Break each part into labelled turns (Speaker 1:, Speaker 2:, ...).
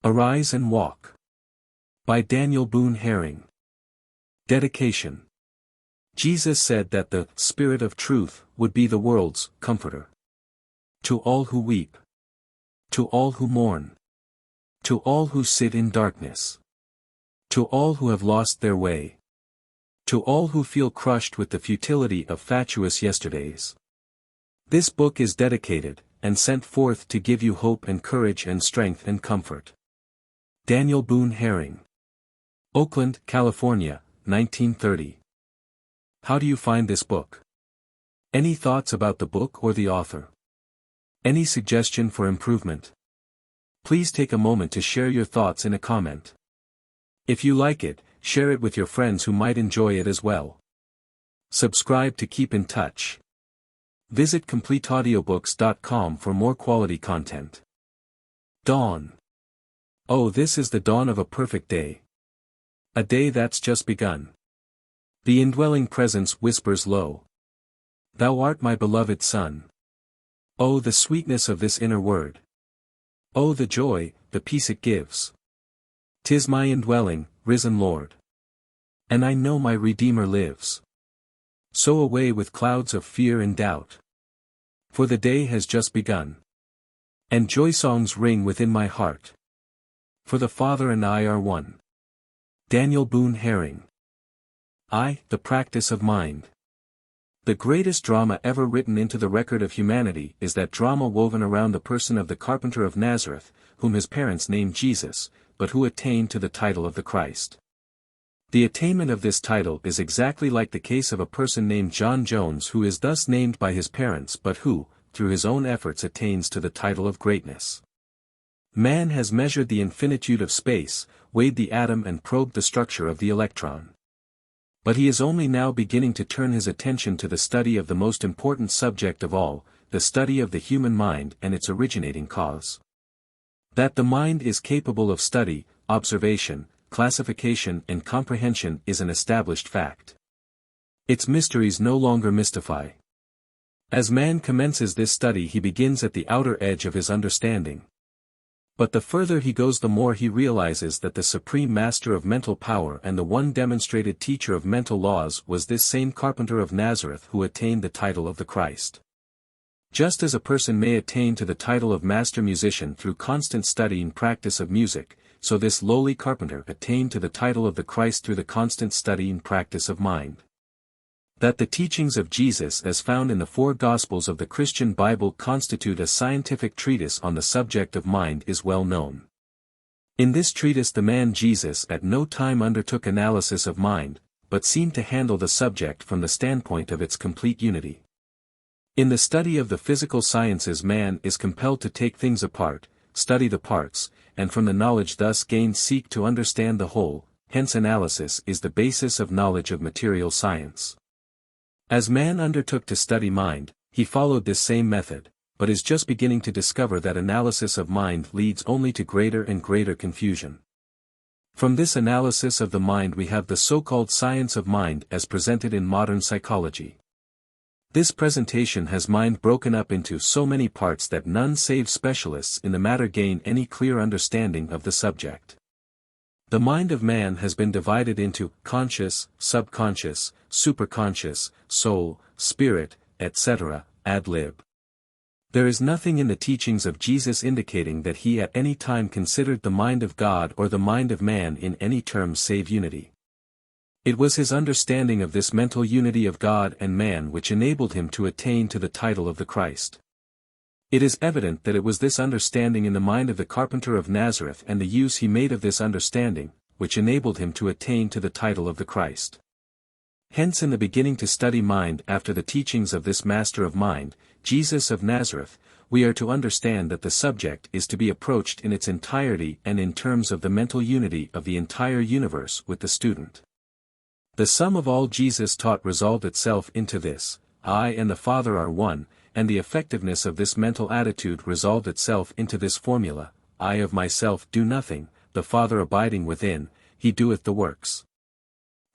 Speaker 1: Arise and Walk. By Daniel Boone Herring. Dedication. Jesus said that the Spirit of Truth would be the world's comforter. To all who weep. To all who mourn. To all who sit in darkness. To all who have lost their way. To all who feel crushed with the futility of fatuous yesterdays. This book is dedicated, and sent forth to give you hope and courage and strength and comfort. Daniel Boone Herring. Oakland, California, 1930. How do you find this book? Any thoughts about the book or the author? Any suggestion for improvement? Please take a moment to share your thoughts in a comment. If you like it, share it with your friends who might enjoy it as well. Subscribe to keep in touch. Visit CompleteAudiobooks.com for more quality content. Dawn. Oh, this is the dawn of a perfect day. A day that's just begun. The indwelling presence whispers low. Thou art my beloved Son. Oh, the sweetness of this inner word. Oh, the joy, the peace it gives. 'Tis my indwelling, risen Lord. And I know my Redeemer lives. So away with clouds of fear and doubt. For the day has just begun. And joy songs ring within my heart. For the Father and I are one. Daniel Boone Herring. The practice of mind. The greatest drama ever written into the record of humanity is that drama woven around the person of the carpenter of Nazareth, whom his parents named Jesus, but who attained to the title of the Christ. The attainment of this title is exactly like the case of a person named John Jones, who is thus named by his parents but who, through his own efforts, attains to the title of greatness. Man has measured the infinitude of space, weighed the atom and probed the structure of the electron. But he is only now beginning to turn his attention to the study of the most important subject of all, the study of the human mind and its originating cause. That the mind is capable of study, observation, classification and comprehension is an established fact. Its mysteries no longer mystify. As man commences this study, he begins at the outer edge of his understanding. But the further he goes, the more he realizes that the supreme master of mental power and the one demonstrated teacher of mental laws was this same carpenter of Nazareth who attained the title of the Christ. Just as a person may attain to the title of master musician through constant study and practice of music, so this lowly carpenter attained to the title of the Christ through the constant study and practice of mind. That the teachings of Jesus as found in the four Gospels of the Christian Bible constitute a scientific treatise on the subject of mind is well known. In this treatise the man Jesus at no time undertook analysis of mind, but seemed to handle the subject from the standpoint of its complete unity. In the study of the physical sciences man is compelled to take things apart, study the parts, and from the knowledge thus gained seek to understand the whole, hence analysis is the basis of knowledge of material science. As man undertook to study mind, he followed this same method, but is just beginning to discover that analysis of mind leads only to greater and greater confusion. From this analysis of the mind we have the so-called science of mind as presented in modern psychology. This presentation has mind broken up into so many parts that none save specialists in the matter gain any clear understanding of the subject. The mind of man has been divided into conscious, subconscious, superconscious, soul, spirit, etc., ad lib. There is nothing in the teachings of Jesus indicating that he at any time considered the mind of God or the mind of man in any terms save unity. It was his understanding of this mental unity of God and man which enabled him to attain to the title of the Christ. It is evident that it was this understanding in the mind of the carpenter of Nazareth and the use he made of this understanding, which enabled him to attain to the title of the Christ. Hence in the beginning to study mind after the teachings of this master of mind, Jesus of Nazareth, we are to understand that the subject is to be approached in its entirety and in terms of the mental unity of the entire universe with the student. The sum of all Jesus taught resolved itself into this: I and the Father are one, and the effectiveness of this mental attitude resolved itself into this formula: I of myself do nothing, the Father abiding within, he doeth the works.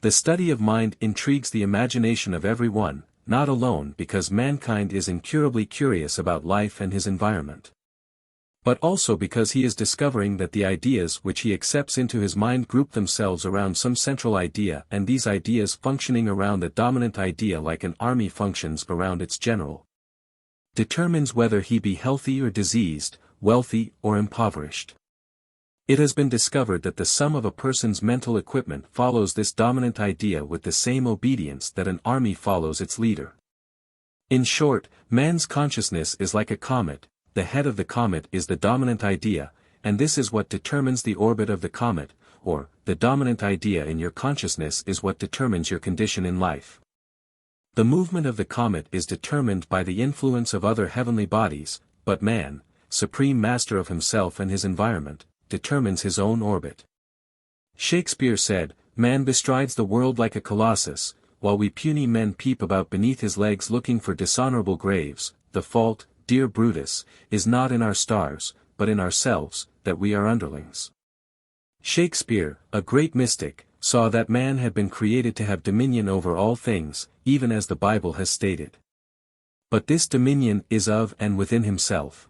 Speaker 1: The study of mind intrigues the imagination of every one, not alone because mankind is incurably curious about life and his environment. but also because he is discovering that the ideas which he accepts into his mind group themselves around some central idea, and these ideas functioning around the dominant idea like an army functions around its general, determines whether he be healthy or diseased, wealthy or impoverished. It has been discovered that the sum of a person's mental equipment follows this dominant idea with the same obedience that an army follows its leader. In short, man's consciousness is like a comet. The head of the comet is the dominant idea, and this is what determines the orbit of the comet, or, the dominant idea in your consciousness is what determines your condition in life. The movement of the comet is determined by the influence of other heavenly bodies, but man, supreme master of himself and his environment, determines his own orbit. Shakespeare said, "Man bestrides the world like a colossus, while we puny men peep about beneath his legs looking for dishonorable graves. The fault, dear Brutus, is not in our stars, but in ourselves, that we are underlings." Shakespeare, a great mystic, saw that man had been created to have dominion over all things, even as the Bible has stated. But this dominion is of and within himself.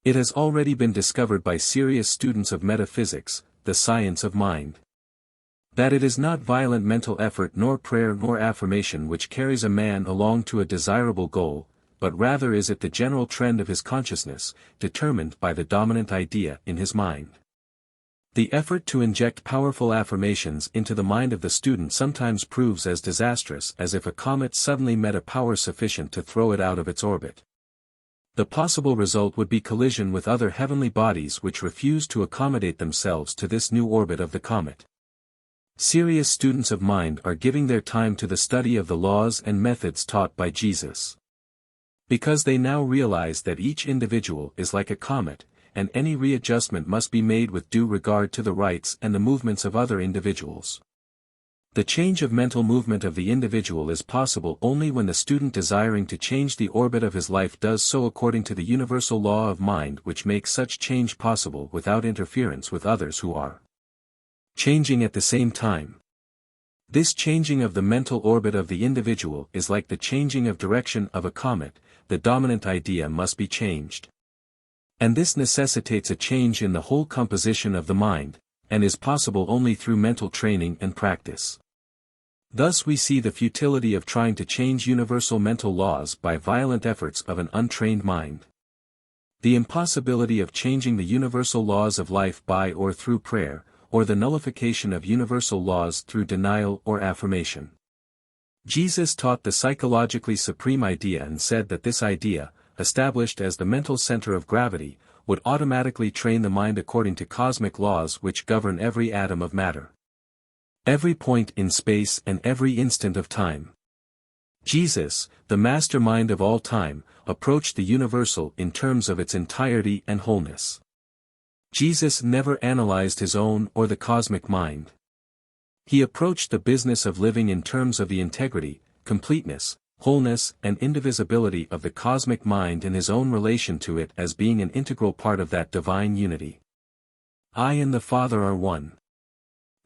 Speaker 1: It has already been discovered by serious students of metaphysics, the science of mind, that it is not violent mental effort nor prayer nor affirmation which carries a man along to a desirable goal, but rather is it the general trend of his consciousness, determined by the dominant idea in his mind. The effort to inject powerful affirmations into the mind of the student sometimes proves as disastrous as if a comet suddenly met a power sufficient to throw it out of its orbit. The possible result would be collision with other heavenly bodies which refuse to accommodate themselves to this new orbit of the comet. Serious students of mind are giving their time to the study of the laws and methods taught by Jesus, because they now realize that each individual is like a comet, and any readjustment must be made with due regard to the rights and the movements of other individuals. The change of mental movement of the individual is possible only when the student desiring to change the orbit of his life does so according to the universal law of mind which makes such change possible without interference with others who are changing at the same time. This changing of the mental orbit of the individual is like the changing of direction of a comet. The dominant idea must be changed. And this necessitates a change in the whole composition of the mind, and is possible only through mental training and practice. Thus we see the futility of trying to change universal mental laws by violent efforts of an untrained mind. The impossibility of changing the universal laws of life by or through prayer, or the nullification of universal laws through denial or affirmation. Jesus taught the psychologically supreme idea and said that this idea, established as the mental center of gravity, would automatically train the mind according to cosmic laws which govern every atom of matter, every point in space and every instant of time. Jesus, the mastermind of all time, approached the universal in terms of its entirety and wholeness. Jesus never analyzed his own or the cosmic mind. He approached the business of living in terms of the integrity, completeness, wholeness and indivisibility of the cosmic mind and his own relation to it as being an integral part of that divine unity. I and the Father are one.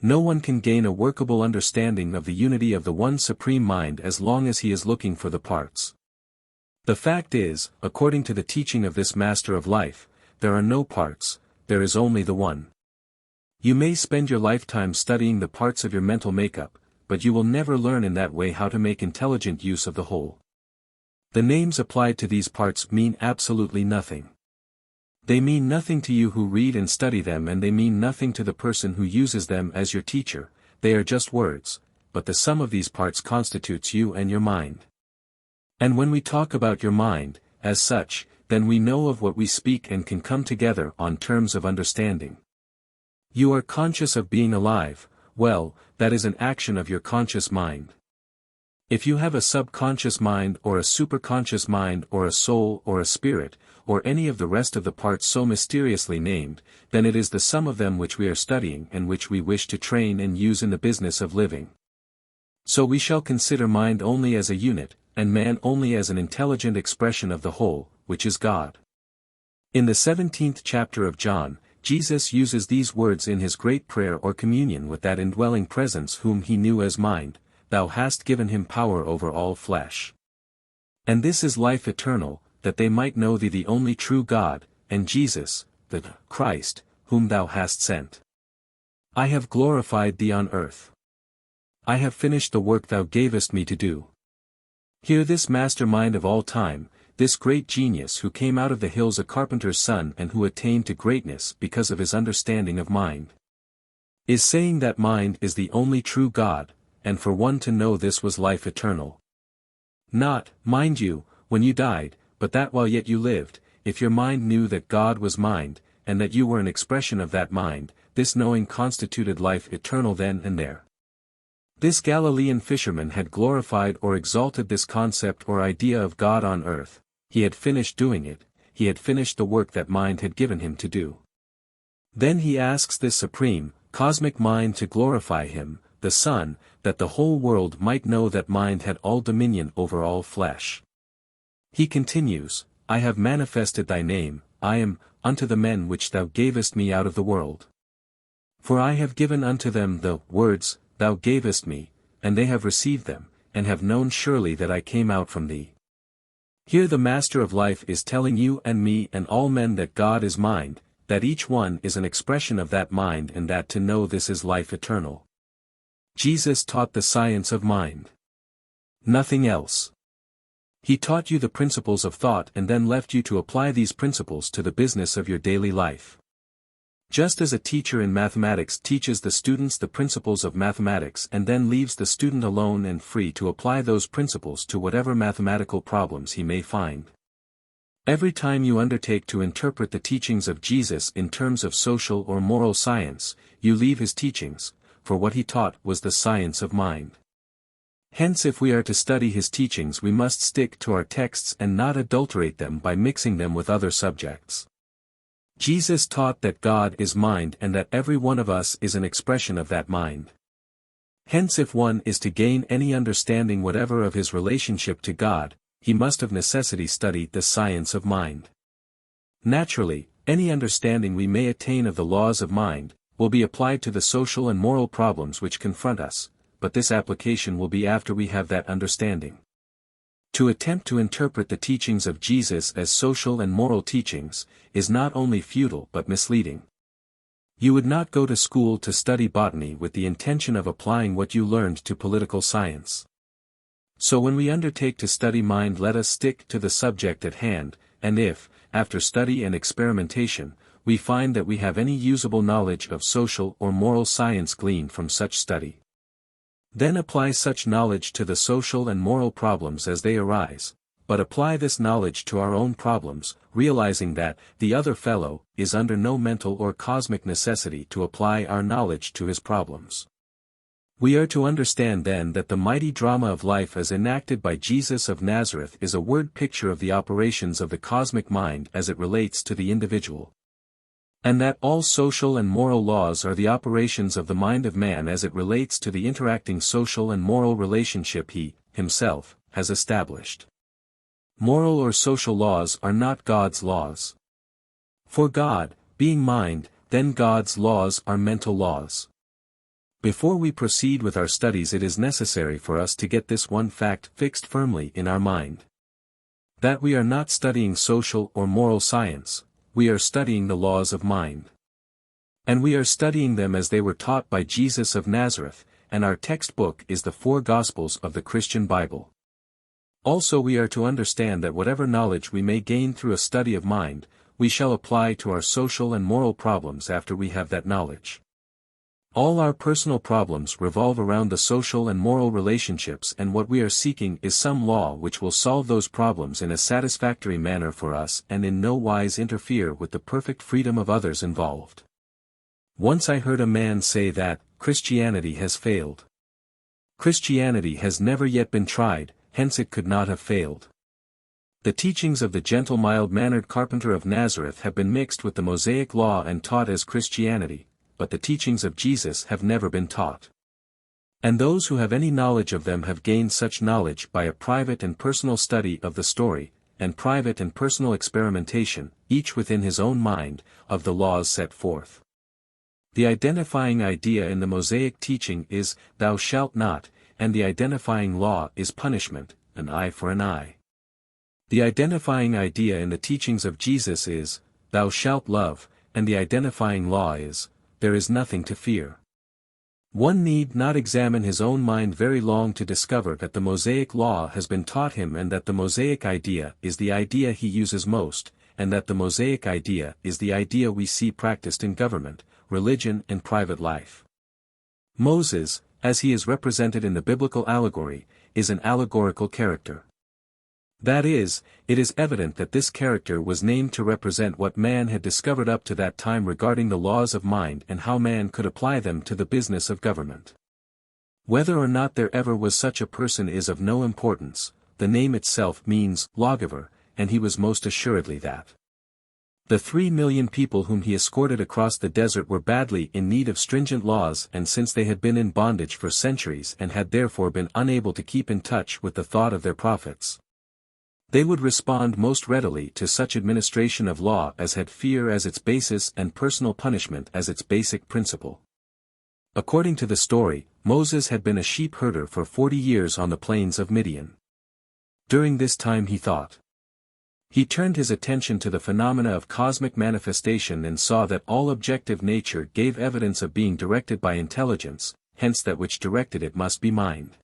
Speaker 1: No one can gain a workable understanding of the unity of the one supreme mind as long as he is looking for the parts. The fact is, according to the teaching of this Master of Life, there are no parts, there is only the one. You may spend your lifetime studying the parts of your mental makeup, but you will never learn in that way how to make intelligent use of the whole. The names applied to these parts mean absolutely nothing. They mean nothing to you who read and study them, and they mean nothing to the person who uses them as your teacher. They are just words, but the sum of these parts constitutes you and your mind. And when we talk about your mind, as such, then we know of what we speak and can come together on terms of understanding. You are conscious of being alive. Well, that is an action of your conscious mind. If you have a subconscious mind or a superconscious mind or a soul or a spirit, or any of the rest of the parts so mysteriously named, then it is the sum of them which we are studying and which we wish to train and use in the business of living. So we shall consider mind only as a unit, and man only as an intelligent expression of the whole, which is God. In the 17th chapter of John, Jesus uses these words in his great prayer or communion with that indwelling presence whom he knew as mind, "Thou hast given him power over all flesh. And this is life eternal, that they might know thee the only true God, and Jesus, the Christ, whom thou hast sent. I have glorified thee on earth. I have finished the work thou gavest me to do. Hear this mastermind of all time, this great genius who came out of the hills a carpenter's son and who attained to greatness because of his understanding of mind. Is saying that mind is the only true God, and for one to know this was life eternal. Not, mind you, when you died, but that while yet you lived, if your mind knew that God was mind, and that you were an expression of that mind, this knowing constituted life eternal then and there. This Galilean fisherman had glorified or exalted this concept or idea of God on earth, he had finished doing it, he had finished the work that mind had given him to do. Then he asks this supreme, cosmic mind to glorify him, the Son, that the whole world might know that mind had all dominion over all flesh. He continues, I have manifested thy name, I am, unto the men which thou gavest me out of the world. For I have given unto them the words thou gavest me, and they have received them, and have known surely that I came out from thee. Here the Master of Life is telling you and me and all men that God is mind, that each one is an expression of that mind and that to know this is life eternal. Jesus taught the science of mind. Nothing else. He taught you the principles of thought and then left you to apply these principles to the business of your daily life. Just as a teacher in mathematics teaches the students the principles of mathematics and then leaves the student alone and free to apply those principles to whatever mathematical problems he may find. Every time you undertake to interpret the teachings of Jesus in terms of social or moral science, you leave his teachings, for what he taught was the science of mind. Hence if we are to study his teachings we must stick to our texts and not adulterate them by mixing them with other subjects. Jesus taught that God is mind and that every one of us is an expression of that mind. Hence if one is to gain any understanding whatever of his relationship to God, he must of necessity study the science of mind. Naturally, any understanding we may attain of the laws of mind, will be applied to the social and moral problems which confront us, but this application will be after we have that understanding. To attempt to interpret the teachings of Jesus as social and moral teachings, is not only futile but misleading. You would not go to school to study botany with the intention of applying what you learned to political science. So when we undertake to study mind let us stick to the subject at hand, and if, after study and experimentation, we find that we have any usable knowledge of social or moral science gleaned from such study, then apply such knowledge to the social and moral problems as they arise, but apply this knowledge to our own problems, realizing that the other fellow is under no mental or cosmic necessity to apply our knowledge to his problems. We are to understand then that the mighty drama of life as enacted by Jesus of Nazareth is a word picture of the operations of the cosmic mind as it relates to the individual. And that all social and moral laws are the operations of the mind of man as it relates to the interacting social and moral relationship he, himself, has established. Moral or social laws are not God's laws. For God, being mind, then God's laws are mental laws. Before we proceed with our studies it is necessary for us to get this one fact fixed firmly in our mind. That we are not studying social or moral science, we are studying the laws of mind. And we are studying them as they were taught by Jesus of Nazareth, and our textbook is the four Gospels of the Christian Bible. Also we are to understand that whatever knowledge we may gain through a study of mind, we shall apply to our social and moral problems after we have that knowledge. All our personal problems revolve around the social and moral relationships, and what we are seeking is some law which will solve those problems in a satisfactory manner for us and in no wise interfere with the perfect freedom of others involved. Once I heard a man say that Christianity has failed. Christianity has never yet been tried, hence it could not have failed. The teachings of the gentle mild-mannered carpenter of Nazareth have been mixed with the Mosaic law and taught as Christianity, but the teachings of Jesus have never been taught. And those who have any knowledge of them have gained such knowledge by a private and personal study of the story, and private and personal experimentation, each within his own mind, of the laws set forth. The identifying idea in the Mosaic teaching is, "Thou shalt not," and the identifying law is punishment, "an eye for an eye." The identifying idea in the teachings of Jesus is, thou shalt love, and the identifying law is, there is nothing to fear. One need not examine his own mind very long to discover that the Mosaic law has been taught him and that the Mosaic idea is the idea he uses most, and that the Mosaic idea is the idea we see practiced in government, religion and private life. Moses, as he is represented in the biblical allegory, is an allegorical character. That is, it is evident that this character was named to represent what man had discovered up to that time regarding the laws of mind and how man could apply them to the business of government. Whether or not there ever was such a person is of no importance, the name itself means lawgiver, and he was most assuredly that. The 3 million people whom he escorted across the desert were badly in need of stringent laws, and since they had been in bondage for centuries and had therefore been unable to keep in touch with the thought of their prophets, they would respond most readily to such administration of law as had fear as its basis and personal punishment as its basic principle. According to the story, Moses had been a sheep herder for 40 years on the plains of Midian. During this time he thought. He turned his attention to the phenomena of cosmic manifestation and saw that all objective nature gave evidence of being directed by intelligence, hence that which directed it must be mind.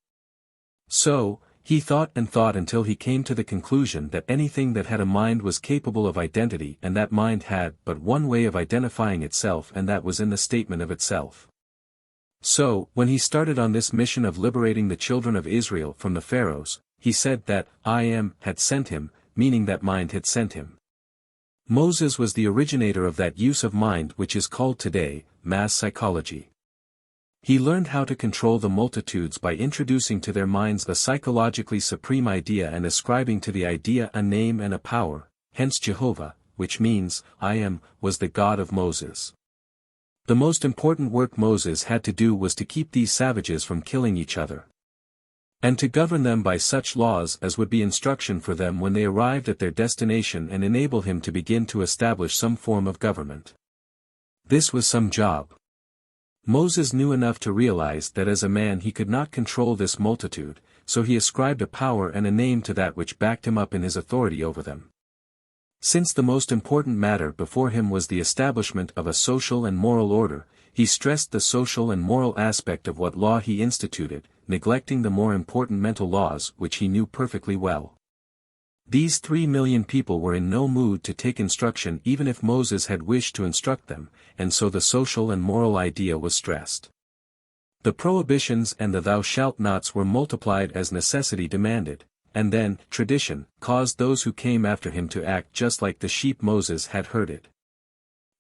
Speaker 1: So, he thought and thought until he came to the conclusion that anything that had a mind was capable of identity, and that mind had but one way of identifying itself, and that was in the statement of itself. So, when he started on this mission of liberating the children of Israel from the pharaohs, he said that I Am had sent him, meaning that mind had sent him. Moses was the originator of that use of mind which is called today mass psychology. He learned how to control the multitudes by introducing to their minds the psychologically supreme idea and ascribing to the idea a name and a power, hence Jehovah, which means, I Am, was the God of Moses. The most important work Moses had to do was to keep these savages from killing each other, and to govern them by such laws as would be instruction for them when they arrived at their destination and enable him to begin to establish some form of government. This was some job. Moses knew enough to realize that as a man he could not control this multitude, so he ascribed a power and a name to that which backed him up in his authority over them. Since the most important matter before him was the establishment of a social and moral order, he stressed the social and moral aspect of what law he instituted, neglecting the more important mental laws which he knew perfectly well. These 3 million people were in no mood to take instruction even if Moses had wished to instruct them, and so the social and moral idea was stressed. The prohibitions and the thou shalt nots were multiplied as necessity demanded, and then, tradition, caused those who came after him to act just like the sheep Moses had herded.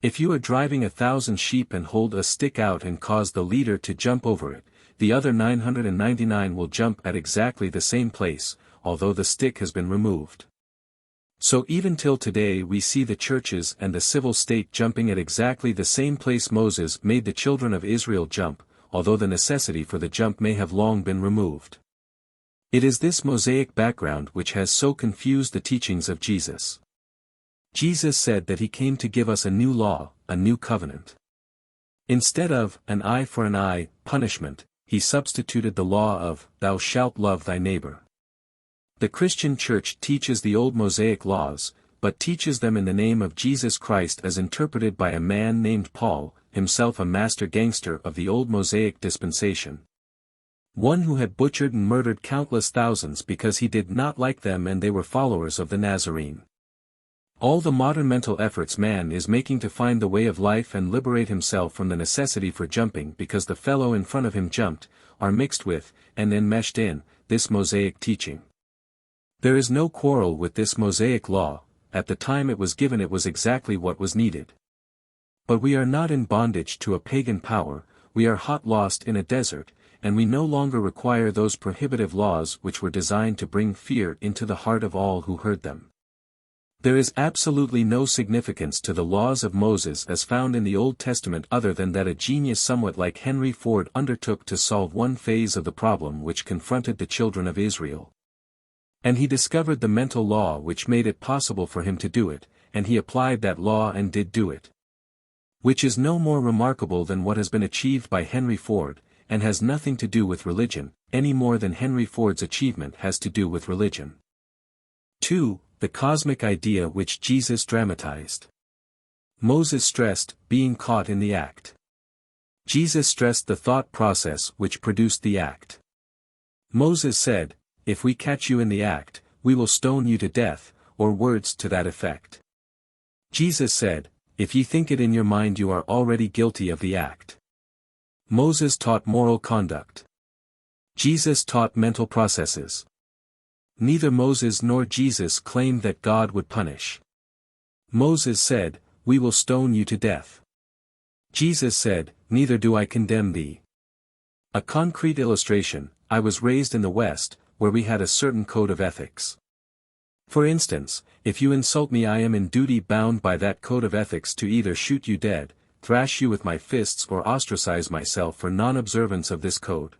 Speaker 1: If you are driving 1,000 sheep and hold a stick out and cause the leader to jump over it, the other 999 will jump at exactly the same place, although the stick has been removed. So even till today we see the churches and the civil state jumping at exactly the same place Moses made the children of Israel jump, although the necessity for the jump may have long been removed. It is this Mosaic background which has so confused the teachings of Jesus. Jesus said that he came to give us a new law, a new covenant. Instead of an eye for an eye punishment, he substituted the law of thou shalt love thy neighbor. The Christian Church teaches the old Mosaic laws, but teaches them in the name of Jesus Christ as interpreted by a man named Paul, himself a master gangster of the old Mosaic dispensation. One who had butchered and murdered countless thousands because he did not like them and they were followers of the Nazarene. All the modern mental efforts man is making to find the way of life and liberate himself from the necessity for jumping because the fellow in front of him jumped, are mixed with, and enmeshed in, this Mosaic teaching. There is no quarrel with this Mosaic law, at the time it was given it was exactly what was needed. But we are not in bondage to a pagan power, we are hot lost in a desert, and we no longer require those prohibitive laws which were designed to bring fear into the heart of all who heard them. There is absolutely no significance to the laws of Moses as found in the Old Testament other than that a genius somewhat like Henry Ford undertook to solve one phase of the problem which confronted the children of Israel. And he discovered the mental law which made it possible for him to do it, and he applied that law and did do it. Which is no more remarkable than what has been achieved by Henry Ford, and has nothing to do with religion, any more than Henry Ford's achievement has to do with religion. 2. The cosmic idea which Jesus dramatized. Moses stressed, being caught in the act. Jesus stressed the thought process which produced the act. Moses said, "If we catch you in the act, we will stone you to death," or words to that effect. Jesus said, "If ye think it in your mind you are already guilty of the act." Moses taught moral conduct. Jesus taught mental processes. Neither Moses nor Jesus claimed that God would punish. Moses said, "We will stone you to death." Jesus said, "Neither do I condemn thee." A concrete illustration: I was raised in the West, where we had a certain code of ethics. For instance, if you insult me, I am in duty bound by that code of ethics to either shoot you dead, thrash you with my fists, or ostracize myself for non-observance of this code.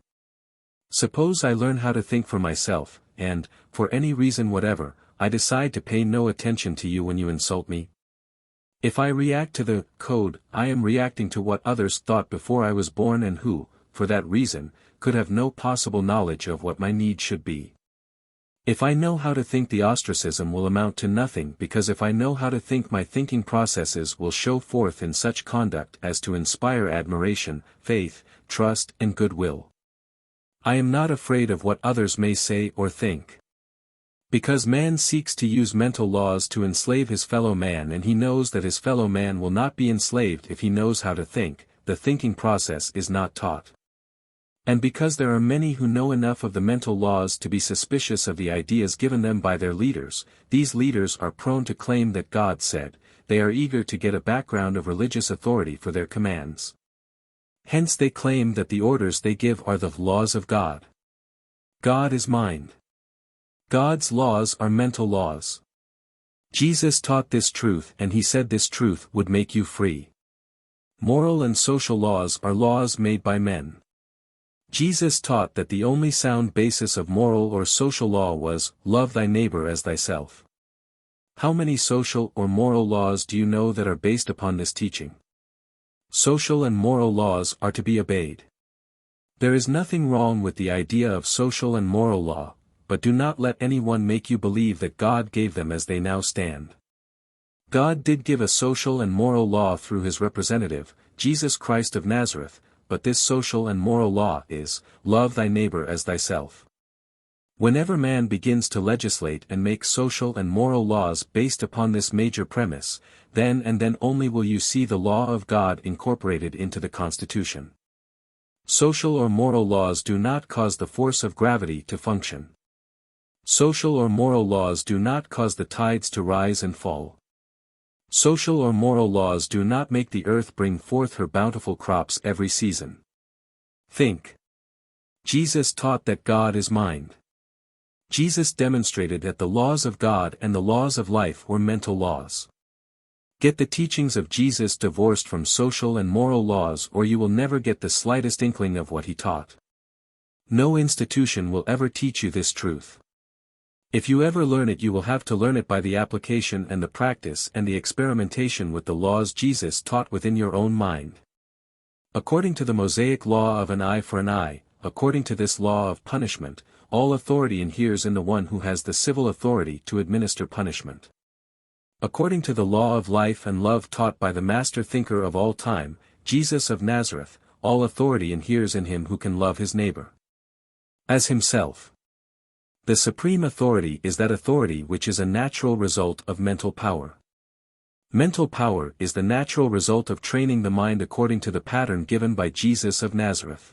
Speaker 1: Suppose I learn how to think for myself, and, for any reason whatever, I decide to pay no attention to you when you insult me. If I react to the code, I am reacting to what others thought before I was born and who, for that reason, could have no possible knowledge of what my need should be. If I know how to think, the ostracism will amount to nothing, because if I know how to think, my thinking processes will show forth in such conduct as to inspire admiration, faith, trust, and goodwill. I am not afraid of what others may say or think. Because man seeks to use mental laws to enslave his fellow man, and he knows that his fellow man will not be enslaved if he knows how to think, the thinking process is not taught. And because there are many who know enough of the mental laws to be suspicious of the ideas given them by their leaders, these leaders are prone to claim that God said. They are eager to get a background of religious authority for their commands. Hence they claim that the orders they give are the laws of God. God is mind. God's laws are mental laws. Jesus taught this truth, and he said this truth would make you free. Moral and social laws are laws made by men. Jesus taught that the only sound basis of moral or social law was, love thy neighbor as thyself. How many social or moral laws do you know that are based upon this teaching? Social and moral laws are to be obeyed. There is nothing wrong with the idea of social and moral law, but do not let anyone make you believe that God gave them as they now stand. God did give a social and moral law through his representative, Jesus Christ of Nazareth, but this social and moral law is, love thy neighbor as thyself. Whenever man begins to legislate and make social and moral laws based upon this major premise, then and then only will you see the law of God incorporated into the Constitution. Social or moral laws do not cause the force of gravity to function. Social or moral laws do not cause the tides to rise and fall. Social or moral laws do not make the earth bring forth her bountiful crops every season. Think. Jesus taught that God is mind. Jesus demonstrated that the laws of God and the laws of life were mental laws. Get the teachings of Jesus divorced from social and moral laws, or you will never get the slightest inkling of what he taught. No institution will ever teach you this truth. If you ever learn it, you will have to learn it by the application and the practice and the experimentation with the laws Jesus taught within your own mind. According to the Mosaic law of an eye for an eye, according to this law of punishment, all authority inheres in the one who has the civil authority to administer punishment. According to the law of life and love taught by the master thinker of all time, Jesus of Nazareth, all authority inheres in him who can love his neighbor as himself. The supreme authority is that authority which is a natural result of mental power. Mental power is the natural result of training the mind according to the pattern given by Jesus of Nazareth.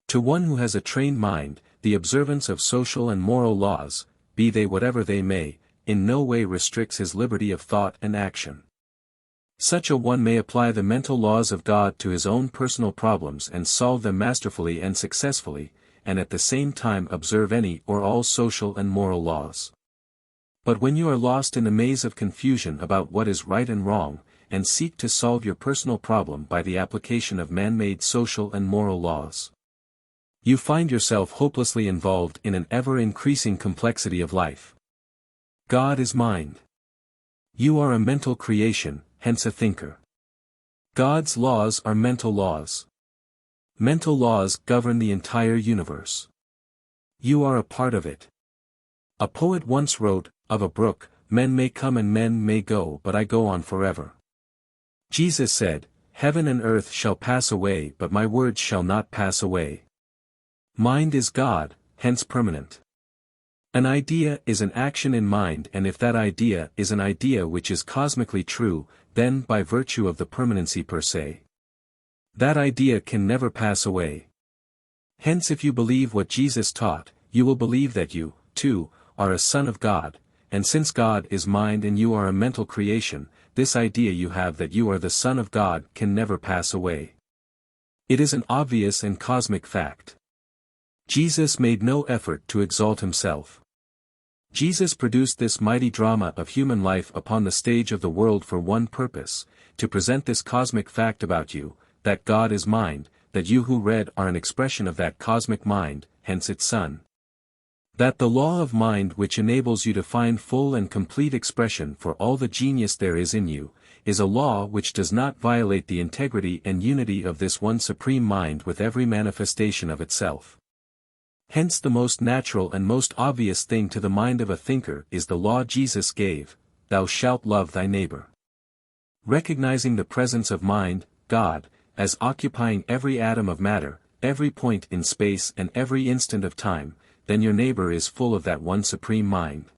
Speaker 1: To one who has a trained mind, the observance of social and moral laws, be they whatever they may, in no way restricts his liberty of thought and action. Such a one may apply the mental laws of God to his own personal problems and solve them masterfully and successfully, and at the same time observe any or all social and moral laws. But when you are lost in a maze of confusion about what is right and wrong, and seek to solve your personal problem by the application of man-made social and moral laws, you find yourself hopelessly involved in an ever-increasing complexity of life. God is mind. You are a mental creation, hence a thinker. God's laws are mental laws. Mental laws govern the entire universe. You are a part of it. A poet once wrote, of a brook, men may come and men may go, but I go on forever. Jesus said, "Heaven and earth shall pass away, but my words shall not pass away." Mind is God, hence permanent. An idea is an action in mind, and if that idea is an idea which is cosmically true, then by virtue of the permanency per se, that idea can never pass away. Hence if you believe what Jesus taught, you will believe that you, too, are a son of God, and since God is mind and you are a mental creation, this idea you have that you are the son of God can never pass away. It is an obvious and cosmic fact. Jesus made no effort to exalt himself. Jesus produced this mighty drama of human life upon the stage of the world for one purpose, to present this cosmic fact about you, that God is mind, that you who read are an expression of that cosmic mind, hence its son. That the law of mind which enables you to find full and complete expression for all the genius there is in you, is a law which does not violate the integrity and unity of this one supreme mind with every manifestation of itself. Hence the most natural and most obvious thing to the mind of a thinker is the law Jesus gave, "Thou shalt love thy neighbor." Recognizing the presence of mind, God, as occupying every atom of matter, every point in space and every instant of time, then your neighbor is full of that one supreme mind.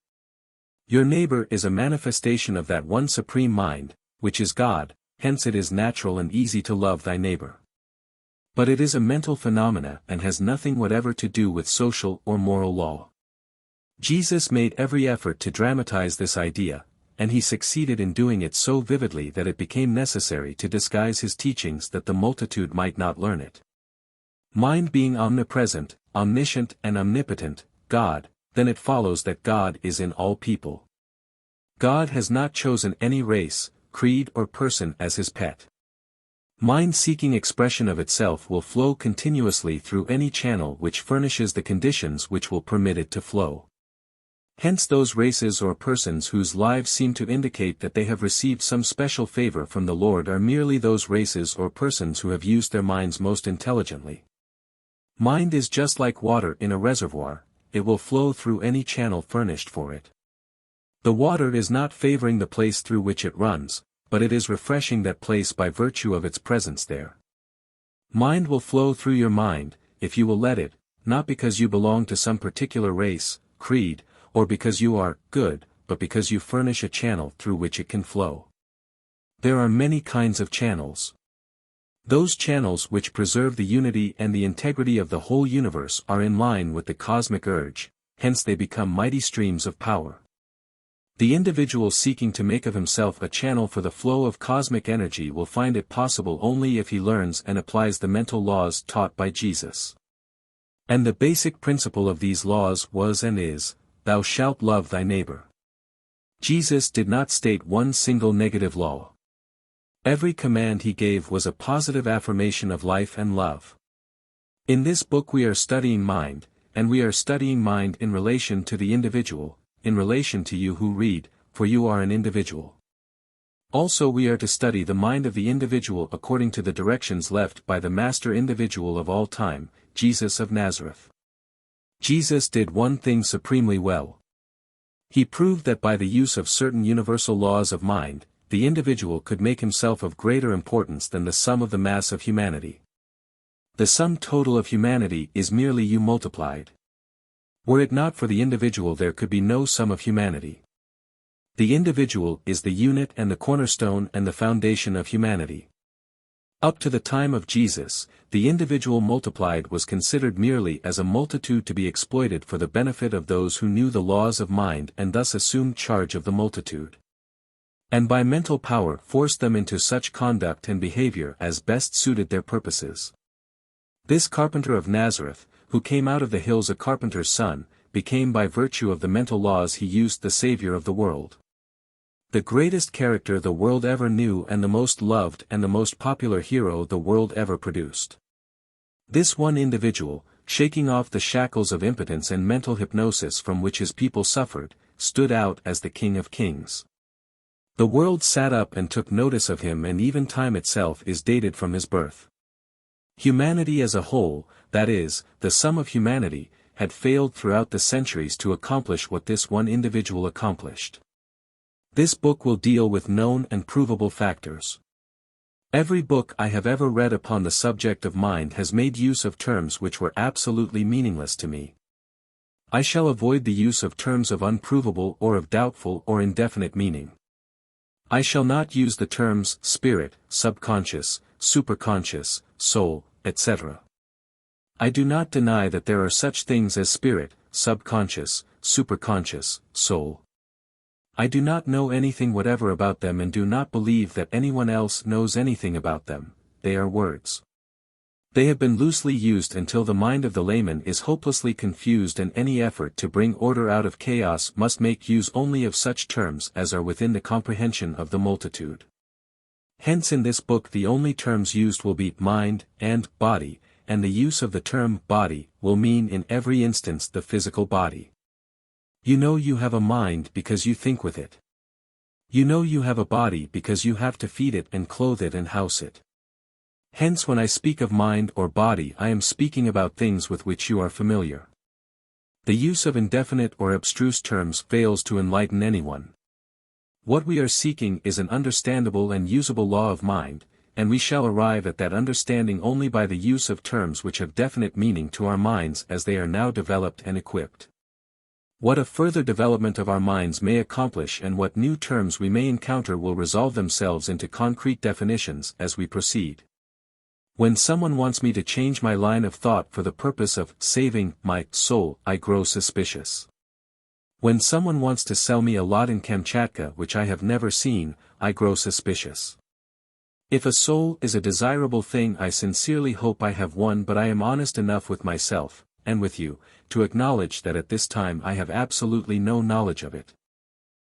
Speaker 1: Your neighbor is a manifestation of that one supreme mind, which is God, hence it is natural and easy to love thy neighbor. But it is a mental phenomena and has nothing whatever to do with social or moral law. Jesus made every effort to dramatize this idea, and he succeeded in doing it so vividly that it became necessary to disguise his teachings that the multitude might not learn it. Mind being omnipresent, omniscient and omnipotent, God, then it follows that God is in all people. God has not chosen any race, creed or person as his pet. Mind seeking expression of itself will flow continuously through any channel which furnishes the conditions which will permit it to flow. Hence those races or persons whose lives seem to indicate that they have received some special favor from the Lord are merely those races or persons who have used their minds most intelligently. Mind is just like water in a reservoir, it will flow through any channel furnished for it. The water is not favoring the place through which it runs, but it is refreshing that place by virtue of its presence there. Mind will flow through your mind, if you will let it, not because you belong to some particular race, creed, or because you are good, but because you furnish a channel through which it can flow. There are many kinds of channels. Those channels which preserve the unity and the integrity of the whole universe are in line with the cosmic urge, hence they become mighty streams of power. The individual seeking to make of himself a channel for the flow of cosmic energy will find it possible only if he learns and applies the mental laws taught by Jesus. And the basic principle of these laws was and is, "Thou shalt love thy neighbor." Jesus did not state one single negative law. Every command he gave was a positive affirmation of life and love. In this book we are studying mind, and we are studying mind in relation to the individual, in relation to you who read, for you are an individual. Also we are to study the mind of the individual according to the directions left by the master individual of all time, Jesus of Nazareth. Jesus did one thing supremely well. He proved that by the use of certain universal laws of mind, the individual could make himself of greater importance than the sum of the mass of humanity. The sum total of humanity is merely you multiplied. Were it not for the individual there could be no sum of humanity. The individual is the unit and the cornerstone and the foundation of humanity. Up to the time of Jesus, the individual multiplied was considered merely as a multitude to be exploited for the benefit of those who knew the laws of mind and thus assumed charge of the multitude. And by mental power forced them into such conduct and behavior as best suited their purposes. This carpenter of Nazareth, who came out of the hills a carpenter's son, became by virtue of the mental laws he used the Savior of the world. The greatest character the world ever knew and the most loved and the most popular hero the world ever produced. This one individual, shaking off the shackles of impotence and mental hypnosis from which his people suffered, stood out as the King of Kings. The world sat up and took notice of him, and even time itself is dated from his birth. Humanity as a whole, that is, the sum of humanity, had failed throughout the centuries to accomplish what this one individual accomplished. This book will deal with known and provable factors. Every book I have ever read upon the subject of mind has made use of terms which were absolutely meaningless to me. I shall avoid the use of terms of unprovable or of doubtful or indefinite meaning. I shall not use the terms spirit, subconscious, superconscious, soul, etc. I do not deny that there are such things as spirit, subconscious, superconscious, soul. I do not know anything whatever about them and do not believe that anyone else knows anything about them. They are words. They have been loosely used until the mind of the layman is hopelessly confused, and any effort to bring order out of chaos must make use only of such terms as are within the comprehension of the multitude. Hence in this book the only terms used will be mind and body, and the use of the term body will mean in every instance the physical body. You know you have a mind because you think with it. You know you have a body because you have to feed it and clothe it and house it. Hence when I speak of mind or body I am speaking about things with which you are familiar. The use of indefinite or abstruse terms fails to enlighten anyone. What we are seeking is an understandable and usable law of mind, and we shall arrive at that understanding only by the use of terms which have definite meaning to our minds as they are now developed and equipped. What a further development of our minds may accomplish and what new terms we may encounter will resolve themselves into concrete definitions as we proceed. When someone wants me to change my line of thought for the purpose of saving my soul, I grow suspicious. When someone wants to sell me a lot in Kamchatka which I have never seen, I grow suspicious. If a soul is a desirable thing, I sincerely hope I have one, but I am honest enough with myself, and with you, to acknowledge that at this time I have absolutely no knowledge of it.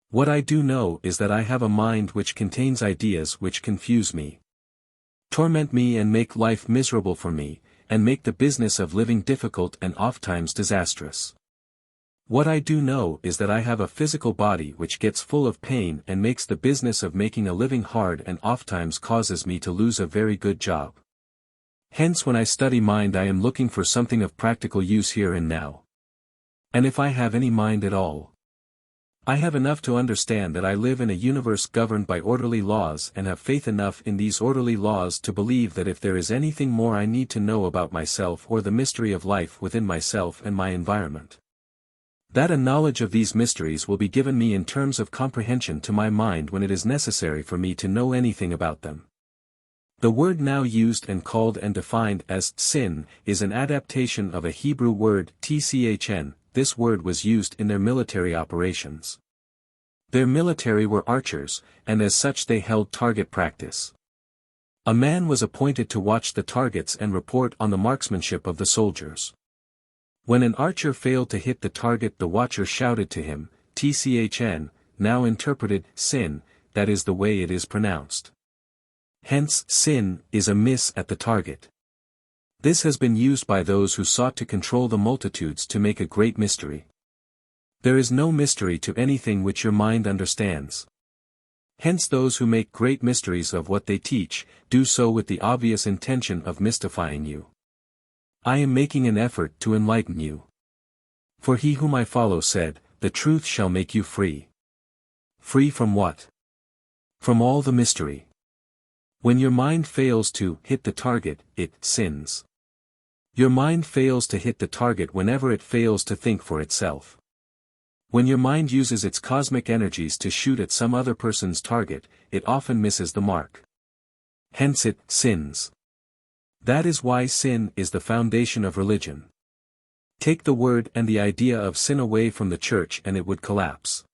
Speaker 1: What I do know is that I have a mind which contains ideas which confuse me, torment me and make life miserable for me, and make the business of living difficult and ofttimes disastrous. What I do know is that I have a physical body which gets full of pain and makes the business of making a living hard and ofttimes causes me to lose a very good job. Hence when I study mind I am looking for something of practical use here and now. And if I have any mind at all, I have enough to understand that I live in a universe governed by orderly laws and have faith enough in these orderly laws to believe that if there is anything more I need to know about myself or the mystery of life within myself and my environment, that a knowledge of these mysteries will be given me in terms of comprehension to my mind when it is necessary for me to know anything about them. The word now used and called and defined as sin is an adaptation of a Hebrew word tchn. This word was used in their military operations. Their military were archers, and as such they held target practice. A man was appointed to watch the targets and report on the marksmanship of the soldiers. When an archer failed to hit the target, the watcher shouted to him, tchn, now interpreted, sin, that is the way it is pronounced. Hence, sin is a miss at the target. This has been used by those who sought to control the multitudes to make a great mystery. There is no mystery to anything which your mind understands. Hence those who make great mysteries of what they teach, do so with the obvious intention of mystifying you. I am making an effort to enlighten you. For he whom I follow said, the truth shall make you free. Free from what? From all the mystery. When your mind fails to hit the target, it sins. Your mind fails to hit the target whenever it fails to think for itself. When your mind uses its cosmic energies to shoot at some other person's target, it often misses the mark. Hence it sins. That is why sin is the foundation of religion. Take the word and the idea of sin away from the church and it would collapse.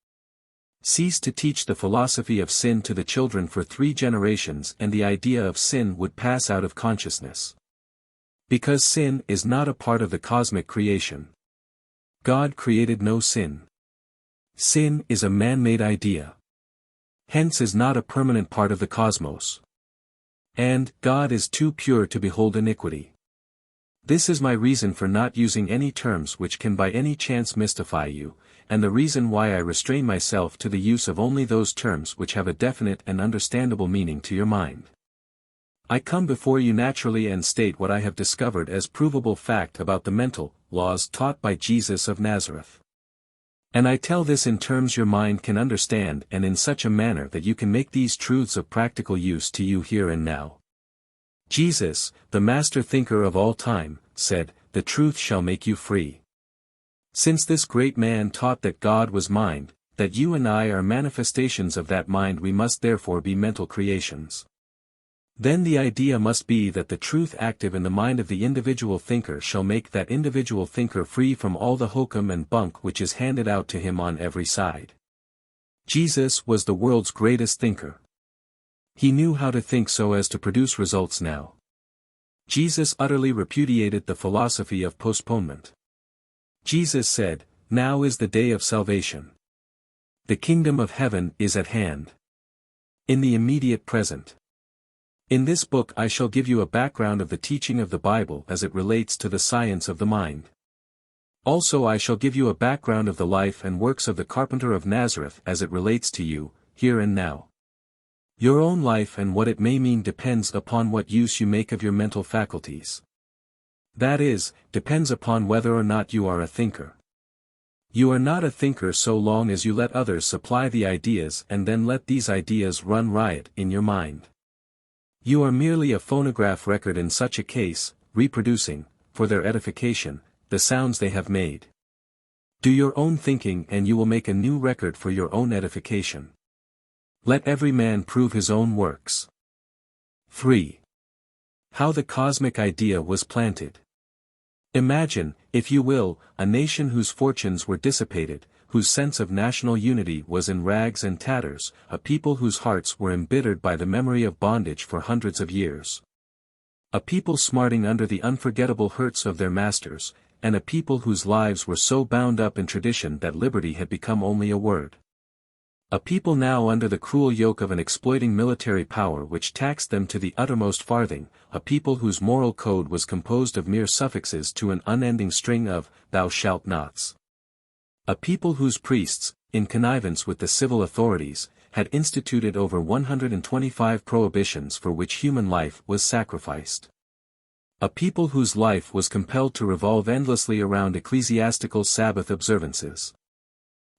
Speaker 1: Cease to teach the philosophy of sin to the children for 3 generations and the idea of sin would pass out of consciousness. Because sin is not a part of the cosmic creation. God created no sin. Sin is a man-made idea. Hence is not a permanent part of the cosmos. And God is too pure to behold iniquity. This is my reason for not using any terms which can by any chance mystify you, and the reason why I restrain myself to the use of only those terms which have a definite and understandable meaning to your mind. I come before you naturally and state what I have discovered as provable fact about the mental laws taught by Jesus of Nazareth. And I tell this in terms your mind can understand and in such a manner that you can make these truths of practical use to you here and now. Jesus, the master thinker of all time, said, "The truth shall make you free." Since this great man taught that God was mind, that you and I are manifestations of that mind, we must therefore be mental creations. Then the idea must be that the truth active in the mind of the individual thinker shall make that individual thinker free from all the hokum and bunk which is handed out to him on every side. Jesus was the world's greatest thinker. He knew how to think so as to produce results now. Jesus utterly repudiated the philosophy of postponement. Jesus said, "Now is the day of salvation. The kingdom of heaven is at hand. In the immediate present. In this book I shall give you a background of the teaching of the Bible as it relates to the science of the mind. Also I shall give you a background of the life and works of the carpenter of Nazareth as it relates to you, here and now. Your own life and what it may mean depends upon what use you make of your mental faculties. That is, depends upon whether or not you are a thinker. You are not a thinker so long as you let others supply the ideas and then let these ideas run riot in your mind. You are merely a phonograph record in such a case, reproducing, for their edification, the sounds they have made. Do your own thinking and you will make a new record for your own edification. Let every man prove his own works. 3. How the cosmic idea was planted. Imagine, if you will, a nation whose fortunes were dissipated, whose sense of national unity was in rags and tatters, a people whose hearts were embittered by the memory of bondage for hundreds of years. A people smarting under the unforgettable hurts of their masters, and a people whose lives were so bound up in tradition that liberty had become only a word. A people now under the cruel yoke of an exploiting military power which taxed them to the uttermost farthing, a people whose moral code was composed of mere suffixes to an unending string of, "thou shalt nots." A people whose priests, in connivance with the civil authorities, had instituted over 125 prohibitions for which human life was sacrificed. A people whose life was compelled to revolve endlessly around ecclesiastical Sabbath observances.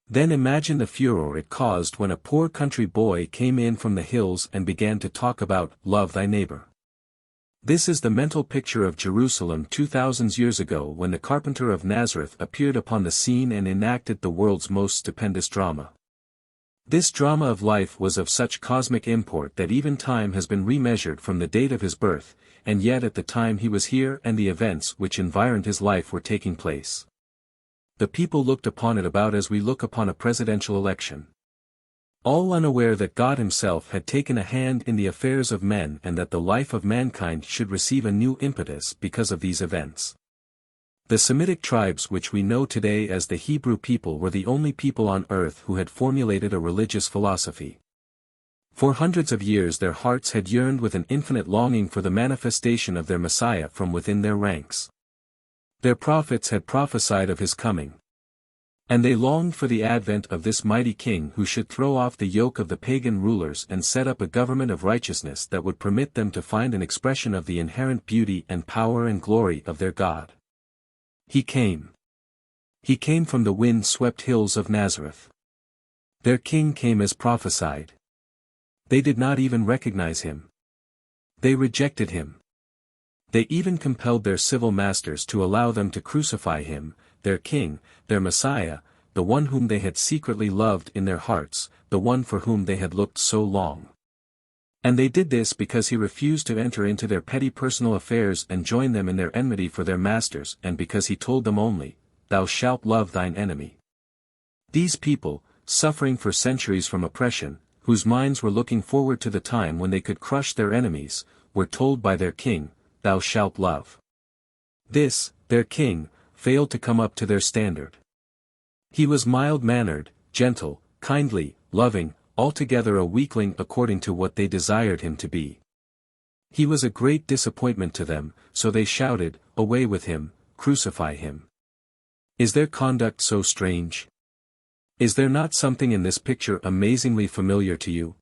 Speaker 1: Then imagine the furor it caused when a poor country boy came in from the hills and began to talk about, "Love thy neighbor." This is the mental picture of Jerusalem 2000 years ago when the carpenter of Nazareth appeared upon the scene and enacted the world's most stupendous drama. This drama of life was of such cosmic import that even time has been remeasured from the date of his birth, and yet at the time he was here and the events which environed his life were taking place. The people looked upon it about as we look upon a presidential election. All unaware that God himself had taken a hand in the affairs of men and that the life of mankind should receive a new impetus because of these events. The Semitic tribes which we know today as the Hebrew people were the only people on earth who had formulated a religious philosophy. For hundreds of years their hearts had yearned with an infinite longing for the manifestation of their Messiah from within their ranks. Their prophets had prophesied of his coming. And they longed for the advent of this mighty king who should throw off the yoke of the pagan rulers and set up a government of righteousness that would permit them to find an expression of the inherent beauty and power and glory of their God. He came. He came from the wind-swept hills of Nazareth. Their king came as prophesied. They did not even recognize him. They rejected him. They even compelled their civil masters to allow them to crucify him, their king, their Messiah, the one whom they had secretly loved in their hearts, the one for whom they had looked so long. And they did this because he refused to enter into their petty personal affairs and join them in their enmity for their masters, and because he told them only, "Thou shalt love thine enemy." These people, suffering for centuries from oppression, whose minds were looking forward to the time when they could crush their enemies, were told by their king, "Thou shalt love." This, their king, failed to come up to their standard. He was mild-mannered, gentle, kindly, loving, altogether a weakling according to what they desired him to be. He was a great disappointment to them, so they shouted, "Away with him, crucify him." Is their conduct so strange? Is there not something in this picture amazingly familiar to you?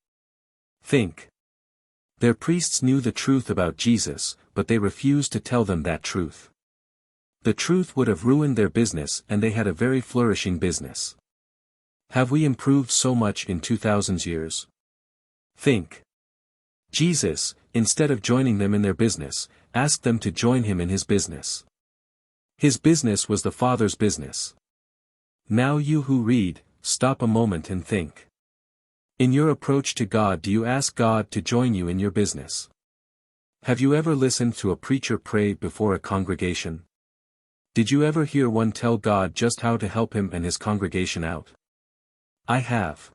Speaker 1: Think. Their priests knew the truth about Jesus, but they refused to tell them that truth. The truth would have ruined their business and they had a very flourishing business. Have we improved so much in 2000 years? Think. Jesus, instead of joining them in their business, asked them to join him in his business. His business was the Father's business. Now you who read, stop a moment and think. In your approach to God, do you ask God to join you in your business? Have you ever listened to a preacher pray before a congregation? Did you ever hear one tell God just how to help him and his congregation out? I have.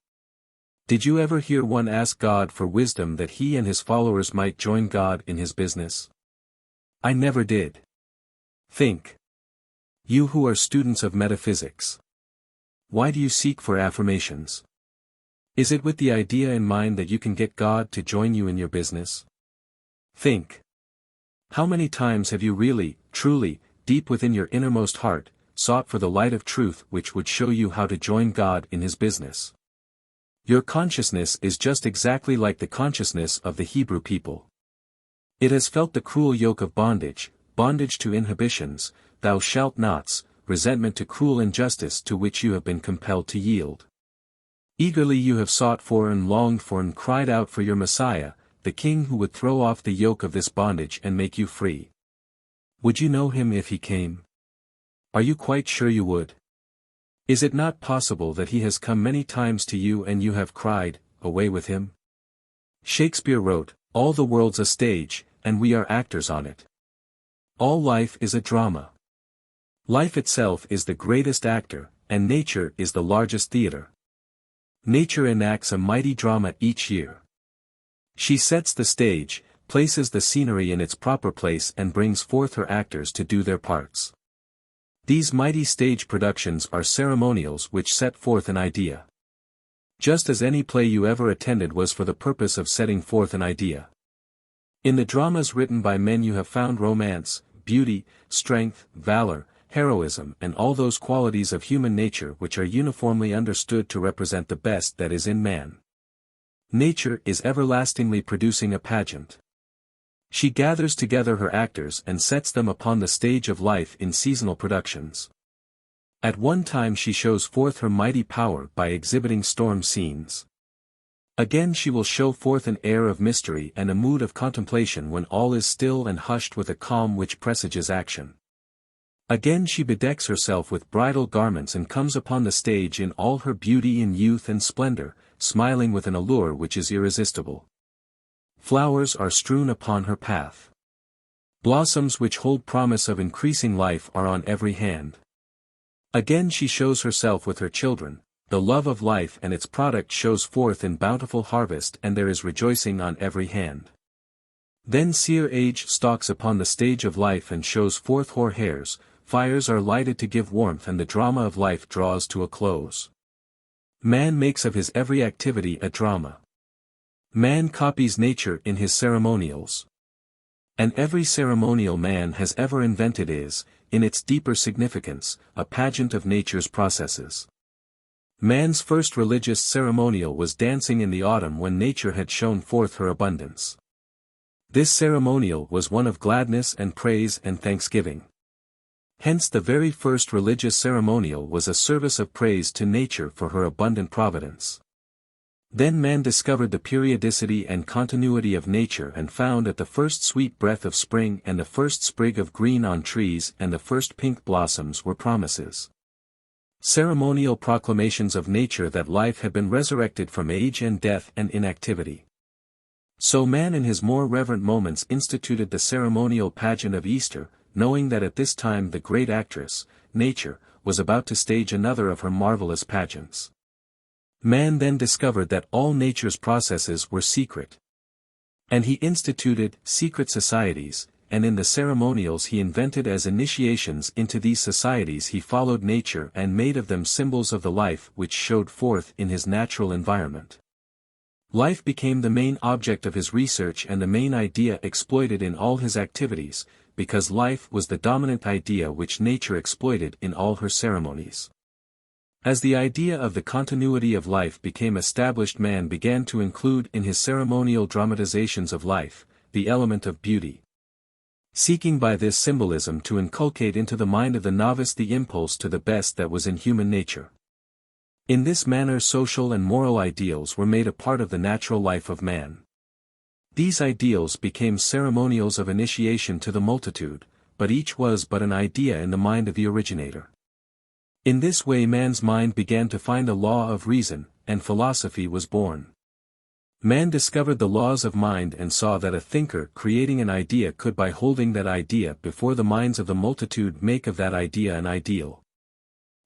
Speaker 1: Did you ever hear one ask God for wisdom that he and his followers might join God in his business? I never did. Think. You who are students of metaphysics. Why do you seek for affirmations? Is it with the idea in mind that you can get God to join you in your business? Think. How many times have you really, truly, deep within your innermost heart, sought for the light of truth which would show you how to join God in his business? Your consciousness is just exactly like the consciousness of the Hebrew people. It has felt the cruel yoke of bondage, bondage to inhibitions, thou shalt nots, resentment to cruel injustice to which you have been compelled to yield. Eagerly you have sought for and longed for and cried out for your Messiah, the King who would throw off the yoke of this bondage and make you free. Would you know him if he came? Are you quite sure you would? Is it not possible that he has come many times to you and you have cried, away with him? Shakespeare wrote, all the world's a stage, and we are actors on it. All life is a drama. Life itself is the greatest actor, and nature is the largest theater. Nature enacts a mighty drama each year. She sets the stage, places the scenery in its proper place and brings forth her actors to do their parts. These mighty stage productions are ceremonials which set forth an idea. Just as any play you ever attended was for the purpose of setting forth an idea. In the dramas written by men you have found romance, beauty, strength, valor, heroism and all those qualities of human nature which are uniformly understood to represent the best that is in man. Nature is everlastingly producing a pageant. She gathers together her actors and sets them upon the stage of life in seasonal productions. At one time she shows forth her mighty power by exhibiting storm scenes. Again she will show forth an air of mystery and a mood of contemplation when all is still and hushed with a calm which presages action. Again she bedecks herself with bridal garments and comes upon the stage in all her beauty and youth and splendor, smiling with an allure which is irresistible. Flowers are strewn upon her path. Blossoms which hold promise of increasing life are on every hand. Again she shows herself with her children, the love of life and its product shows forth in bountiful harvest and there is rejoicing on every hand. Then seer age stalks upon the stage of life and shows forth hoar hairs, fires are lighted to give warmth and the drama of life draws to a close. Man makes of his every activity a drama. Man copies nature in his ceremonials. And every ceremonial man has ever invented is, in its deeper significance, a pageant of nature's processes. Man's first religious ceremonial was dancing in the autumn when nature had shown forth her abundance. This ceremonial was one of gladness and praise and thanksgiving. Hence the very first religious ceremonial was a service of praise to nature for her abundant providence. Then man discovered the periodicity and continuity of nature and found that the first sweet breath of spring and the first sprig of green on trees and the first pink blossoms were promises. Ceremonial proclamations of nature that life had been resurrected from age and death and inactivity. So man in his more reverent moments instituted the ceremonial pageant of Easter, knowing that at this time the great actress, nature, was about to stage another of her marvelous pageants. Man then discovered that all nature's processes were secret. And he instituted secret societies, and in the ceremonials he invented as initiations into these societies he followed nature and made of them symbols of the life which showed forth in his natural environment. Life became the main object of his research and the main idea exploited in all his activities, because life was the dominant idea which nature exploited in all her ceremonies. As the idea of the continuity of life became established, man began to include in his ceremonial dramatizations of life, the element of beauty. Seeking by this symbolism to inculcate into the mind of the novice the impulse to the best that was in human nature. In this manner social and moral ideals were made a part of the natural life of man. These ideals became ceremonials of initiation to the multitude, but each was but an idea in the mind of the originator. In this way man's mind began to find a law of reason, and philosophy was born. Man discovered the laws of mind and saw that a thinker creating an idea could by holding that idea before the minds of the multitude make of that idea an ideal.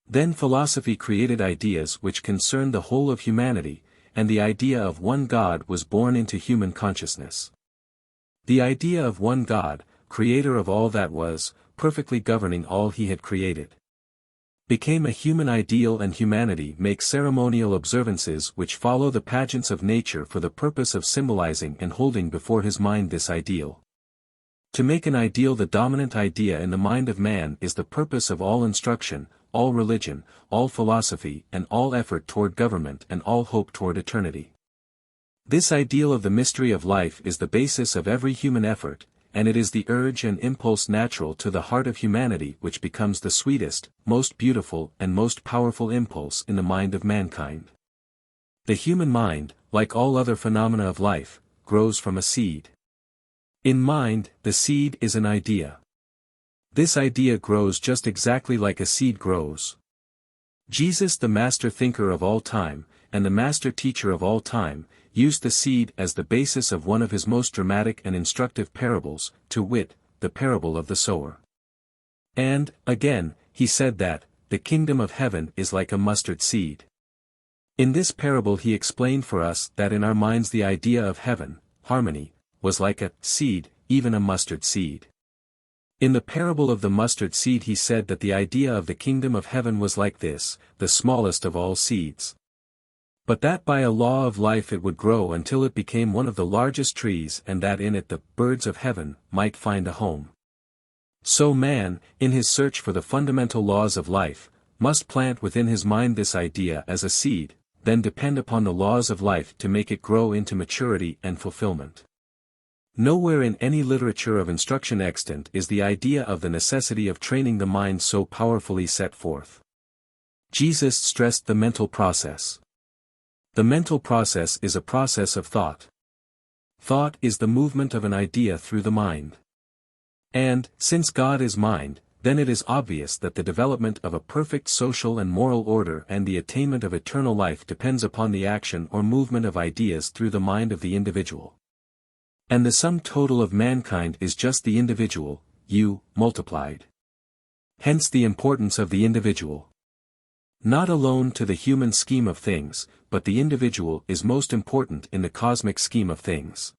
Speaker 1: Then philosophy created ideas which concerned the whole of humanity, and the idea of one God was born into human consciousness. The idea of one God, creator of all that was, perfectly governing all he had created, became a human ideal, and humanity makes ceremonial observances which follow the pageants of nature for the purpose of symbolizing and holding before his mind this ideal. To make an ideal the dominant idea in the mind of man is the purpose of all instruction, all religion, all philosophy, and all effort toward government and all hope toward eternity. This ideal of the mystery of life is the basis of every human effort, and it is the urge and impulse natural to the heart of humanity which becomes the sweetest, most beautiful and most powerful impulse in the mind of mankind. The human mind, like all other phenomena of life, grows from a seed. In mind, the seed is an idea. This idea grows just exactly like a seed grows. Jesus, the master thinker of all time, and the master teacher of all time, used the seed as the basis of one of his most dramatic and instructive parables, to wit, the parable of the sower. And, again, he said that, the kingdom of heaven is like a mustard seed. In this parable he explained for us that in our minds the idea of heaven, harmony, was like a seed, even a mustard seed. In the parable of the mustard seed he said that the idea of the kingdom of heaven was like this, the smallest of all seeds. But that by a law of life it would grow until it became one of the largest trees, and that in it the birds of heaven might find a home. So man, in his search for the fundamental laws of life, must plant within his mind this idea as a seed, then depend upon the laws of life to make it grow into maturity and fulfillment. Nowhere in any literature of instruction extant is the idea of the necessity of training the mind so powerfully set forth. Jesus stressed the mental process. The mental process is a process of thought. Thought is the movement of an idea through the mind. And, since God is mind, then it is obvious that the development of a perfect social and moral order and the attainment of eternal life depends upon the action or movement of ideas through the mind of the individual. And the sum total of mankind is just the individual, multiplied. Hence the importance of the individual. Not alone to the human scheme of things, but the individual is most important in the cosmic scheme of things.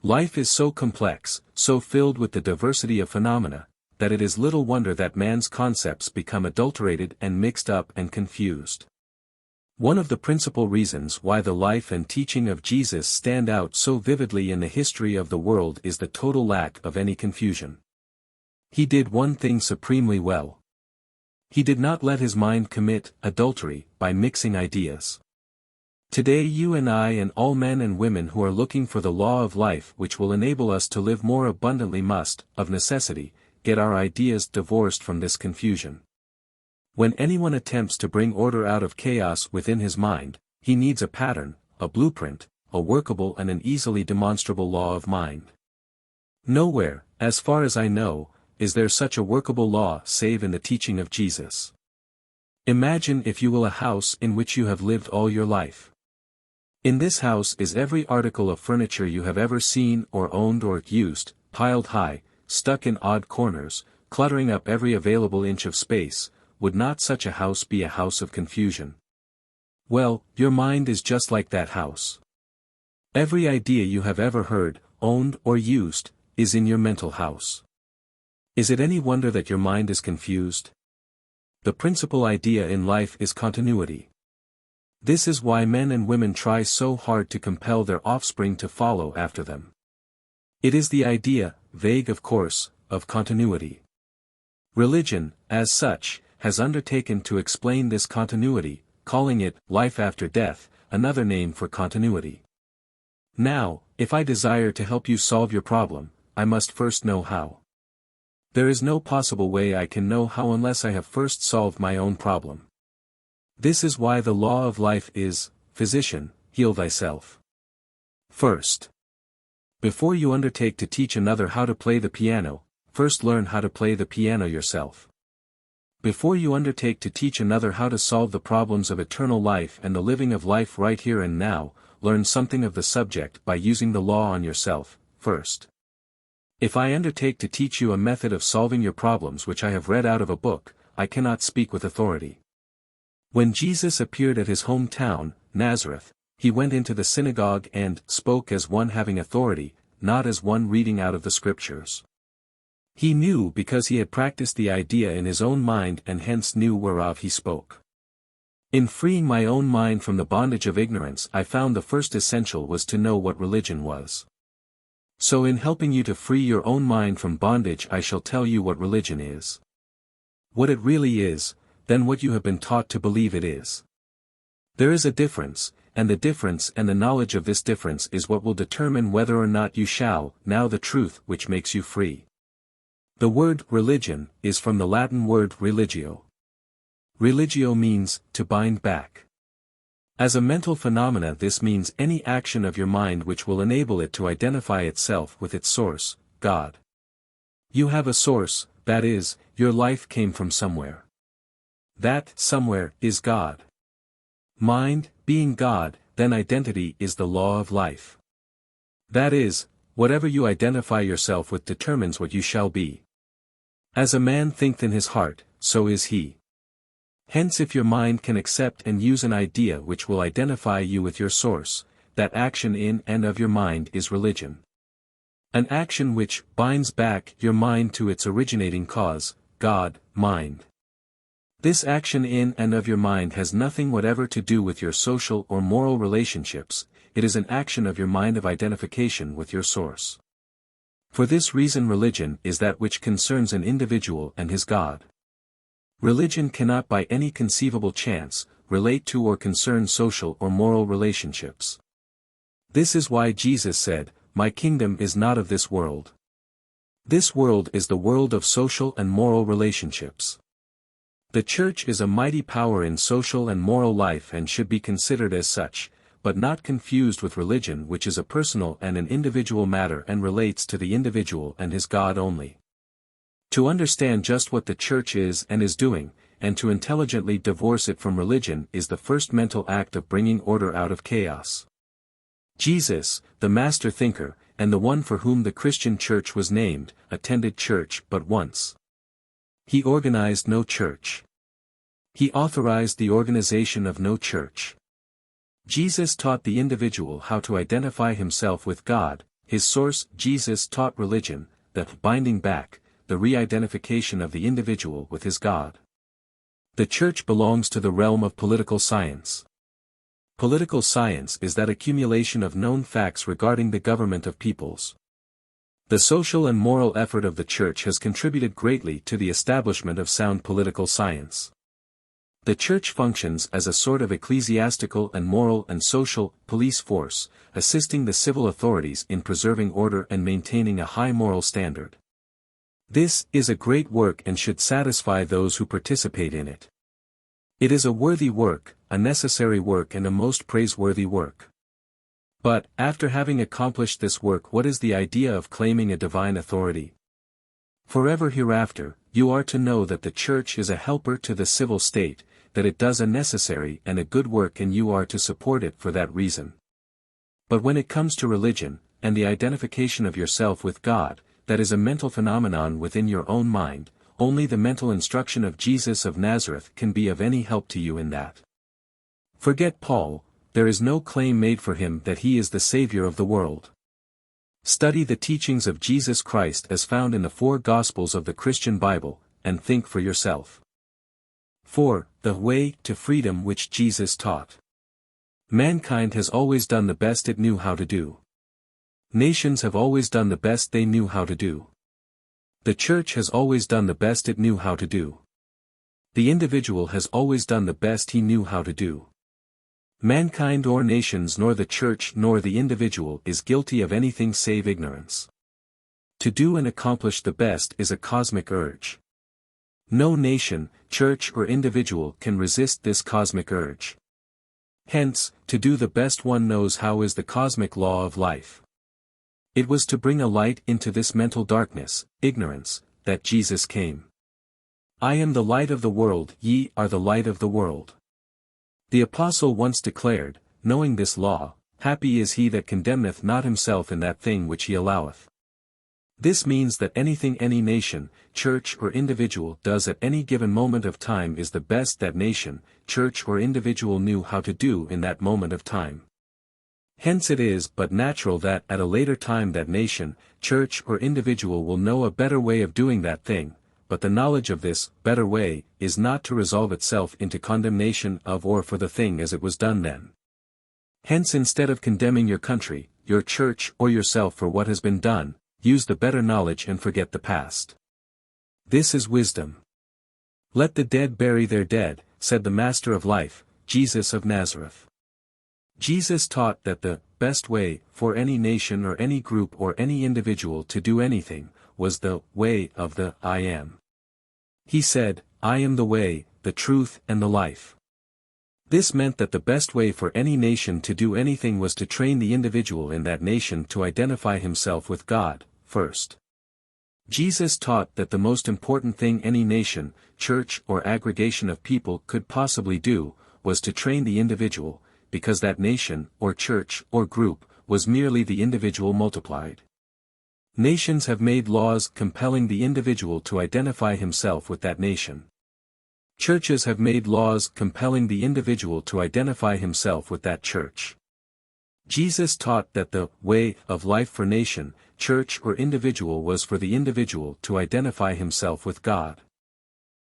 Speaker 1: Life is so complex, so filled with the diversity of phenomena, that it is little wonder that man's concepts become adulterated and mixed up and confused. One of the principal reasons why the life and teaching of Jesus stand out so vividly in the history of the world is the total lack of any confusion. He did one thing supremely well. He did not let his mind commit adultery by mixing ideas. Today you and I and all men and women who are looking for the law of life which will enable us to live more abundantly must, of necessity, get our ideas divorced from this confusion. When anyone attempts to bring order out of chaos within his mind, he needs a pattern, a blueprint, a workable and an easily demonstrable law of mind. Nowhere, as far as I know, is there such a workable law save in the teaching of Jesus. Imagine, if you will, a house in which you have lived all your life. In this house is every article of furniture you have ever seen or owned or used, piled high, stuck in odd corners, cluttering up every available inch of space. Would not such a house be a house of confusion? Well, your mind is just like that house. Every idea you have ever heard, owned or used, is in your mental house. Is it any wonder that your mind is confused? The principal idea in life is continuity. This is why men and women try so hard to compel their offspring to follow after them. It is the idea, vague of course, of continuity. Religion, as such, has undertaken to explain this continuity, calling it life after death, another name for continuity. Now, if I desire to help you solve your problem, I must first know how. There is no possible way I can know how unless I have first solved my own problem. This is why the law of life is, physician, heal thyself. First. Before you undertake to teach another how to play the piano, first learn how to play the piano yourself. Before you undertake to teach another how to solve the problems of eternal life and the living of life right here and now, learn something of the subject by using the law on yourself, first. If I undertake to teach you a method of solving your problems which I have read out of a book, I cannot speak with authority. When Jesus appeared at his hometown, Nazareth, he went into the synagogue and spoke as one having authority, not as one reading out of the scriptures. He knew because he had practiced the idea in his own mind and hence knew whereof he spoke. In freeing my own mind from the bondage of ignorance, I found the first essential was to know what religion was. So in helping you to free your own mind from bondage, I shall tell you what religion is. What it really is, then what you have been taught to believe it is. There is a difference, and the difference and the knowledge of this difference is what will determine whether or not you shall know the truth which makes you free. The word religion is from the Latin word religio. Religio means to bind back. As a mental phenomena, this means any action of your mind which will enable it to identify itself with its source, God. You have a source, that is, your life came from somewhere. That somewhere is God. Mind, being God, then identity is the law of life. That is, whatever you identify yourself with determines what you shall be. As a man thinketh in his heart, so is he. Hence if your mind can accept and use an idea which will identify you with your source, that action in and of your mind is religion. An action which binds back your mind to its originating cause, God, mind. This action in and of your mind has nothing whatever to do with your social or moral relationships, it is an action of your mind of identification with your source. For this reason religion is that which concerns an individual and his God. Religion cannot by any conceivable chance relate to or concern social or moral relationships. This is why Jesus said, "My kingdom is not of this world." This world is the world of social and moral relationships. The Church is a mighty power in social and moral life and should be considered as such, but not confused with religion, which is a personal and an individual matter and relates to the individual and his God only. To understand just what the Church is and is doing, and to intelligently divorce it from religion is the first mental act of bringing order out of chaos. Jesus, the master thinker, and the one for whom the Christian Church was named, attended church but once. He organized no church. He authorized the organization of no church. Jesus taught the individual how to identify himself with God, his source. Jesus taught religion, the binding back, the re-identification of the individual with his God. The Church belongs to the realm of political science. Political science is that accumulation of known facts regarding the government of peoples. The social and moral effort of the Church has contributed greatly to the establishment of sound political science. The Church functions as a sort of ecclesiastical and moral and social police force, assisting the civil authorities in preserving order and maintaining a high moral standard. This is a great work and should satisfy those who participate in it. It is a worthy work, a necessary work and a most praiseworthy work. But, after having accomplished this work, what is the idea of claiming a divine authority? Forever hereafter, you are to know that the Church is a helper to the civil state, that it does a necessary and a good work and you are to support it for that reason. But when it comes to religion, and the identification of yourself with God, that is a mental phenomenon within your own mind, only the mental instruction of Jesus of Nazareth can be of any help to you in that. Forget Paul, there is no claim made for him that he is the Savior of the world. Study the teachings of Jesus Christ as found in the 4 Gospels of the Christian Bible, and think for yourself. 4. The way to freedom which Jesus taught. Mankind has always done the best it knew how to do. Nations have always done the best they knew how to do. The Church has always done the best it knew how to do. The individual has always done the best he knew how to do. Mankind or nations nor the Church nor the individual is guilty of anything save ignorance. To do and accomplish the best is a cosmic urge. No nation, church or individual can resist this cosmic urge. Hence, to do the best one knows how is the cosmic law of life. It was to bring a light into this mental darkness, ignorance, that Jesus came. I am the light of the world, ye are the light of the world. The apostle once declared, knowing this law, happy is he that condemneth not himself in that thing which he alloweth. This means that anything any nation, church or individual does at any given moment of time is the best that nation, church or individual knew how to do in that moment of time. Hence it is but natural that at a later time that nation, church or individual will know a better way of doing that thing, but the knowledge of this better way is not to resolve itself into condemnation of or for the thing as it was done then. Hence instead of condemning your country, your church or yourself for what has been done, use the better knowledge and forget the past. This is wisdom. Let the dead bury their dead, said the Master of Life, Jesus of Nazareth. Jesus taught that the best way for any nation or any group or any individual to do anything was the way of the I am. He said, I am the way, the truth and the life. This meant that the best way for any nation to do anything was to train the individual in that nation to identify himself with God, first. Jesus taught that the most important thing any nation, church or aggregation of people could possibly do, was to train the individual, because that nation, or church, or group, was merely the individual multiplied. Nations have made laws compelling the individual to identify himself with that nation. Churches have made laws compelling the individual to identify himself with that church. Jesus taught that the way of life for nation, church or individual was for the individual to identify himself with God.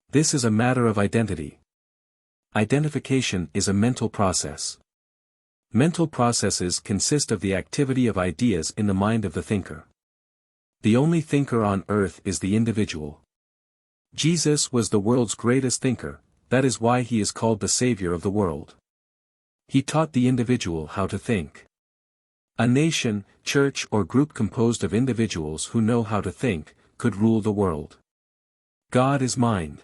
Speaker 1: This is a matter of identity. Identification is a mental process. Mental processes consist of the activity of ideas in the mind of the thinker. The only thinker on earth is the individual. Jesus was the world's greatest thinker, that is why he is called the Savior of the world. He taught the individual how to think. A nation, church or group composed of individuals who know how to think, could rule the world. God is mind.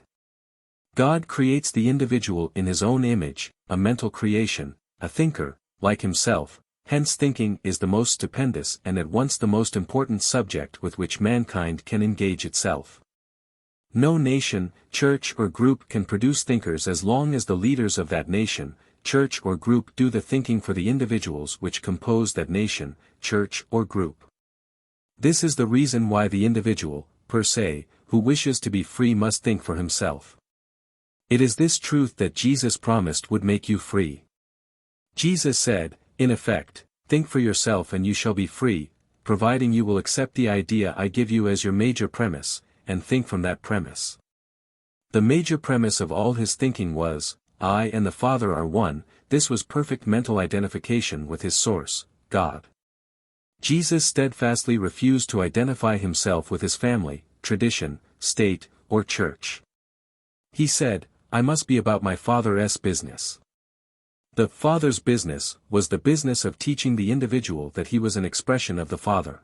Speaker 1: God creates the individual in his own image, a mental creation, a thinker, like himself, hence thinking is the most stupendous and at once the most important subject with which mankind can engage itself. No nation, church or group can produce thinkers as long as the leaders of that nation, church or group do the thinking for the individuals which compose that nation, church or group. This is the reason why the individual, per se, who wishes to be free must think for himself. It is this truth that Jesus promised would make you free. Jesus said, in effect, think for yourself and you shall be free, providing you will accept the idea I give you as your major premise, and think from that premise. The major premise of all his thinking was, I and the Father are one. This was perfect mental identification with his source, God. Jesus steadfastly refused to identify himself with his family, tradition, state, or church. He said, I must be about my Father's business. The Father's business was the business of teaching the individual that he was an expression of the Father.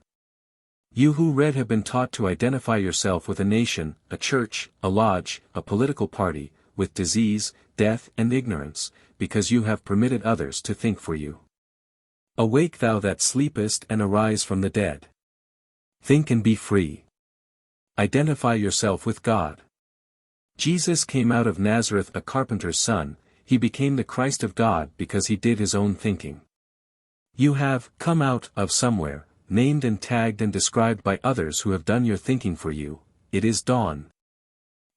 Speaker 1: You who read have been taught to identify yourself with a nation, a church, a lodge, a political party, with disease, death and ignorance, because you have permitted others to think for you. Awake thou that sleepest and arise from the dead. Think and be free. Identify yourself with God. Jesus came out of Nazareth a carpenter's son, he became the Christ of God because he did his own thinking. You have come out of somewhere, named and tagged and described by others who have done your thinking for you. It is dawn.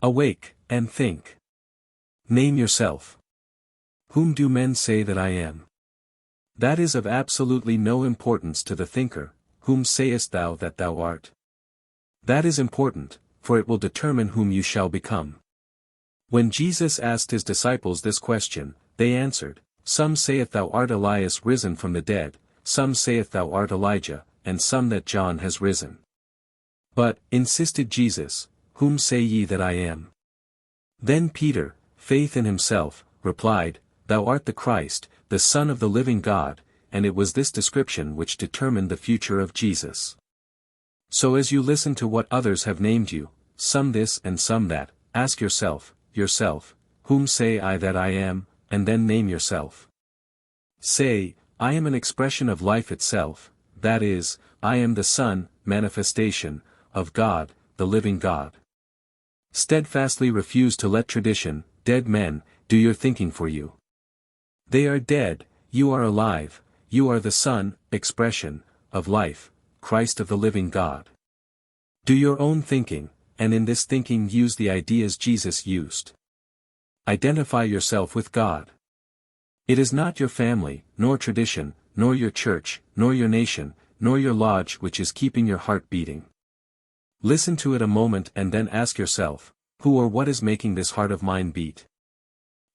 Speaker 1: Awake, and think. Name yourself. Whom do men say that I am? That is of absolutely no importance to the thinker. Whom sayest thou that thou art? That is important, for it will determine whom you shall become. When Jesus asked his disciples this question, they answered, Some saith thou art Elias risen from the dead, some saith thou art Elijah, and some that John has risen. But, insisted Jesus, whom say ye that I am? Then Peter, faith in himself, replied, Thou art the Christ, the Son of the living God, and it was this description which determined the future of Jesus. So as you listen to what others have named you, some this and some that, ask yourself, whom say I that I am, and then name yourself. Say, I am an expression of life itself, that is, I am the Son, manifestation, of God, the living God. Steadfastly refuse to let tradition, dead men, do your thinking for you. They are dead, you are alive, you are the Son, expression, of life, Christ of the living God. Do your own thinking, and in this thinking use the ideas Jesus used. Identify yourself with God. It is not your family, nor tradition, nor your church, nor your nation, nor your lodge which is keeping your heart beating. Listen to it a moment and then ask yourself, who or what is making this heart of mine beat?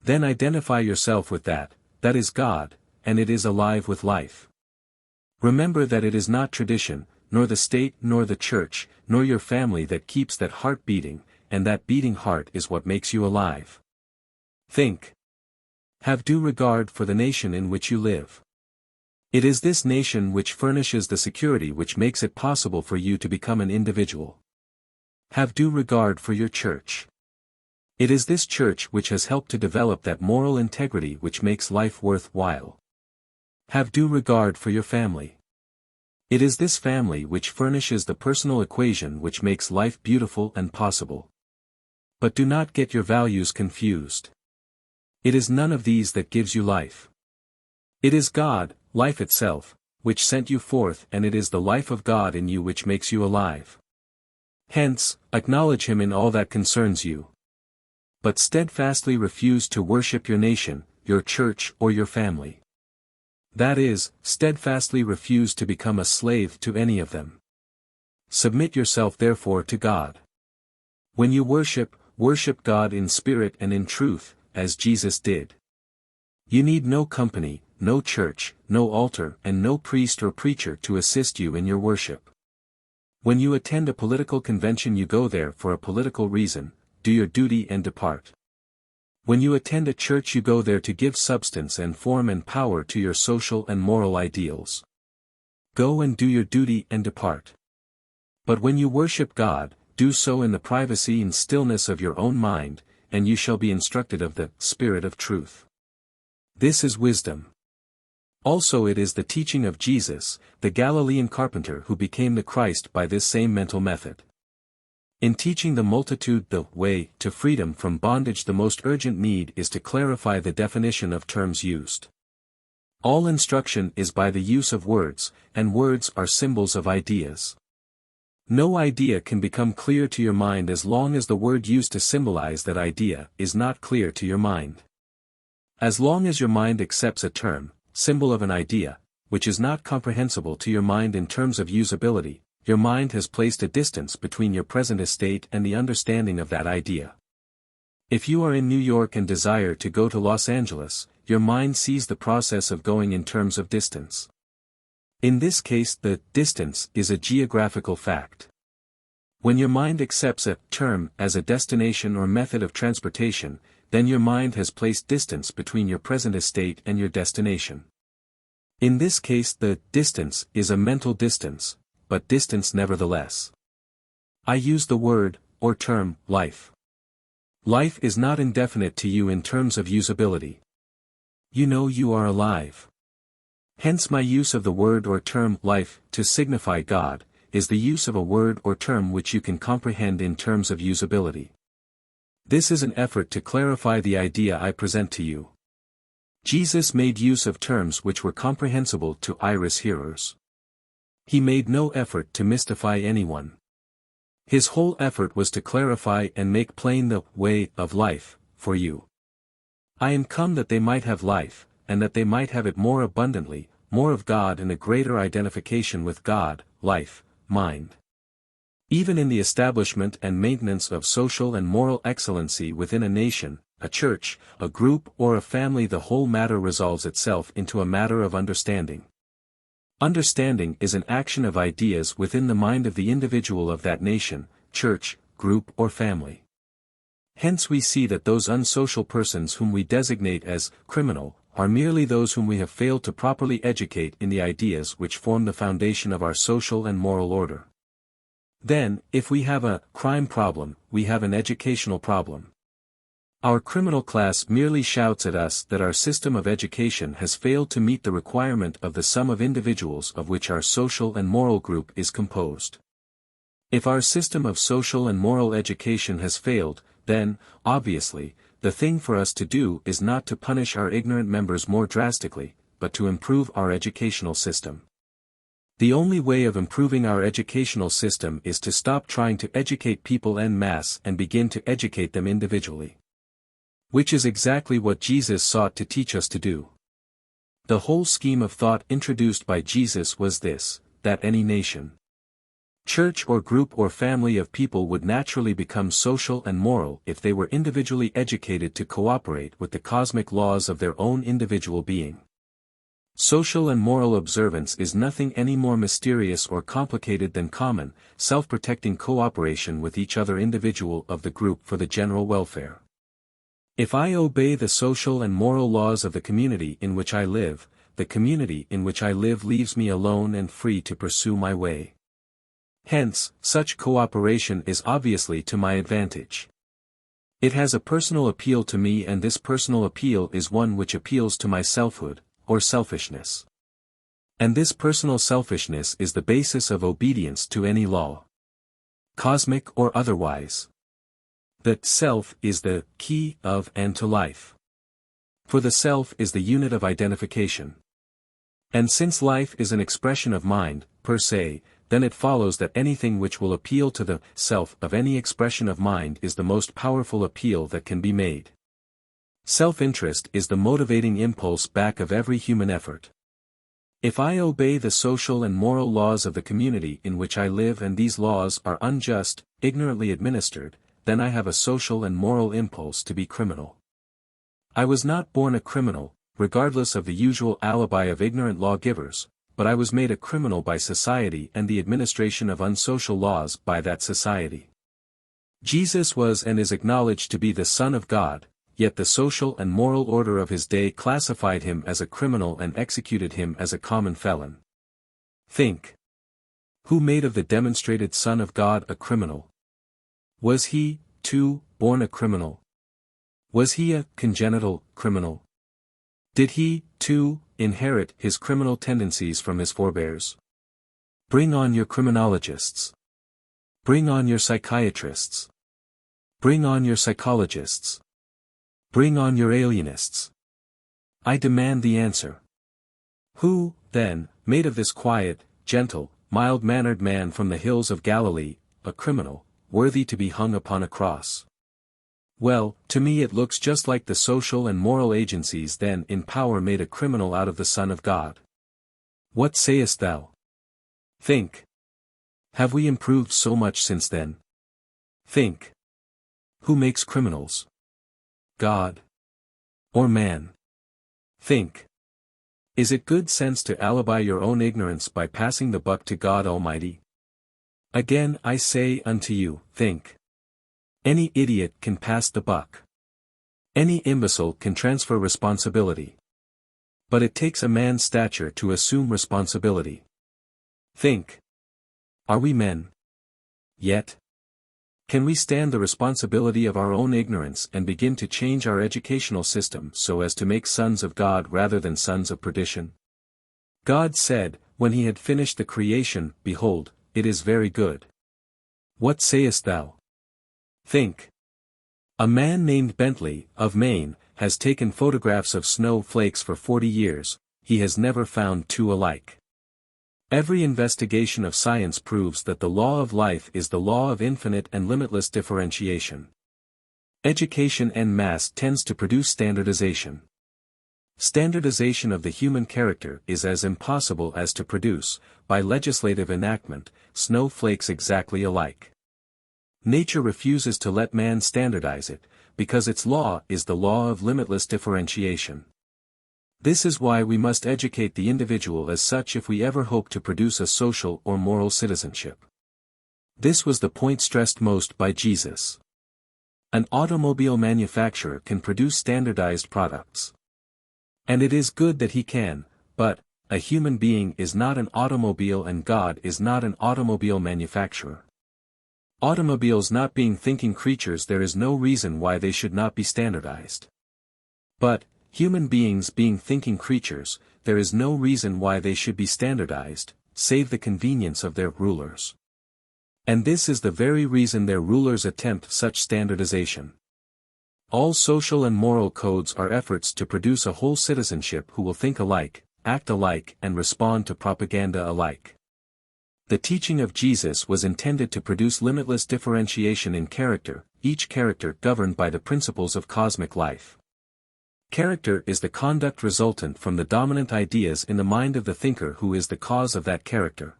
Speaker 1: Then identify yourself with that is God, and it is alive with life. Remember that it is not tradition, nor the state nor the church, nor your family that keeps that heart beating, and that beating heart is what makes you alive. Think. Have due regard for the nation in which you live. It is this nation which furnishes the security which makes it possible for you to become an individual. Have due regard for your church. It is this church which has helped to develop that moral integrity which makes life worthwhile. Have due regard for your family. It is this family which furnishes the personal equation which makes life beautiful and possible. But do not get your values confused. It is none of these that gives you life. It is God, life itself, which sent you forth, and it is the life of God in you which makes you alive. Hence, acknowledge Him in all that concerns you. But steadfastly refuse to worship your nation, your church or your family. That is, steadfastly refuse to become a slave to any of them. Submit yourself therefore to God. When you worship God in spirit and in truth, as Jesus did. You need no company, no church, no altar, and no priest or preacher to assist you in your worship. When you attend a political convention, you go there for a political reason, do your duty and depart. When you attend a church, you go there to give substance and form and power to your social and moral ideals. Go and do your duty and depart. But when you worship God, do so in the privacy and stillness of your own mind, and you shall be instructed of the Spirit of truth. This is wisdom. Also it is the teaching of Jesus, the Galilean carpenter who became the Christ by this same mental method. In teaching the multitude the way to freedom from bondage, the most urgent need is to clarify the definition of terms used. All instruction is by the use of words, and words are symbols of ideas. No idea can become clear to your mind as long as the word used to symbolize that idea is not clear to your mind. As long as your mind accepts a term, symbol of an idea, which is not comprehensible to your mind in terms of usability, your mind has placed a distance between your present estate and the understanding of that idea. If you are in New York and desire to go to Los Angeles, your mind sees the process of going in terms of distance. In this case, the distance is a geographical fact. When your mind accepts a term as a destination or method of transportation, then your mind has placed distance between your present estate and your destination. In this case, the distance is a mental distance, but distance nevertheless. I use the word, or term, life. Life is not indefinite to you in terms of usability. You know you are alive. Hence my use of the word or term, life, to signify God, is the use of a word or term which you can comprehend in terms of usability. This is an effort to clarify the idea I present to you. Jesus made use of terms which were comprehensible to Iris hearers. He made no effort to mystify anyone. His whole effort was to clarify and make plain the way of life for you. I am come that they might have life, and that they might have it more abundantly, more of God and a greater identification with God, life, mind. Even in the establishment and maintenance of social and moral excellency within a nation, a church, a group or a family, the whole matter resolves itself into a matter of understanding. Understanding is an action of ideas within the mind of the individual of that nation, church, group or family. Hence we see that those unsocial persons whom we designate as criminal, are merely those whom we have failed to properly educate in the ideas which form the foundation of our social and moral order. Then, if we have a crime problem, we have an educational problem. Our criminal class merely shouts at us that our system of education has failed to meet the requirement of the sum of individuals of which our social and moral group is composed. If our system of social and moral education has failed, then, obviously, the thing for us to do is not to punish our ignorant members more drastically, but to improve our educational system. The only way of improving our educational system is to stop trying to educate people en masse and begin to educate them individually. Which is exactly what Jesus sought to teach us to do. The whole scheme of thought introduced by Jesus was this, that any nation, church or group or family of people would naturally become social and moral if they were individually educated to cooperate with the cosmic laws of their own individual being. Social and moral observance is nothing any more mysterious or complicated than common, self-protecting cooperation with each other individual of the group for the general welfare. If I obey the social and moral laws of the community in which I live, the community in which I live leaves me alone and free to pursue my way. Hence, such cooperation is obviously to my advantage. It has a personal appeal to me, and this personal appeal is one which appeals to my selfhood, or selfishness. And this personal selfishness is the basis of obedience to any law, cosmic or otherwise. That self is the key of and to life. For the self is the unit of identification. And since life is an expression of mind, per se, then it follows that anything which will appeal to the self of any expression of mind is the most powerful appeal that can be made. Self-interest is the motivating impulse back of every human effort. If I obey the social and moral laws of the community in which I live and these laws are unjust, ignorantly administered, then I have a social and moral impulse to be criminal. I was not born a criminal, regardless of the usual alibi of ignorant lawgivers, but I was made a criminal by society and the administration of unsocial laws by that society. Jesus was and is acknowledged to be the Son of God, yet the social and moral order of his day classified him as a criminal and executed him as a common felon. Think. Who made of the demonstrated Son of God a criminal? Was he, too, born a criminal? Was he a congenital criminal? Did he, too, inherit his criminal tendencies from his forebears? Bring on your criminologists. Bring on your psychiatrists. Bring on your psychologists. Bring on your alienists. I demand the answer. Who, then, made of this quiet, gentle, mild-mannered man from the hills of Galilee, a criminal, worthy to be hung upon a cross? Well, to me it looks just like the social and moral agencies then in power made a criminal out of the Son of God. What sayest thou? Think. Have we improved so much since then? Think. Who makes criminals? God? Or man? Think. Is it good sense to alibi your own ignorance by passing the buck to God Almighty? Again I say unto you, think. Any idiot can pass the buck. Any imbecile can transfer responsibility. But it takes a man's stature to assume responsibility. Think. Are we men? Yet? Can we stand the responsibility of our own ignorance and begin to change our educational system so as to make sons of God rather than sons of perdition? God said, when he had finished the creation, behold, it is very good. What sayest thou? Think. A man named Bentley, of Maine, has taken photographs of snow flakes for 40 years, he has never found two alike. Every investigation of science proves that the law of life is the law of infinite and limitless differentiation. Education en masse tends to produce standardization. Standardization of the human character is as impossible as to produce, by legislative enactment, snowflakes exactly alike. Nature refuses to let man standardize it, because its law is the law of limitless differentiation. This is why we must educate the individual as such if we ever hope to produce a social or moral citizenship. This was the point stressed most by Jesus. An automobile manufacturer can produce standardized products. And it is good that he can, but, a human being is not an automobile and God is not an automobile manufacturer. Automobiles not being thinking creatures, there is no reason why they should not be standardized. But, human beings being thinking creatures, there is no reason why they should be standardized, save the convenience of their rulers. And this is the very reason their rulers attempt such standardization. All social and moral codes are efforts to produce a whole citizenship who will think alike, act alike, and respond to propaganda alike. The teaching of Jesus was intended to produce limitless differentiation in character, each character governed by the principles of cosmic life. Character is the conduct resultant from the dominant ideas in the mind of the thinker who is the cause of that character.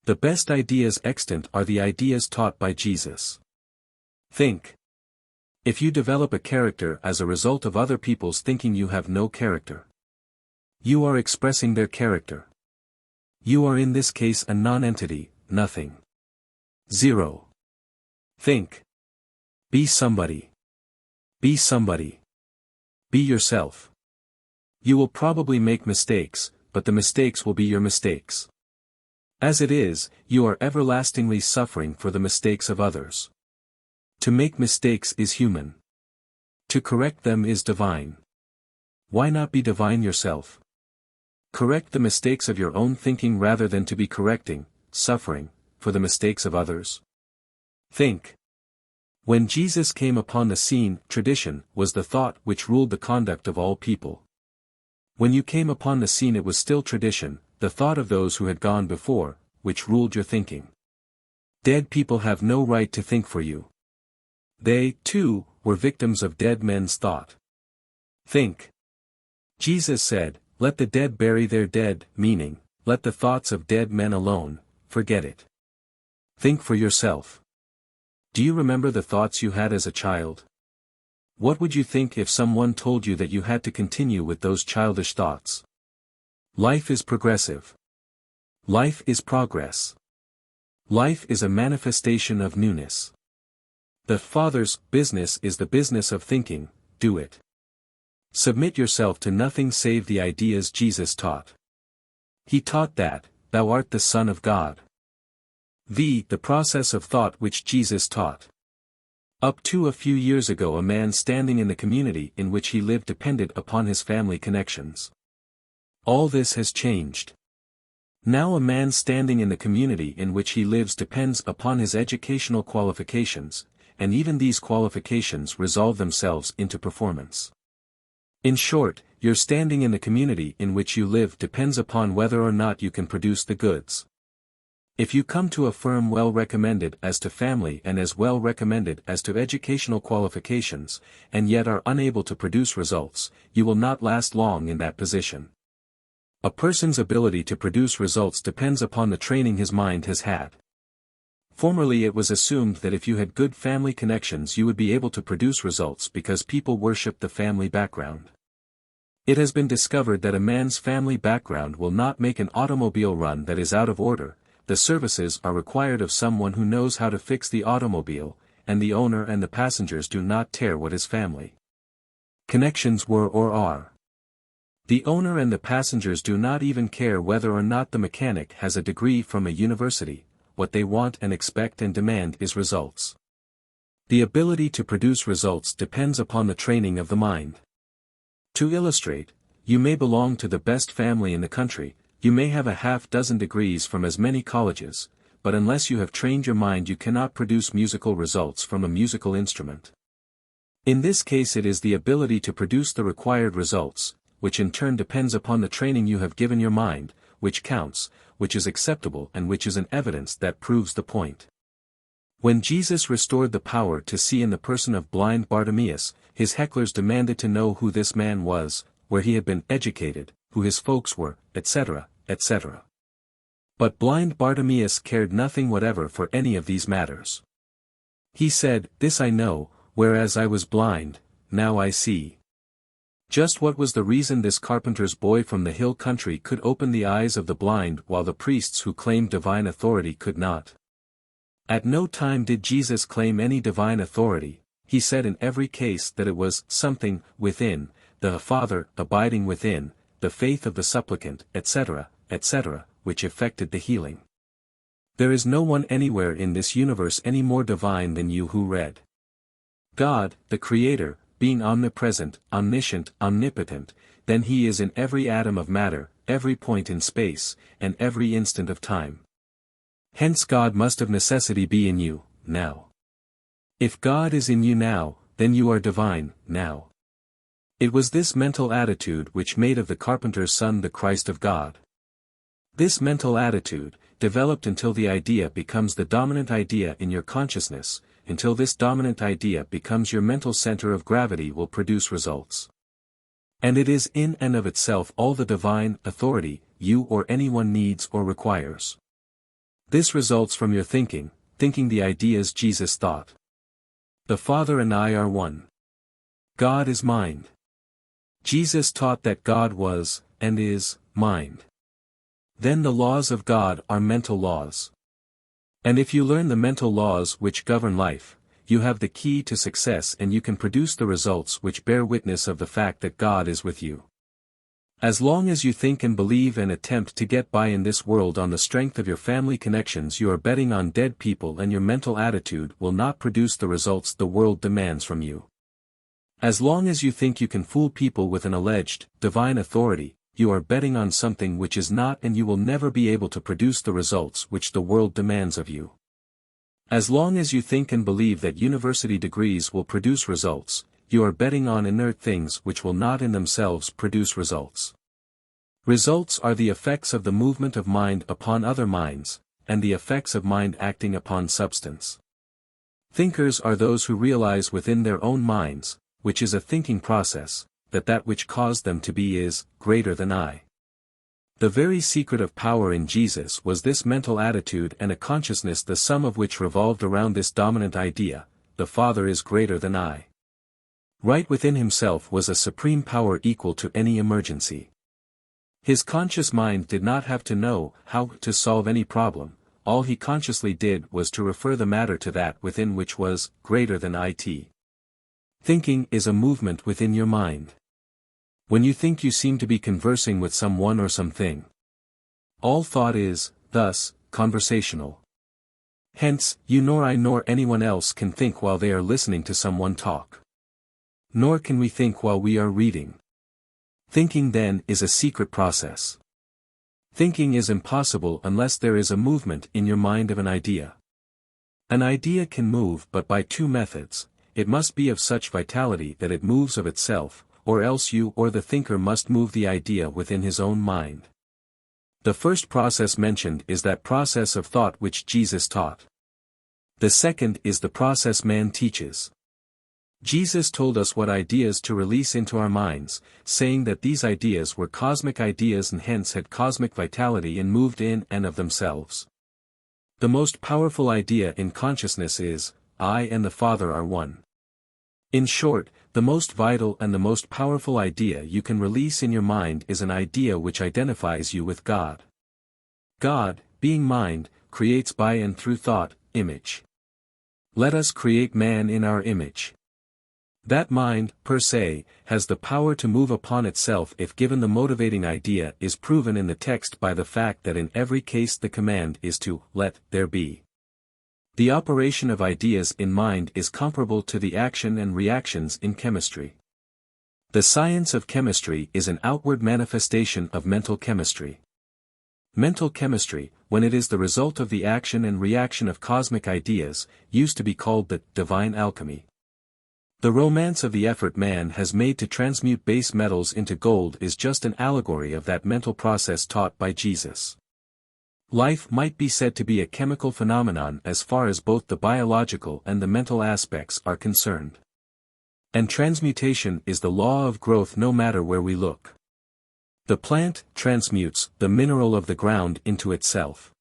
Speaker 1: The best ideas extant are the ideas taught by Jesus. Think. If you develop a character as a result of other people's thinking, you have no character. You are expressing their character. You are in this case a non-entity, nothing. 0. Think. Be somebody. Be somebody. Be yourself. You will probably make mistakes, but the mistakes will be your mistakes. As it is, you are everlastingly suffering for the mistakes of others. To make mistakes is human. To correct them is divine. Why not be divine yourself? Correct the mistakes of your own thinking rather than to be correcting, suffering, for the mistakes of others. Think. When Jesus came upon the scene, tradition was the thought which ruled the conduct of all people. When you came upon the scene, it was still tradition, the thought of those who had gone before, which ruled your thinking. Dead people have no right to think for you. They, too, were victims of dead men's thought. Think. Jesus said, "Let the dead bury their dead," meaning, let the thoughts of dead men alone, forget it. Think for yourself. Do you remember the thoughts you had as a child? What would you think if someone told you that you had to continue with those childish thoughts? Life is progressive. Life is progress. Life is a manifestation of newness. The Father's business is the business of thinking, do it. Submit yourself to nothing save the ideas Jesus taught. He taught that, thou art the Son of God. The process of thought which Jesus taught. Up to a few years ago, a man standing in the community in which he lived depended upon his family connections. All this has changed. Now a man standing in the community in which he lives depends upon his educational qualifications, and even these qualifications resolve themselves into performance. In short, your standing in the community in which you live depends upon whether or not you can produce the goods. If you come to a firm well recommended as to family and as well recommended as to educational qualifications, and yet are unable to produce results, you will not last long in that position. A person's ability to produce results depends upon the training his mind has had. Formerly it was assumed that if you had good family connections you would be able to produce results because people worshipped the family background. It has been discovered that a man's family background will not make an automobile run that is out of order. The services are required of someone who knows how to fix the automobile, and the owner and the passengers do not tear what is family connections were or are. The owner and the passengers do not even care whether or not the mechanic has a degree from a university. What they want and expect and demand is results. The ability to produce results depends upon the training of the mind. To illustrate, you may belong to the best family in the country, you may have a half-dozen degrees from as many colleges, but unless you have trained your mind you cannot produce musical results from a musical instrument. In this case it is the ability to produce the required results, which in turn depends upon the training you have given your mind, which counts, which is acceptable and which is an evidence that proves the point. When Jesus restored the power to see in the person of blind Bartimaeus, his hecklers demanded to know who this man was, where he had been educated, who his folks were, etc., etc. But blind Bartimaeus cared nothing whatever for any of these matters. He said, "This I know, whereas I was blind, now I see." Just what was the reason this carpenter's boy from the hill country could open the eyes of the blind while the priests who claimed divine authority could not? At no time did Jesus claim any divine authority. He said in every case that it was something within, the Father abiding within, the faith of the supplicant, etc., etc., which effected the healing. There is no one anywhere in this universe any more divine than you who read. God, the Creator, being omnipresent, omniscient, omnipotent, then He is in every atom of matter, every point in space, and every instant of time. Hence God must of necessity be in you, now. If God is in you now, then you are divine, now. It was this mental attitude which made of the carpenter's son the Christ of God. This mental attitude, developed until the idea becomes the dominant idea in your consciousness, until this dominant idea becomes your mental center of gravity, will produce results. And it is in and of itself all the divine authority you or anyone needs or requires. This results from your thinking the ideas Jesus thought. The Father and I are one. God is mind. Jesus taught that God was, and is, mind. Then the laws of God are mental laws. And if you learn the mental laws which govern life, you have the key to success, and you can produce the results which bear witness of the fact that God is with you. As long as you think and believe and attempt to get by in this world on the strength of your family connections, you are betting on dead people, and your mental attitude will not produce the results the world demands from you. As long as you think you can fool people with an alleged divine authority, you are betting on something which is not, and you will never be able to produce the results which the world demands of you. As long as you think and believe that university degrees will produce results, you are betting on inert things which will not in themselves produce results. Results are the effects of the movement of mind upon other minds, and the effects of mind acting upon substance. Thinkers are those who realize within their own minds, which is a thinking process, that which caused them to be is greater than I. The very secret of power in Jesus was this mental attitude and a consciousness the sum of which revolved around this dominant idea: the Father is greater than I. Right within himself was a supreme power equal to any emergency. His conscious mind did not have to know how to solve any problem. All he consciously did was to refer the matter to that within which was greater than it. Thinking is a movement within your mind. When you think, you seem to be conversing with someone or something. All thought is, thus, conversational. Hence, you nor I nor anyone else can think while they are listening to someone talk. Nor can we think while we are reading. Thinking then is a secret process. Thinking is impossible unless there is a movement in your mind of an idea. An idea can move but by two methods: it must be of such vitality that it moves of itself, or else you or the thinker must move the idea within his own mind. The first process mentioned is that process of thought which Jesus taught. The second is the process man teaches. Jesus told us what ideas to release into our minds, saying that these ideas were cosmic ideas and hence had cosmic vitality and moved in and of themselves. The most powerful idea in consciousness is, I and the Father are one. In short, the most vital and the most powerful idea you can release in your mind is an idea which identifies you with God. God, being mind, creates by and through thought, image. Let us create man in our image. That mind, per se, has the power to move upon itself if given the motivating idea is proven in the text by the fact that in every case the command is to let there be. The operation of ideas in mind is comparable to the action and reactions in chemistry. The science of chemistry is an outward manifestation of mental chemistry. Mental chemistry, when it is the result of the action and reaction of cosmic ideas, used to be called the divine alchemy. The romance of the effort man has made to transmute base metals into gold is just an allegory of that mental process taught by Jesus. Life might be said to be a chemical phenomenon as far as both the biological and the mental aspects are concerned. And transmutation is the law of growth no matter where we look. The plant transmutes the mineral of the ground into itself.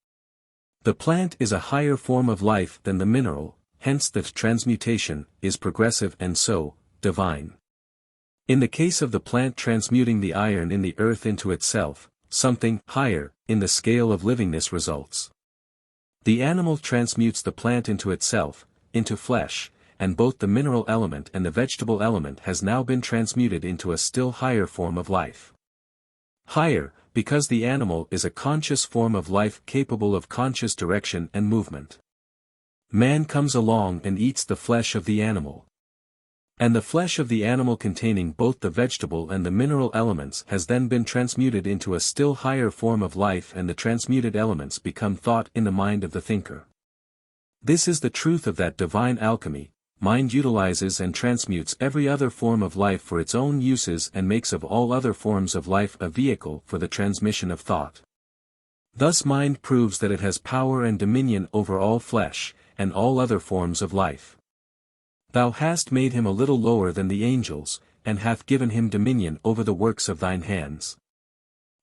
Speaker 1: The plant is a higher form of life than the mineral, hence that transmutation is progressive and so, divine. In the case of the plant transmuting the iron in the earth into itself, something higher in the scale of livingness results. The animal transmutes the plant into itself, into flesh, and both the mineral element and the vegetable element has now been transmuted into a still higher form of life. Higher, because the animal is a conscious form of life capable of conscious direction and movement. Man comes along and eats the flesh of the animal. And the flesh of the animal containing both the vegetable and the mineral elements has then been transmuted into a still higher form of life, and the transmuted elements become thought in the mind of the thinker. This is the truth of that divine alchemy. Mind utilizes and transmutes every other form of life for its own uses and makes of all other forms of life a vehicle for the transmission of thought. Thus mind proves that it has power and dominion over all flesh, and all other forms of life. Thou hast made him a little lower than the angels, and hath given him dominion over the works of thine hands.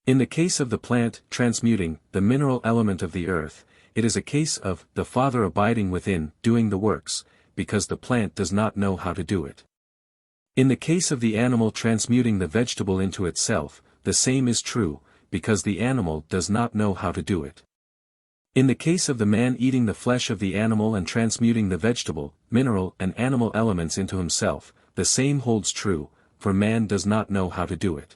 Speaker 1: In the case of the plant transmuting the mineral element of the earth, it is a case of the Father abiding within, doing the works, because the plant does not know how to do it. In the case of the animal transmuting the vegetable into itself, the same is true, because the animal does not know how to do it. In the case of the man eating the flesh of the animal and transmuting the vegetable, mineral and animal elements into himself, the same holds true, for man does not know how to do it.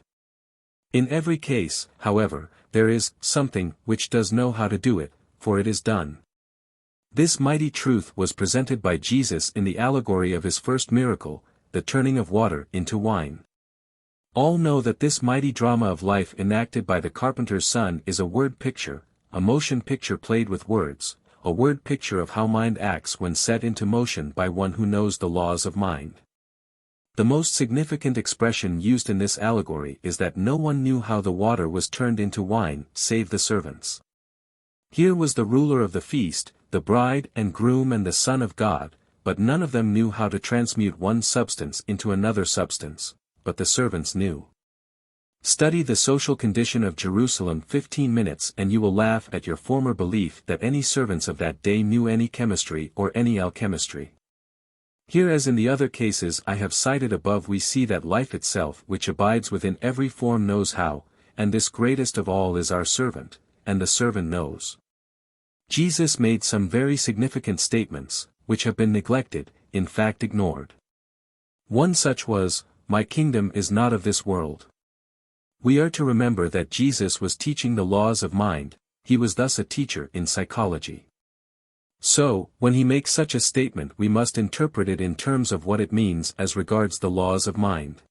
Speaker 1: In every case, however, there is something which does know how to do it, for it is done. This mighty truth was presented by Jesus in the allegory of his first miracle, the turning of water into wine. All know that this mighty drama of life enacted by the carpenter's son is a word picture, a motion picture played with words, a word picture of how mind acts when set into motion by one who knows the laws of mind. The most significant expression used in this allegory is that no one knew how the water was turned into wine, save the servants. Here was the ruler of the feast, the bride and groom and the Son of God, but none of them knew how to transmute one substance into another substance, but the servants knew. Study the social condition of Jerusalem 15 minutes and you will laugh at your former belief that any servants of that day knew any chemistry or any alchemistry. Here as in the other cases I have cited above, we see that life itself which abides within every form knows how, and this greatest of all is our servant, and the servant knows. Jesus made some very significant statements, which have been neglected, in fact ignored. One such was, "My kingdom is not of this world." We are to remember that Jesus was teaching the laws of mind, he was thus a teacher in psychology. So, when he makes such a statement we must interpret it in terms of what it means as regards the laws of mind.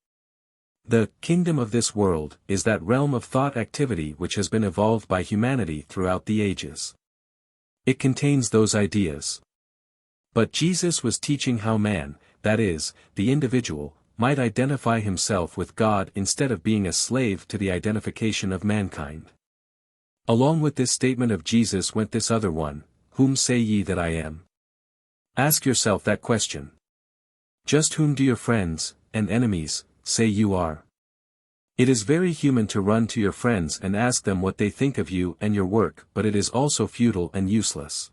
Speaker 1: The kingdom of this world is that realm of thought activity which has been evolved by humanity throughout the ages. It contains those ideas. But Jesus was teaching how man, that is, the individual, might identify himself with God instead of being a slave to the identification of mankind. Along with this statement of Jesus went this other one, "Whom say ye that I am?" Ask yourself that question. Just whom do your friends, and enemies, say you are? It is very human to run to your friends and ask them what they think of you and your work, but it is also futile and useless.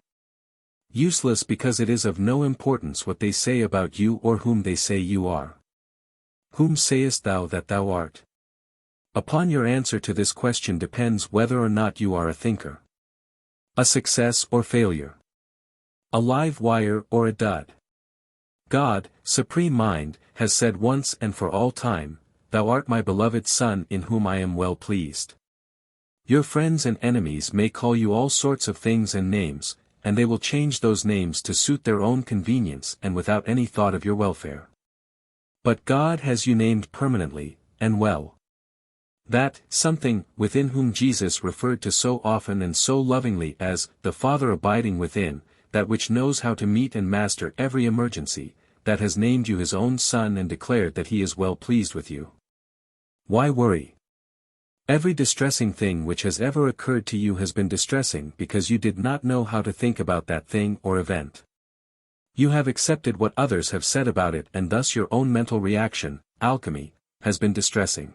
Speaker 1: Useless because it is of no importance what they say about you or whom they say you are. Whom sayest thou that thou art? Upon your answer to this question depends whether or not you are a thinker. A success or failure. A live wire or a dud. God, Supreme Mind, has said once and for all time, "Thou art my beloved Son in whom I am well pleased." Your friends and enemies may call you all sorts of things and names, and they will change those names to suit their own convenience and without any thought of your welfare. But God has you named permanently, and well. That something within whom Jesus referred to so often and so lovingly as the Father abiding within, that which knows how to meet and master every emergency, that has named you his own Son and declared that he is well pleased with you. Why worry? Every distressing thing which has ever occurred to you has been distressing because you did not know how to think about that thing or event. You have accepted what others have said about it, and thus your own mental reaction, alchemy, has been distressing.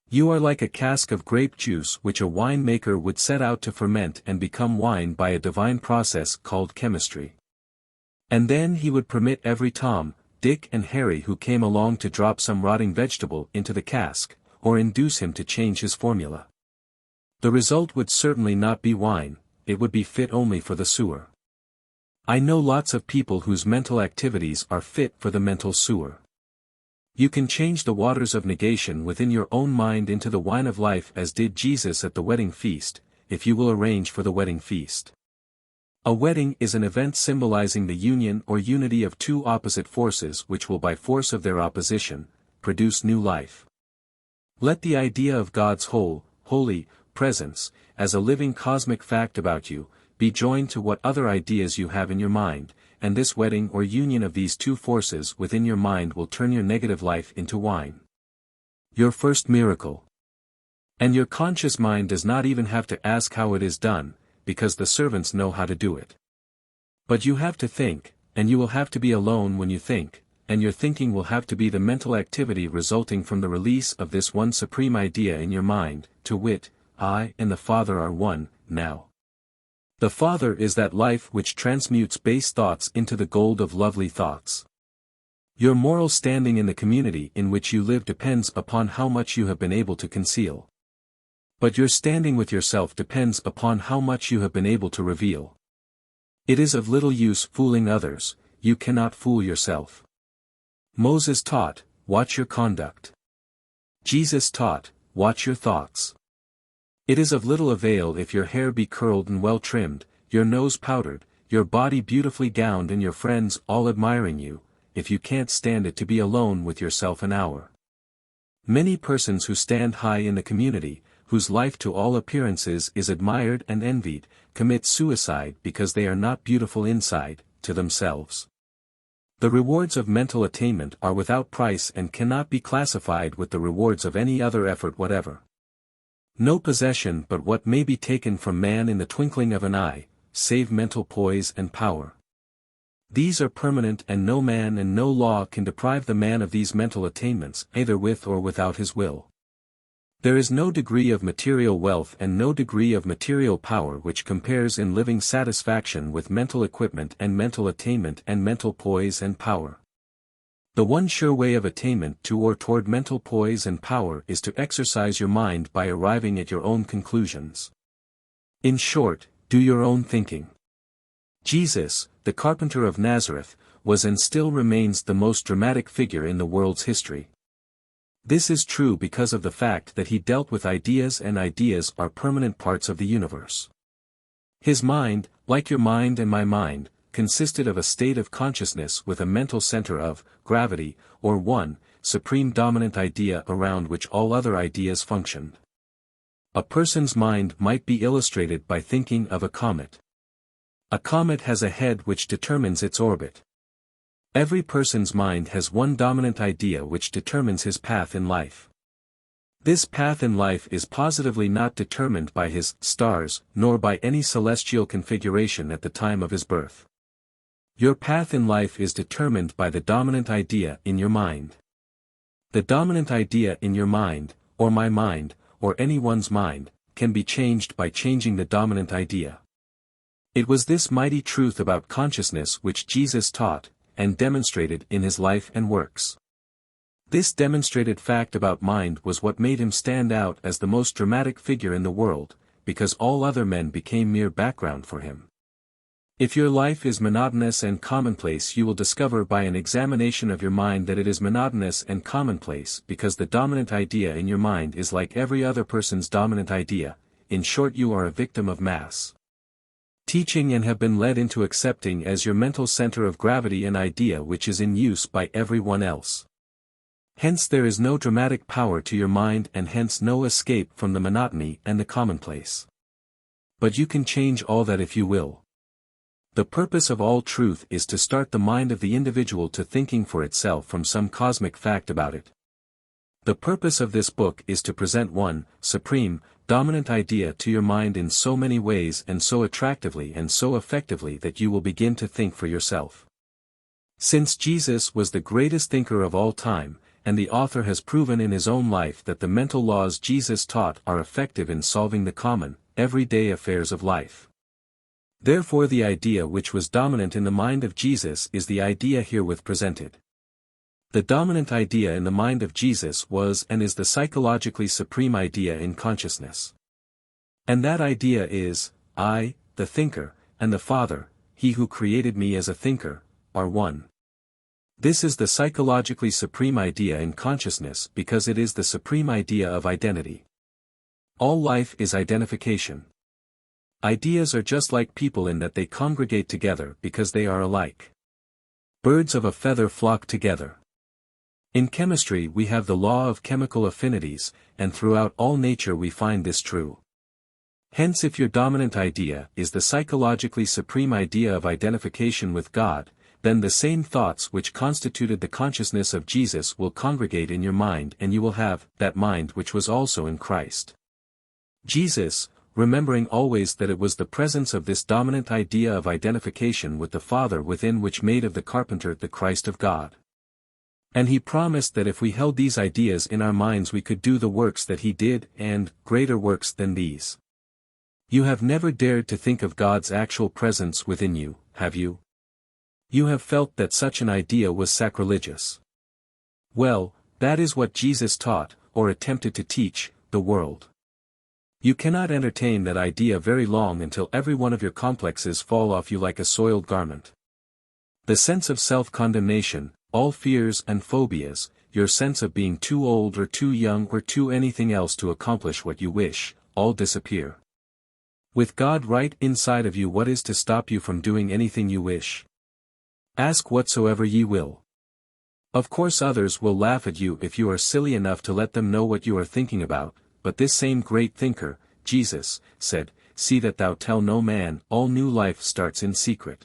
Speaker 1: You are like a cask of grape juice which a winemaker would set out to ferment and become wine by a divine process called chemistry. And then he would permit every Tom, Dick and Harry who came along to drop some rotting vegetable into the cask, or induce him to change his formula. The result would certainly not be wine, it would be fit only for the sewer. I know lots of people whose mental activities are fit for the mental sewer. You can change the waters of negation within your own mind into the wine of life as did Jesus at the wedding feast, if you will arrange for the wedding feast. A wedding is an event symbolizing the union or unity of two opposite forces which will by force of their opposition, produce new life. Let the idea of God's holy, presence, as a living cosmic fact about you, be joined to what other ideas you have in your mind, and this wedding or union of these two forces within your mind will turn your negative life into wine. Your first miracle. And your conscious mind does not even have to ask how it is done, because the servants know how to do it. But you have to think, and you will have to be alone when you think, and your thinking will have to be the mental activity resulting from the release of this one supreme idea in your mind, to wit, I and the Father are one, now. The Father is that life which transmutes base thoughts into the gold of lovely thoughts. Your moral standing in the community in which you live depends upon how much you have been able to conceal. But your standing with yourself depends upon how much you have been able to reveal. It is of little use fooling others, you cannot fool yourself. Moses taught, watch your conduct. Jesus taught, watch your thoughts. It is of little avail if your hair be curled and well trimmed, your nose powdered, your body beautifully gowned and your friends all admiring you, if you can't stand it to be alone with yourself an hour. Many persons who stand high in the community, whose life to all appearances is admired and envied, commit suicide because they are not beautiful inside, to themselves. The rewards of mental attainment are without price and cannot be classified with the rewards of any other effort whatever. No possession but what may be taken from man in the twinkling of an eye, save mental poise and power. These are permanent and no man and no law can deprive the man of these mental attainments either with or without his will. There is no degree of material wealth and no degree of material power which compares in living satisfaction with mental equipment and mental attainment and mental poise and power. The one sure way of attainment to or toward mental poise and power is to exercise your mind by arriving at your own conclusions. In short, do your own thinking. Jesus, the carpenter of Nazareth, was and still remains the most dramatic figure in the world's history. This is true because of the fact that he dealt with ideas and ideas are permanent parts of the universe. His mind, like your mind and my mind, consisted of a state of consciousness with a mental center of gravity, or one supreme dominant idea around which all other ideas functioned. A person's mind might be illustrated by thinking of a comet. A comet has a head which determines its orbit. Every person's mind has one dominant idea which determines his path in life. This path in life is positively not determined by his stars nor by any celestial configuration at the time of his birth. Your path in life is determined by the dominant idea in your mind. The dominant idea in your mind, or my mind, or anyone's mind, can be changed by changing the dominant idea. It was this mighty truth about consciousness which Jesus taught, and demonstrated in his life and works. This demonstrated fact about mind was what made him stand out as the most dramatic figure in the world, because all other men became mere background for him. If your life is monotonous and commonplace, you will discover by an examination of your mind that it is monotonous and commonplace because the dominant idea in your mind is like every other person's dominant idea. In short, you are a victim of mass teaching and have been led into accepting as your mental center of gravity an idea which is in use by everyone else. Hence there is no dramatic power to your mind and hence no escape from the monotony and the commonplace. But you can change all that if you will. The purpose of all truth is to start the mind of the individual to thinking for itself from some cosmic fact about it. The purpose of this book is to present one, supreme, dominant idea to your mind in so many ways and so attractively and so effectively that you will begin to think for yourself. Since Jesus was the greatest thinker of all time, and the author has proven in his own life that the mental laws Jesus taught are effective in solving the common, everyday affairs of life. Therefore the idea which was dominant in the mind of Jesus is the idea herewith presented. The dominant idea in the mind of Jesus was and is the psychologically supreme idea in consciousness. And that idea is, I, the thinker, and the Father, he who created me as a thinker, are one. This is the psychologically supreme idea in consciousness because it is the supreme idea of identity. All life is identification. Ideas are just like people in that they congregate together because they are alike. Birds of a feather flock together. In chemistry we have the law of chemical affinities, and throughout all nature we find this true. Hence if your dominant idea is the psychologically supreme idea of identification with God, then the same thoughts which constituted the consciousness of Jesus will congregate in your mind and you will have that mind which was also in Christ. Jesus, remembering always that it was the presence of this dominant idea of identification with the Father within which made of the carpenter the Christ of God. And he promised that if we held these ideas in our minds we could do the works that he did and greater works than these. You have never dared to think of God's actual presence within you, have you? You have felt that such an idea was sacrilegious. Well, that is what Jesus taught, or attempted to teach, the world. You cannot entertain that idea very long until every one of your complexes fall off you like a soiled garment. The sense of self-condemnation, all fears and phobias, your sense of being too old or too young or too anything else to accomplish what you wish, all disappear. With God right inside of you, what is to stop you from doing anything you wish? Ask whatsoever ye will. Of course others will laugh at you if you are silly enough to let them know what you are thinking about, but this same great thinker, Jesus, said, "See that thou tell no man." All new life starts in secret.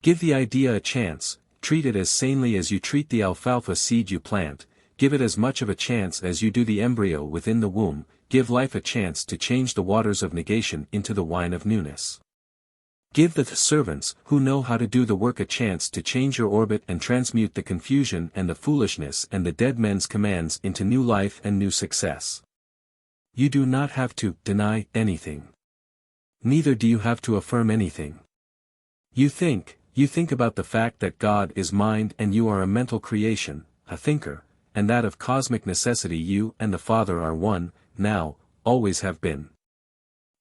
Speaker 1: Give the idea a chance, treat it as sanely as you treat the alfalfa seed you plant, give it as much of a chance as you do the embryo within the womb, give life a chance to change the waters of negation into the wine of newness. Give the servants who know how to do the work a chance to change your orbit and transmute the confusion and the foolishness and the dead men's commands into new life and new success. You do not have to deny anything. Neither do you have to affirm anything. You think about the fact that God is mind and you are a mental creation, a thinker, and that of cosmic necessity you and the Father are one, now, always have been.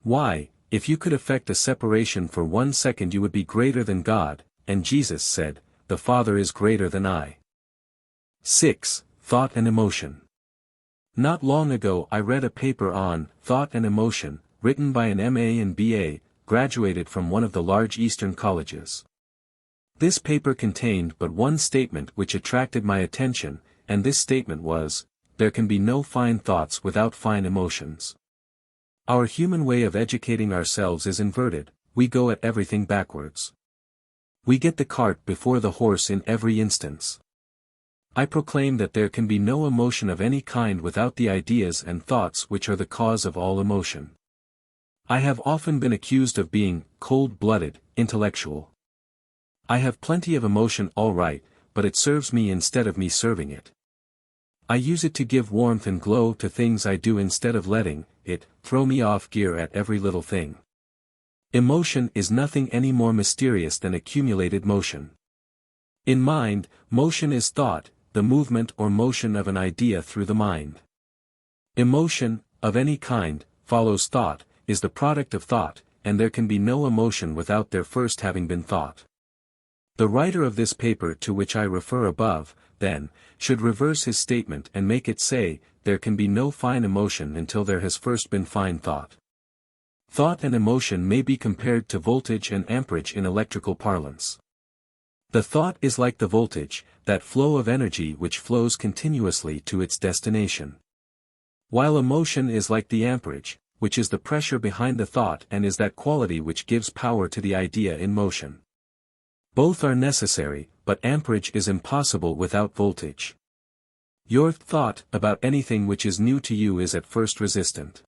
Speaker 1: Why? If you could effect a separation for 1 second you would be greater than God, and Jesus said, "The Father is greater than I." 6. Thought and emotion. Not long ago I read a paper on Thought and Emotion, written by an MA and BA, graduated from one of the large Eastern colleges. This paper contained but one statement which attracted my attention, and this statement was, "There can be no fine thoughts without fine emotions." Our human way of educating ourselves is inverted, we go at everything backwards. We get the cart before the horse in every instance. I proclaim that there can be no emotion of any kind without the ideas and thoughts which are the cause of all emotion. I have often been accused of being cold-blooded, intellectual. I have plenty of emotion all right, but it serves me instead of me serving it. I use it to give warmth and glow to things I do instead of letting it throw me off gear at every little thing. Emotion is nothing any more mysterious than accumulated motion. In mind, motion is thought, the movement or motion of an idea through the mind. Emotion, of any kind, follows thought, is the product of thought, and there can be no emotion without there first having been thought. The writer of this paper to which I refer above, then, should reverse his statement and make it say, there can be no fine emotion until there has first been fine thought. Thought and emotion may be compared to voltage and amperage in electrical parlance. The thought is like the voltage, that flow of energy which flows continuously to its destination. While emotion is like the amperage, which is the pressure behind the thought and is that quality which gives power to the idea in motion. Both are necessary, but amperage is impossible without voltage. Your thought about anything which is new to you is at first resistant.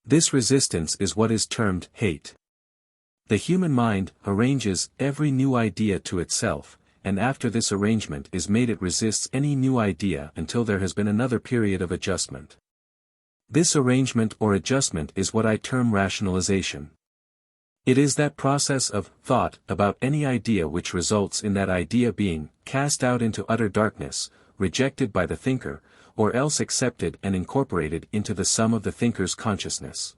Speaker 1: This resistance is what is termed hate. The human mind arranges every new idea to itself, and after this arrangement is made it resists any new idea until there has been another period of adjustment. This arrangement or adjustment is what I term rationalization. It is that process of thought about any idea which results in that idea being cast out into utter darkness, rejected by the thinker, or else accepted and incorporated into the sum of the thinker's consciousness.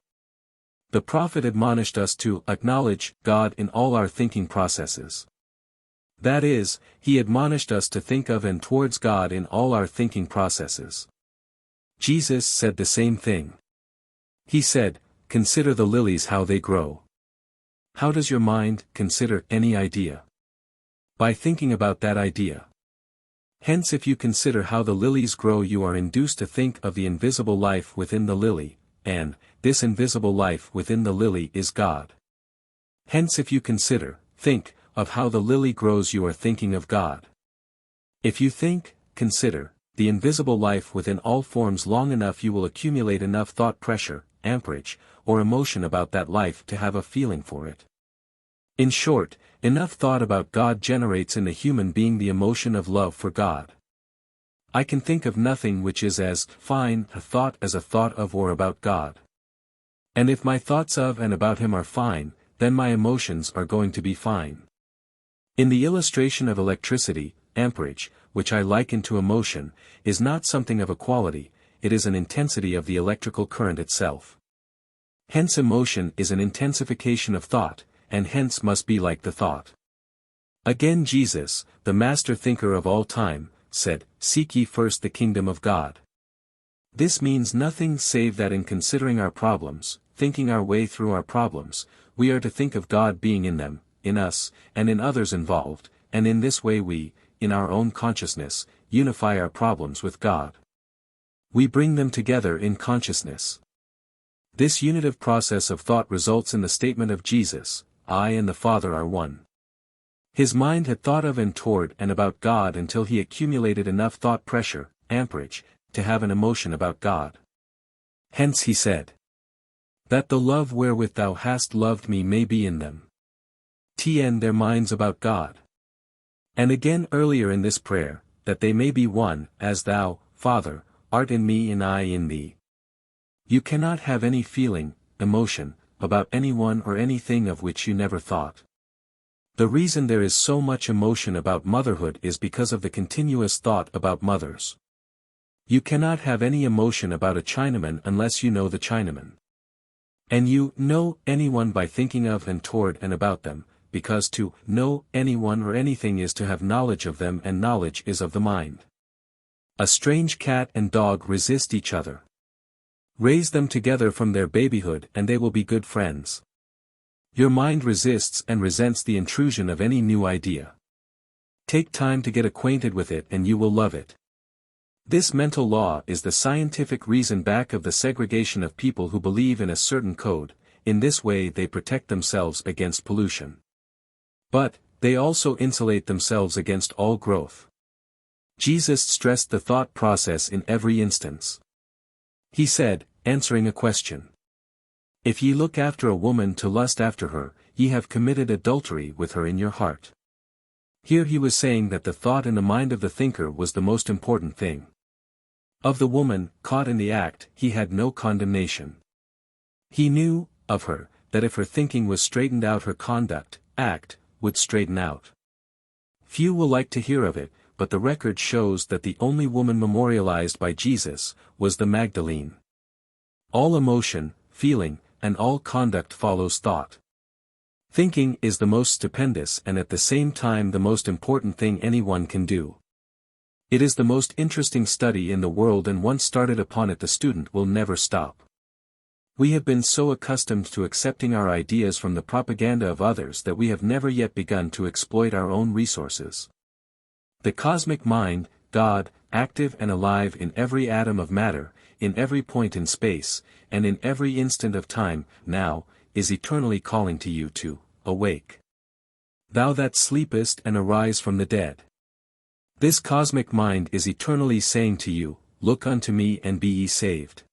Speaker 1: The prophet admonished us to acknowledge God in all our thinking processes. That is, he admonished us to think of and towards God in all our thinking processes. Jesus said the same thing. He said, "Consider the lilies how they grow." How does your mind consider any idea? By thinking about that idea. Hence, if you consider how the lilies grow, you are induced to think of the invisible life within the lily, and this invisible life within the lily is God. Hence, if you think, of how the lily grows, you are thinking of God. If you consider, the invisible life within all forms long enough, you will accumulate enough thought pressure, amperage, or emotion about that life to have a feeling for it. In short, enough thought about God generates in the human being the emotion of love for God. I can think of nothing which is as fine a thought as a thought of or about God. And if my thoughts of and about Him are fine, then my emotions are going to be fine. In the illustration of electricity, amperage, which I liken to emotion, is not something of a quality, it is an intensity of the electrical current itself. Hence emotion is an intensification of thought, and hence must be like the thought. Again Jesus, the master thinker of all time, said, "Seek ye first the kingdom of God." This means nothing save that in considering our problems, thinking our way through our problems, we are to think of God being in them, in us, and in others involved, and in this way we, in our own consciousness, unify our problems with God. We bring them together in consciousness. This unitive process of thought results in the statement of Jesus, "I and the Father are one." His mind had thought of and toward and about God until he accumulated enough thought pressure, amperage, to have an emotion about God. Hence he said, "That the love wherewith thou hast loved me may be in them." Their minds about God. And again earlier in this prayer, "That they may be one, as thou, Father, art in me and I in thee." You cannot have any feeling, emotion, about anyone or anything of which you never thought. The reason there is so much emotion about motherhood is because of the continuous thought about mothers. You cannot have any emotion about a Chinaman unless you know the Chinaman. And you know anyone by thinking of and toward and about them, because to know anyone or anything is to have knowledge of them, and knowledge is of the mind. A strange cat and dog resist each other. Raise them together from their babyhood and they will be good friends. Your mind resists and resents the intrusion of any new idea. Take time to get acquainted with it and you will love it. This mental law is the scientific reason back of the segregation of people who believe in a certain code. In this way they protect themselves against pollution. But, they also insulate themselves against all growth. Jesus stressed the thought process in every instance. He said, answering a question, "If ye look after a woman to lust after her, ye have committed adultery with her in your heart." Here he was saying that the thought in the mind of the thinker was the most important thing. Of the woman, caught in the act, he had no condemnation. He knew, of her, that if her thinking was straightened out her conduct, act, would straighten out. Few will like to hear of it, but the record shows that the only woman memorialized by Jesus, was the Magdalene. All emotion, feeling, and all conduct follows thought. Thinking is the most stupendous and at the same time the most important thing anyone can do. It is the most interesting study in the world, and once started upon it the student will never stop. We have been so accustomed to accepting our ideas from the propaganda of others that we have never yet begun to exploit our own resources. The cosmic mind, God, active and alive in every atom of matter, in every point in space, and in every instant of time, now, is eternally calling to you to awake. Thou that sleepest, and arise from the dead. This cosmic mind is eternally saying to you, look unto me and be ye saved.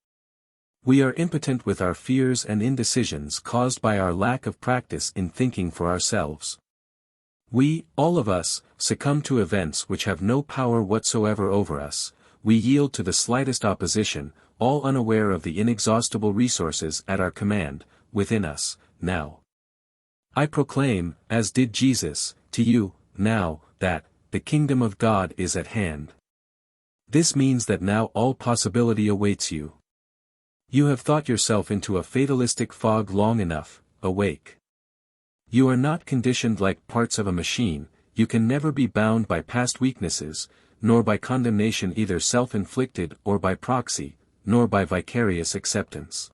Speaker 1: We are impotent with our fears and indecisions caused by our lack of practice in thinking for ourselves. We, all of us, succumb to events which have no power whatsoever over us. We yield to the slightest opposition, all unaware of the inexhaustible resources at our command, within us, now. I proclaim, as did Jesus, to you, now, that, the kingdom of God is at hand. This means that now all possibility awaits you. You have thought yourself into a fatalistic fog long enough, awake. You are not conditioned like parts of a machine, you can never be bound by past weaknesses, nor by condemnation either self-inflicted or by proxy, nor by vicarious acceptance.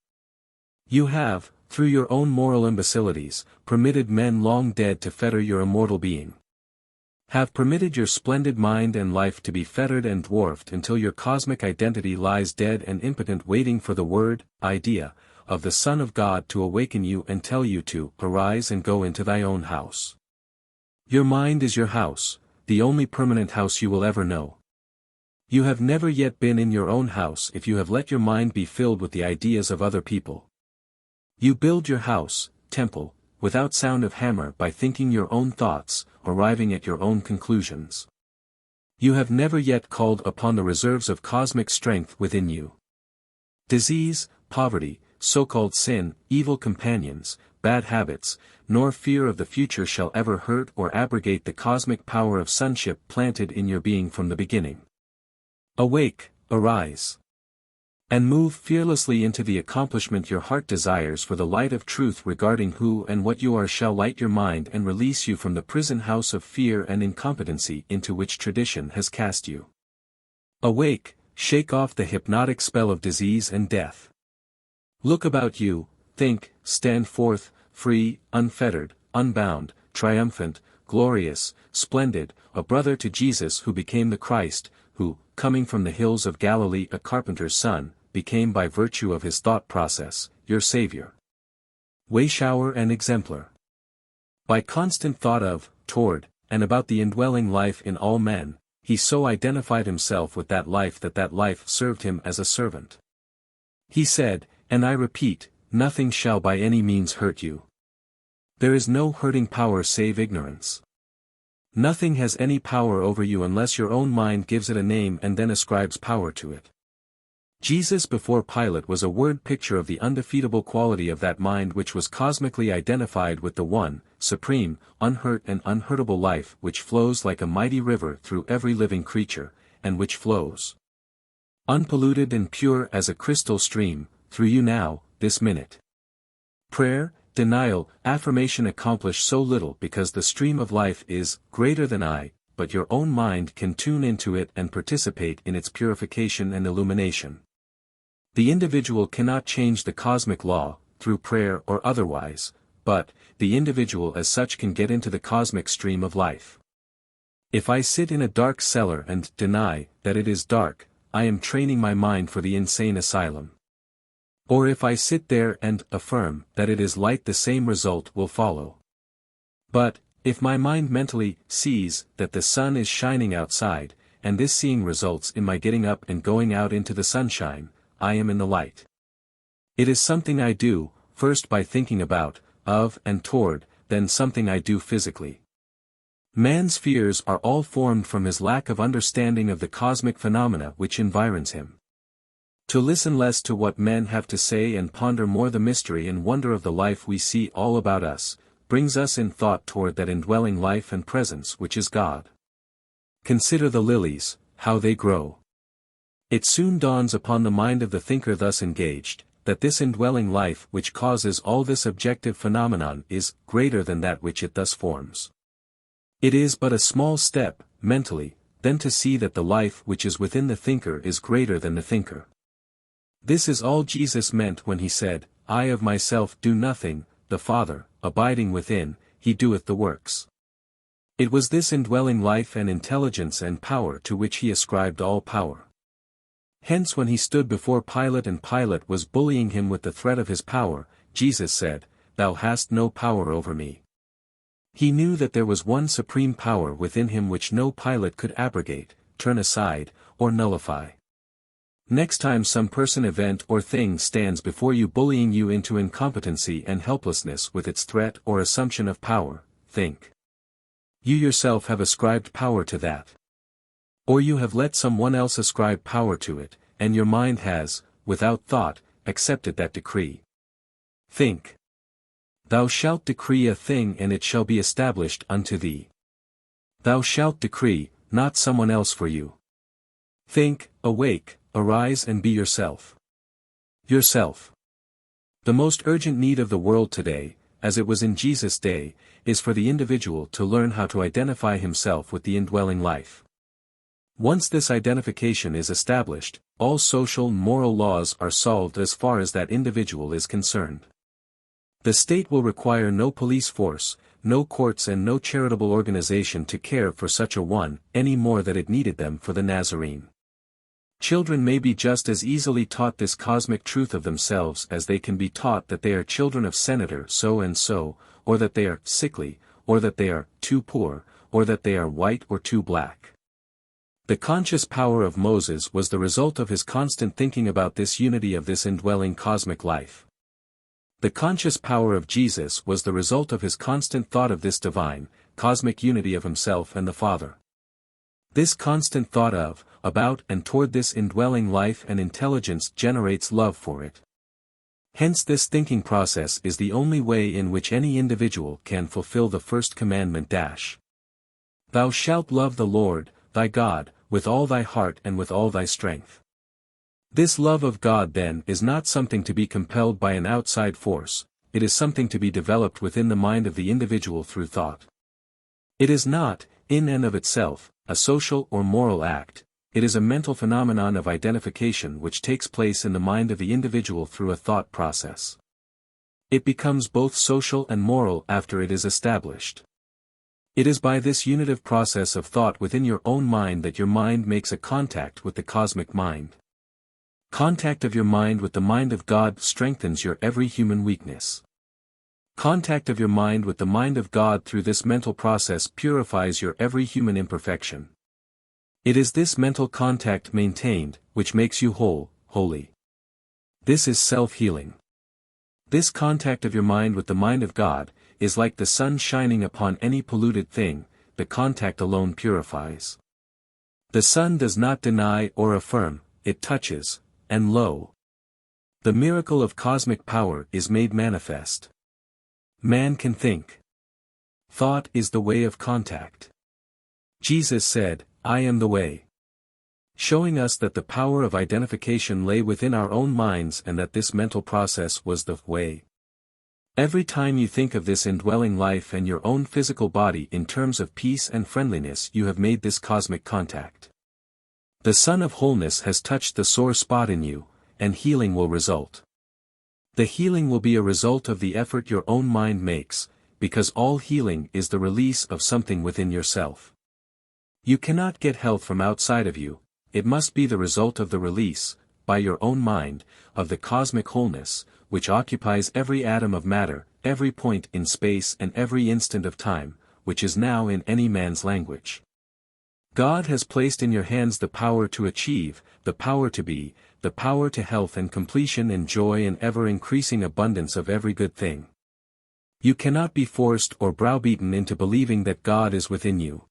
Speaker 1: You have, through your own moral imbecilities, permitted men long dead to fetter your immortal being. Have permitted your splendid mind and life to be fettered and dwarfed until your cosmic identity lies dead and impotent waiting for the word, idea, of the Son of God to awaken you and tell you to arise and go into thy own house. Your mind is your house, the only permanent house you will ever know. You have never yet been in your own house if you have let your mind be filled with the ideas of other people. You build your house, temple, without sound of hammer by thinking your own thoughts, arriving at your own conclusions. You have never yet called upon the reserves of cosmic strength within you. Disease, poverty, so-called sin, evil companions, bad habits, nor fear of the future shall ever hurt or abrogate the cosmic power of sonship planted in your being from the beginning. Awake, arise, and move fearlessly into the accomplishment your heart desires, for the light of truth regarding who and what you are shall light your mind and release you from the prison house of fear and incompetency into which tradition has cast you. Awake, shake off the hypnotic spell of disease and death. Look about you, think, stand forth, free, unfettered, unbound, triumphant, glorious, splendid, a brother to Jesus who became the Christ, who, coming from the hills of Galilee a carpenter's son, became by virtue of his thought process, your Savior. Wayshower and exemplar. By constant thought of, toward, and about the indwelling life in all men, he so identified himself with that life served him as a servant. He said, and I repeat, nothing shall by any means hurt you. There is no hurting power save ignorance. Nothing has any power over you unless your own mind gives it a name and then ascribes power to it. Jesus before Pilate was a word picture of the undefeatable quality of that mind which was cosmically identified with the one, supreme, unhurt and unhurtable life which flows like a mighty river through every living creature, and which flows unpolluted and pure as a crystal stream, through you now, this minute. Prayer, denial, affirmation accomplish so little because the stream of life is greater than I, but your own mind can tune into it and participate in its purification and illumination. The individual cannot change the cosmic law, through prayer or otherwise, but, the individual as such can get into the cosmic stream of life. If I sit in a dark cellar and deny that it is dark, I am training my mind for the insane asylum. Or if I sit there and affirm that it is light, the same result will follow. But, if my mind mentally sees that the sun is shining outside, and this seeing results in my getting up and going out into the sunshine, I am in the light. It is something I do, first by thinking about, of and toward, then something I do physically. Man's fears are all formed from his lack of understanding of the cosmic phenomena which environs him. To listen less to what men have to say and ponder more the mystery and wonder of the life we see all about us, brings us in thought toward that indwelling life and presence which is God. Consider the lilies, how they grow. It soon dawns upon the mind of the thinker thus engaged, that this indwelling life which causes all this objective phenomenon is greater than that which it thus forms. It is but a small step, mentally, then to see that the life which is within the thinker is greater than the thinker. This is all Jesus meant when he said, I of myself do nothing, the Father, abiding within, he doeth the works. It was this indwelling life and intelligence and power to which he ascribed all power. Hence when he stood before Pilate and Pilate was bullying him with the threat of his power, Jesus said, Thou hast no power over me. He knew that there was one supreme power within him which no Pilate could abrogate, turn aside, or nullify. Next time some person, event or thing stands before you bullying you into incompetency and helplessness with its threat or assumption of power, think. You yourself have ascribed power to that. Or you have let someone else ascribe power to it, and your mind has, without thought, accepted that decree. Think. Thou shalt decree a thing and it shall be established unto thee. Thou shalt decree, not someone else for you. Think, awake, arise and be yourself. Yourself. The most urgent need of the world today, as it was in Jesus' day, is for the individual to learn how to identify himself with the indwelling life. Once this identification is established, all social and moral laws are solved as far as that individual is concerned. The state will require no police force, no courts and no charitable organization to care for such a one, any more than it needed them for the Nazarene. Children may be just as easily taught this cosmic truth of themselves as they can be taught that they are children of Senator so-and-so, or that they are sickly, or that they are too poor, or that they are white or too black. The conscious power of Moses was the result of his constant thinking about this unity of this indwelling cosmic life. The conscious power of Jesus was the result of his constant thought of this divine, cosmic unity of himself and the Father. This constant thought of, about and toward this indwelling life and intelligence generates love for it. Hence this thinking process is the only way in which any individual can fulfill the first commandment. Thou shalt love the Lord, thy God, with all thy heart and with all thy strength. This love of God then is not something to be compelled by an outside force, it is something to be developed within the mind of the individual through thought. It is not, in and of itself, a social or moral act, it is a mental phenomenon of identification which takes place in the mind of the individual through a thought process. It becomes both social and moral after it is established. It is by this unitive process of thought within your own mind that your mind makes a contact with the cosmic mind. Contact of your mind with the mind of God strengthens your every human weakness. Contact of your mind with the mind of God through this mental process purifies your every human imperfection. It is this mental contact maintained, which makes you whole, holy. This is self-healing. This contact of your mind with the mind of God, is like the sun shining upon any polluted thing, the contact alone purifies. The sun does not deny or affirm, it touches, and lo! The miracle of cosmic power is made manifest. Man can think. Thought is the way of contact. Jesus said, I am the way. Showing us that the power of identification lay within our own minds and that this mental process was the way. Every time you think of this indwelling life and your own physical body in terms of peace and friendliness, you have made this cosmic contact. The sun of wholeness has touched the sore spot in you, and healing will result. The healing will be a result of the effort your own mind makes, because all healing is the release of something within yourself. You cannot get health from outside of you, it must be the result of the release, by your own mind, of the cosmic wholeness, which occupies every atom of matter, every point in space and every instant of time, which is now in any man's language. God has placed in your hands the power to achieve, the power to be, the power to health and completion and joy and ever-increasing abundance of every good thing. You cannot be forced or browbeaten into believing that God is within you.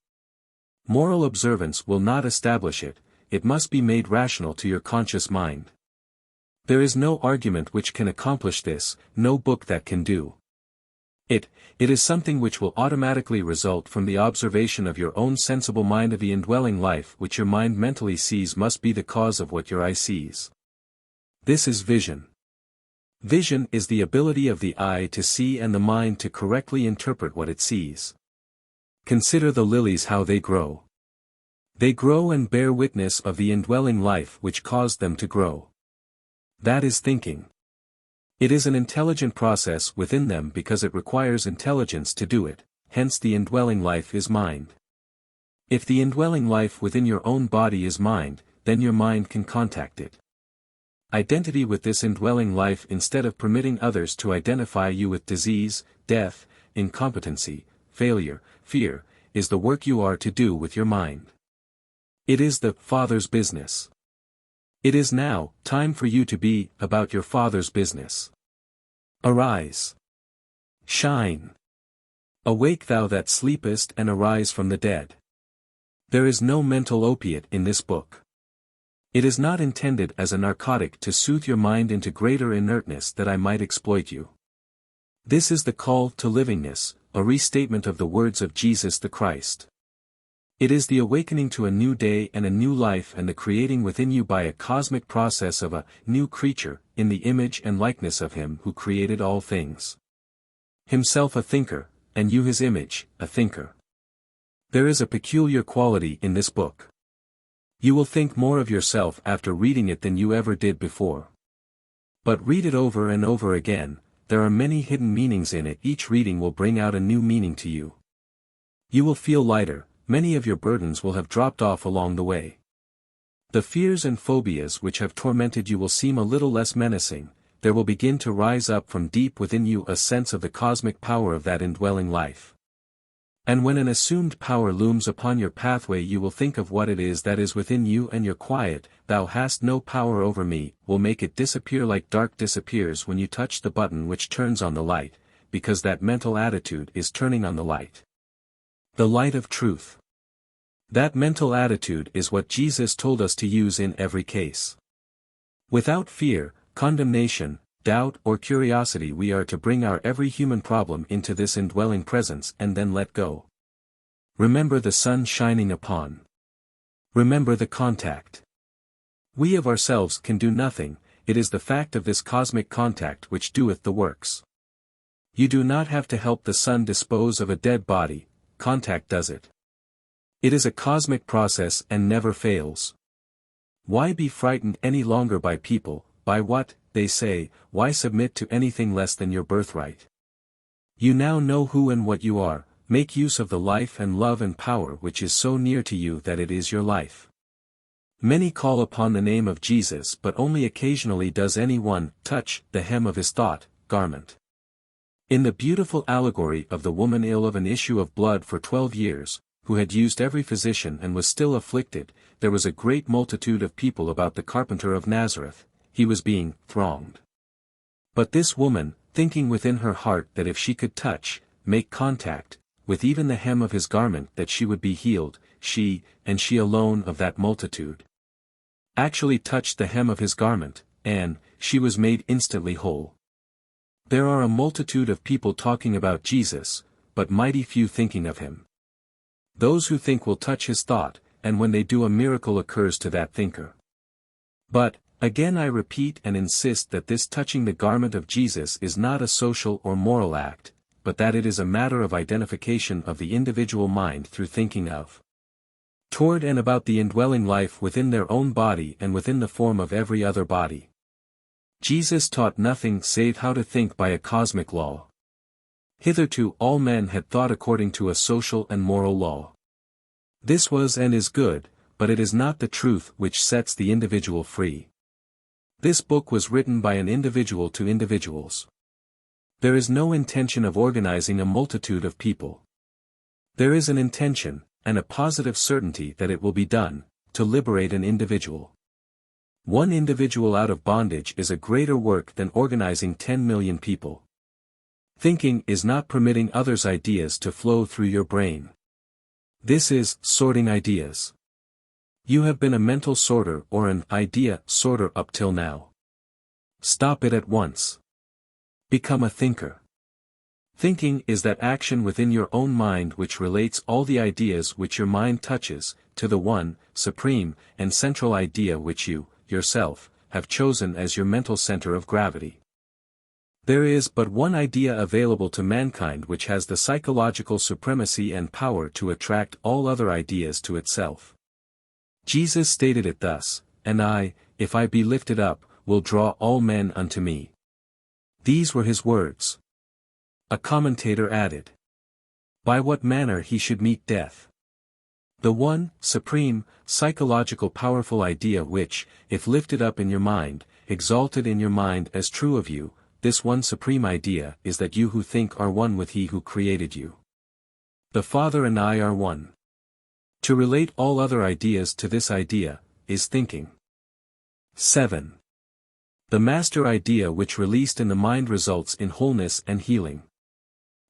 Speaker 1: Moral observance will not establish it, it must be made rational to your conscious mind. There is no argument which can accomplish this, no book that can do. It is something which will automatically result from the observation of your own sensible mind of the indwelling life which your mind mentally sees must be the cause of what your eye sees. This is vision. Vision is the ability of the eye to see and the mind to correctly interpret what it sees. Consider the lilies how they grow. They grow and bear witness of the indwelling life which caused them to grow. That is thinking. It is an intelligent process within them because it requires intelligence to do it, hence the indwelling life is mind. If the indwelling life within your own body is mind, then your mind can contact it. Identity with this indwelling life instead of permitting others to identify you with disease, death, incompetency, failure, fear, is the work you are to do with your mind. It is the Father's business. It is now time for you to be about your Father's business. Arise. Shine. Awake thou that sleepest and arise from the dead. There is no mental opiate in this book. It is not intended as a narcotic to soothe your mind into greater inertness that I might exploit you. This is the call to livingness, a restatement of the words of Jesus the Christ. It is the awakening to a new day and a new life and the creating within you by a cosmic process of a new creature, in the image and likeness of Him who created all things. Himself a thinker, and you his image, a thinker. There is a peculiar quality in this book. You will think more of yourself after reading it than you ever did before. But read it over and over again, there are many hidden meanings in it. Each reading will bring out a new meaning to you. You will feel lighter, many of your burdens will have dropped off along the way. The fears and phobias which have tormented you will seem a little less menacing, there will begin to rise up from deep within you a sense of the cosmic power of that indwelling life. And when an assumed power looms upon your pathway, you will think of what it is that is within you, and your quiet, "Thou hast no power over me," will make it disappear like dark disappears when you touch the button which turns on the light, because that mental attitude is turning on the light. The light of truth. That mental attitude is what Jesus told us to use in every case. Without fear, condemnation, doubt or curiosity we are to bring our every human problem into this indwelling presence and then let go. Remember the sun shining upon. Remember the contact. We of ourselves can do nothing, it is the fact of this cosmic contact which doeth the works. You do not have to help the sun dispose of a dead body, contact does it. It is a cosmic process and never fails. Why be frightened any longer by people, by what they say? Why submit to anything less than your birthright? You now know who and what you are. Make use of the life and love and power which is so near to you that it is your life. Many call upon the name of Jesus, but only occasionally does anyone touch the hem of his thought garment. In the beautiful allegory of the woman ill of an issue of blood for 12 years, who had used every physician and was still afflicted, there was a great multitude of people about the carpenter of Nazareth. He was being thronged. But this woman, thinking within her heart that if she could touch, make contact, with even the hem of his garment, that she would be healed, she, and she alone of that multitude, actually touched the hem of his garment, and she was made instantly whole. There are a multitude of people talking about Jesus, but mighty few thinking of him. Those who think will touch his thought, and when they do a miracle occurs to that thinker. But, again I repeat and insist that this touching the garment of Jesus is not a social or moral act, but that it is a matter of identification of the individual mind through thinking of, toward and about the indwelling life within their own body and within the form of every other body. Jesus taught nothing save how to think by a cosmic law. Hitherto all men had thought according to a social and moral law. This was and is good, but it is not the truth which sets the individual free. This book was written by an individual to individuals. There is no intention of organizing a multitude of people. There is an intention, and a positive certainty that it will be done, to liberate an individual. One individual out of bondage is a greater work than organizing 10 million people. Thinking is not permitting others' ideas to flow through your brain. This is sorting ideas. You have been a mental sorter or an idea sorter up till now. Stop it at once. Become a thinker. Thinking is that action within your own mind which relates all the ideas which your mind touches, to the one, supreme, and central idea which you, yourself, have chosen as your mental center of gravity. There is but one idea available to mankind which has the psychological supremacy and power to attract all other ideas to itself. Jesus stated it thus, "And I, if I be lifted up, will draw all men unto me." These were his words. A commentator added, by what manner he should meet death. The one, supreme, psychological powerful idea which, if lifted up in your mind, exalted in your mind as true of you, this one supreme idea is that you who think are one with he who created you. The Father and I are one. To relate all other ideas to this idea, is thinking. 7. The master idea which released in the mind results in wholeness and healing.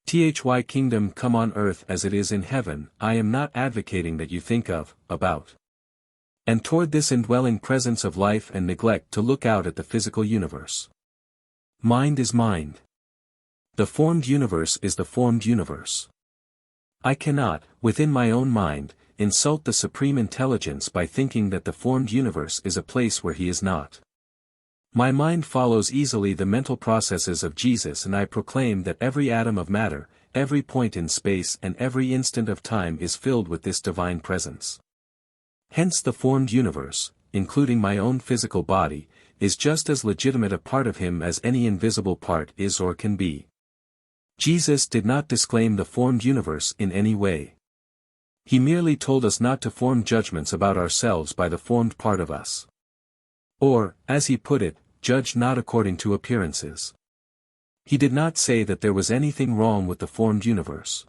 Speaker 1: Thy kingdom come on earth as it is in heaven. I am not advocating that you think of, about, and toward this indwelling presence of life and neglect to look out at the physical universe. Mind is mind. The formed universe is the formed universe. I cannot, within my own mind, insult the supreme intelligence by thinking that the formed universe is a place where he is not. My mind follows easily the mental processes of Jesus, and I proclaim that every atom of matter, every point in space and every instant of time is filled with this divine presence. Hence the formed universe, including my own physical body, is just as legitimate a part of him as any invisible part is or can be. Jesus did not disclaim the formed universe in any way. He merely told us not to form judgments about ourselves by the formed part of us. Or, as he put it, judge not according to appearances. He did not say that there was anything wrong with the formed universe.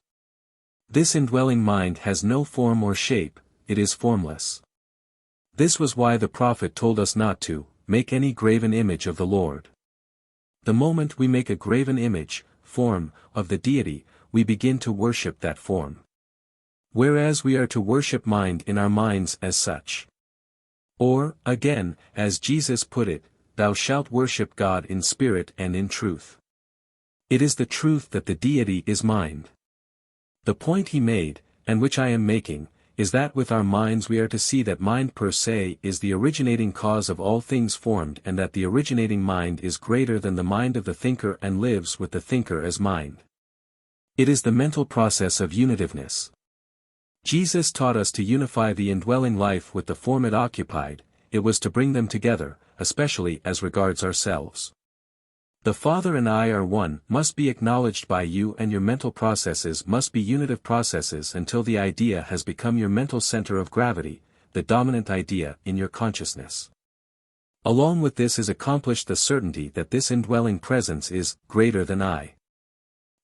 Speaker 1: This indwelling mind has no form or shape, it is formless. This was why the prophet told us not to make any graven image of the Lord. The moment we make a graven image, form, of the deity, we begin to worship that form. Whereas we are to worship mind in our minds as such. Or, again, as Jesus put it, thou shalt worship God in spirit and in truth. It is the truth that the deity is mind. The point he made, and which I am making, is that with our minds we are to see that mind per se is the originating cause of all things formed, and that the originating mind is greater than the mind of the thinker and lives with the thinker as mind. It is the mental process of unitiveness. Jesus taught us to unify the indwelling life with the form it occupied, it was to bring them together, especially as regards ourselves. The Father and I are one must be acknowledged by you, and your mental processes must be unitive processes until the idea has become your mental center of gravity, the dominant idea in your consciousness. Along with this is accomplished the certainty that this indwelling presence is greater than I.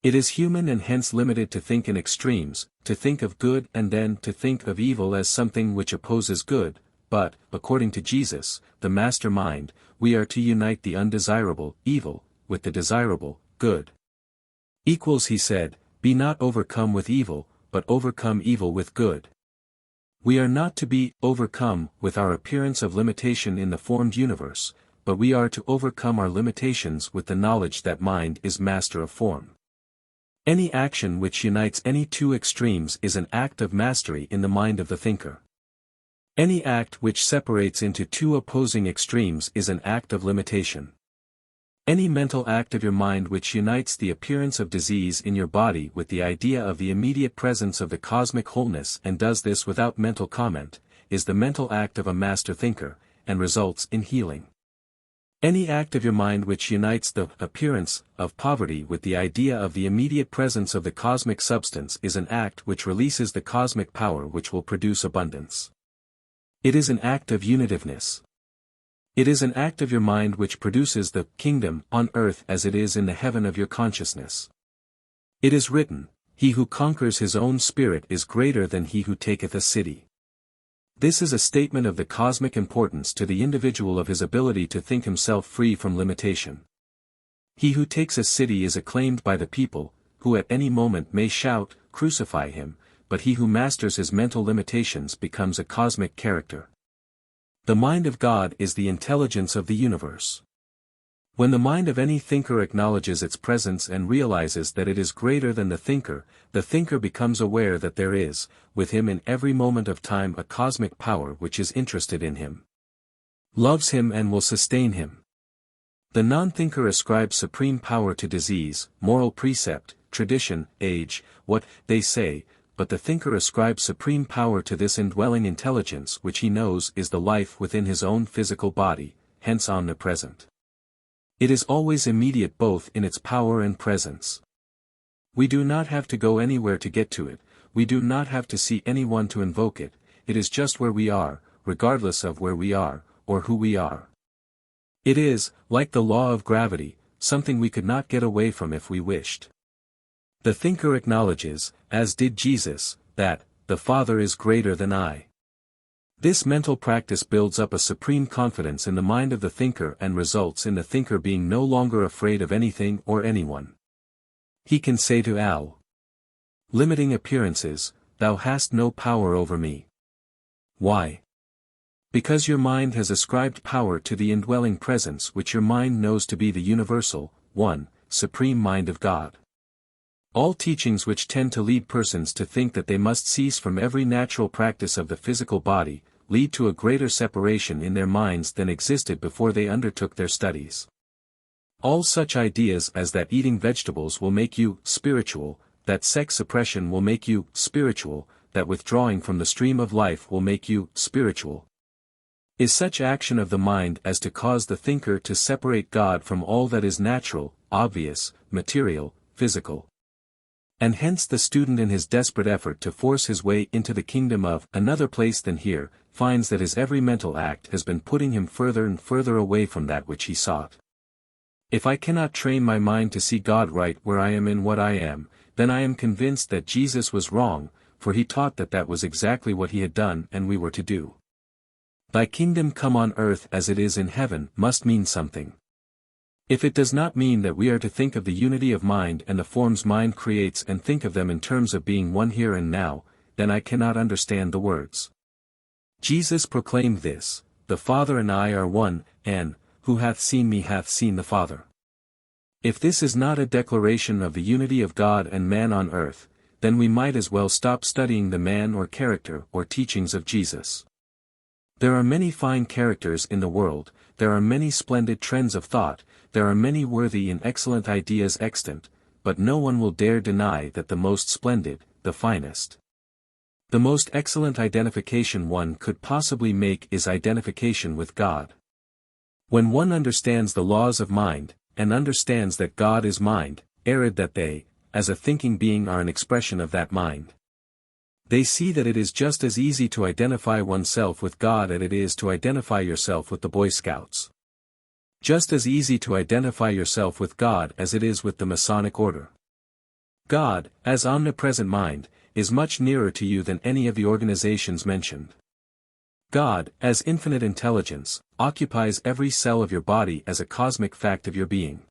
Speaker 1: It is human and hence limited to think in extremes, to think of good and then to think of evil as something which opposes good, but, according to Jesus, the master mind, we are to unite the undesirable, evil, with the desirable, good. He said, be not overcome with evil, but overcome evil with good. We are not to be overcome with our appearance of limitation in the formed universe, but we are to overcome our limitations with the knowledge that mind is master of form. Any action which unites any two extremes is an act of mastery in the mind of the thinker. Any act which separates into two opposing extremes is an act of limitation. Any mental act of your mind which unites the appearance of disease in your body with the idea of the immediate presence of the cosmic wholeness and does this without mental comment, is the mental act of a master thinker, and results in healing. Any act of your mind which unites the appearance of poverty with the idea of the immediate presence of the cosmic substance is an act which releases the cosmic power which will produce abundance. It is an act of unitiveness. It is an act of your mind which produces the kingdom on earth as it is in the heaven of your consciousness. It is written, he who conquers his own spirit is greater than he who taketh a city. This is a statement of the cosmic importance to the individual of his ability to think himself free from limitation. He who takes a city is acclaimed by the people, who at any moment may shout, crucify him, but he who masters his mental limitations becomes a cosmic character. The mind of God is the intelligence of the universe. When the mind of any thinker acknowledges its presence and realizes that it is greater than the thinker becomes aware that there is, with him in every moment of time, a cosmic power which is interested in him, loves him and will sustain him. The non-thinker ascribes supreme power to disease, moral precept, tradition, age, what they say, but the thinker ascribes supreme power to this indwelling intelligence which he knows is the life within his own physical body, hence omnipresent. It is always immediate both in its power and presence. We do not have to go anywhere to get to it, we do not have to see anyone to invoke it, it is just where we are, regardless of where we are, or who we are. It is, like the law of gravity, something we could not get away from if we wished. The thinker acknowledges, as did Jesus, that, the Father is greater than I. This mental practice builds up a supreme confidence in the mind of the thinker and results in the thinker being no longer afraid of anything or anyone. He can say to all limiting appearances, thou hast no power over me. Why? Because your mind has ascribed power to the indwelling presence which your mind knows to be the universal, one, supreme mind of God. All teachings which tend to lead persons to think that they must cease from every natural practice of the physical body, lead to a greater separation in their minds than existed before they undertook their studies. All such ideas as that eating vegetables will make you spiritual, that sex suppression will make you spiritual, that withdrawing from the stream of life will make you spiritual, is such action of the mind as to cause the thinker to separate God from all that is natural, obvious, material, physical. And hence the student in his desperate effort to force his way into the kingdom of another place than here, finds that his every mental act has been putting him further and further away from that which he sought. If I cannot train my mind to see God right where I am in what I am, then I am convinced that Jesus was wrong, for he taught that that was exactly what he had done and we were to do. Thy kingdom come on earth as it is in heaven must mean something. If it does not mean that we are to think of the unity of mind and the forms mind creates and think of them in terms of being one here and now, then I cannot understand the words. Jesus proclaimed this, the Father and I are one, and, who hath seen me hath seen the Father. If this is not a declaration of the unity of God and man on earth, then we might as well stop studying the man or character or teachings of Jesus. There are many fine characters in the world, there are many splendid trends of thought, there are many worthy and excellent ideas extant, but no one will dare deny that the most splendid, the finest, the most excellent identification one could possibly make is identification with God. When one understands the laws of mind, and understands that God is mind, arid that they, as a thinking being are an expression of that mind, they see that it is just as easy to identify oneself with God as it is to identify yourself with the Boy Scouts. Just as easy to identify yourself with God as it is with the Masonic order. God, as omnipresent mind, is much nearer to you than any of the organizations mentioned. God, as infinite intelligence, occupies every cell of your body as a cosmic fact of your being.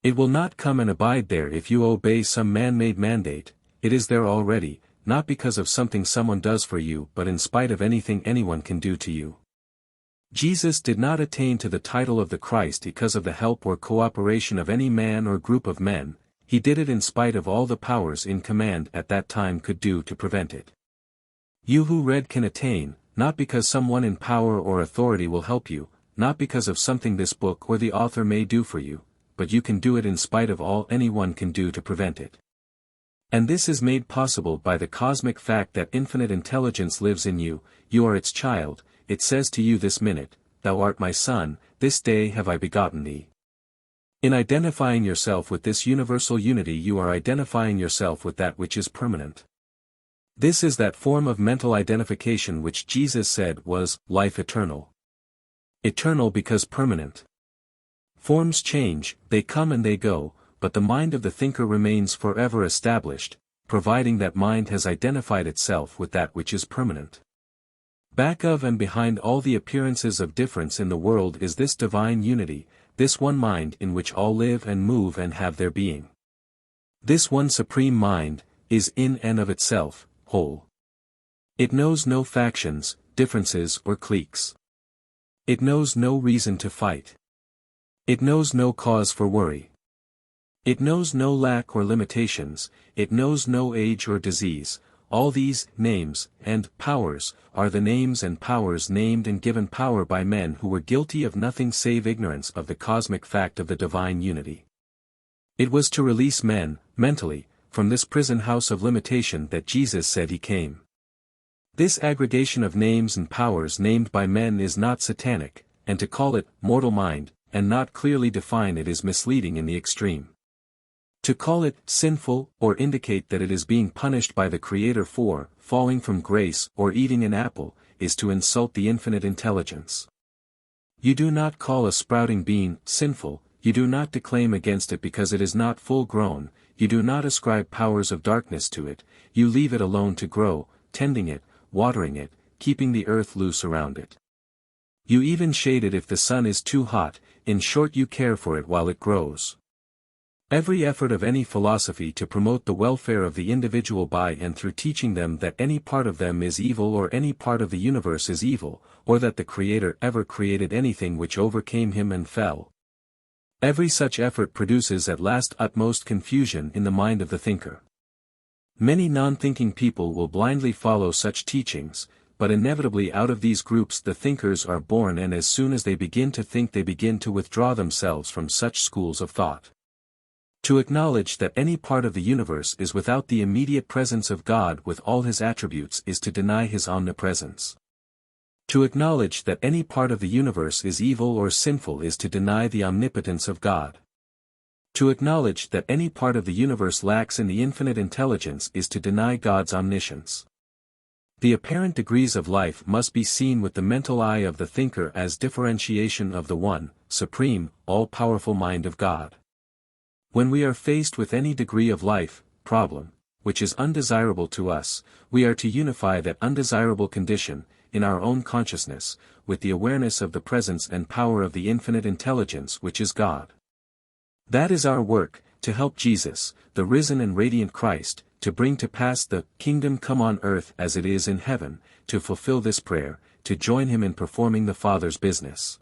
Speaker 1: It will not come and abide there if you obey some man-made mandate, it is there already, not because of something someone does for you but in spite of anything anyone can do to you. Jesus did not attain to the title of the Christ because of the help or cooperation of any man or group of men, he did it in spite of all the powers in command at that time could do to prevent it. You who read can attain, not because someone in power or authority will help you, not because of something this book or the author may do for you, but you can do it in spite of all anyone can do to prevent it. And this is made possible by the cosmic fact that infinite intelligence lives in you, you are its child, it says to you this minute, thou art my son, this day have I begotten thee. In identifying yourself with this universal unity you are identifying yourself with that which is permanent. This is that form of mental identification which Jesus said was, life eternal. Eternal because permanent. Forms change, they come and they go, but the mind of the thinker remains forever established, providing that mind has identified itself with that which is permanent. Back of and behind all the appearances of difference in the world is this divine unity, this one mind in which all live and move and have their being. This one supreme mind, is in and of itself, whole. It knows no factions, differences or cliques. It knows no reason to fight. It knows no cause for worry. It knows no lack or limitations, it knows no age or disease. All these names and powers are the names and powers named and given power by men who were guilty of nothing save ignorance of the cosmic fact of the divine unity. It was to release men, mentally, from this prison house of limitation that Jesus said he came. This aggregation of names and powers named by men is not satanic, and to call it mortal mind, and not clearly define it is misleading in the extreme. To call it sinful or indicate that it is being punished by the Creator for falling from grace or eating an apple, is to insult the infinite intelligence. You do not call a sprouting bean sinful, you do not declaim against it because it is not full grown, you do not ascribe powers of darkness to it, you leave it alone to grow, tending it, watering it, keeping the earth loose around it. You even shade it if the sun is too hot, in short you care for it while it grows. Every effort of any philosophy to promote the welfare of the individual by and through teaching them that any part of them is evil or any part of the universe is evil, or that the Creator ever created anything which overcame him and fell. Every such effort produces at last utmost confusion in the mind of the thinker. Many non-thinking people will blindly follow such teachings, but inevitably out of these groups the thinkers are born, and as soon as they begin to think they begin to withdraw themselves from such schools of thought. To acknowledge that any part of the universe is without the immediate presence of God with all his attributes is to deny his omnipresence. To acknowledge that any part of the universe is evil or sinful is to deny the omnipotence of God. To acknowledge that any part of the universe lacks in the infinite intelligence is to deny God's omniscience. The apparent degrees of life must be seen with the mental eye of the thinker as differentiation of the one, supreme, all-powerful mind of God. When we are faced with any degree of life, problem, which is undesirable to us, we are to unify that undesirable condition, in our own consciousness, with the awareness of the presence and power of the infinite intelligence which is God. That is our work, to help Jesus, the risen and radiant Christ, to bring to pass the kingdom come on earth as it is in heaven, to fulfill this prayer, to join him in performing the Father's business,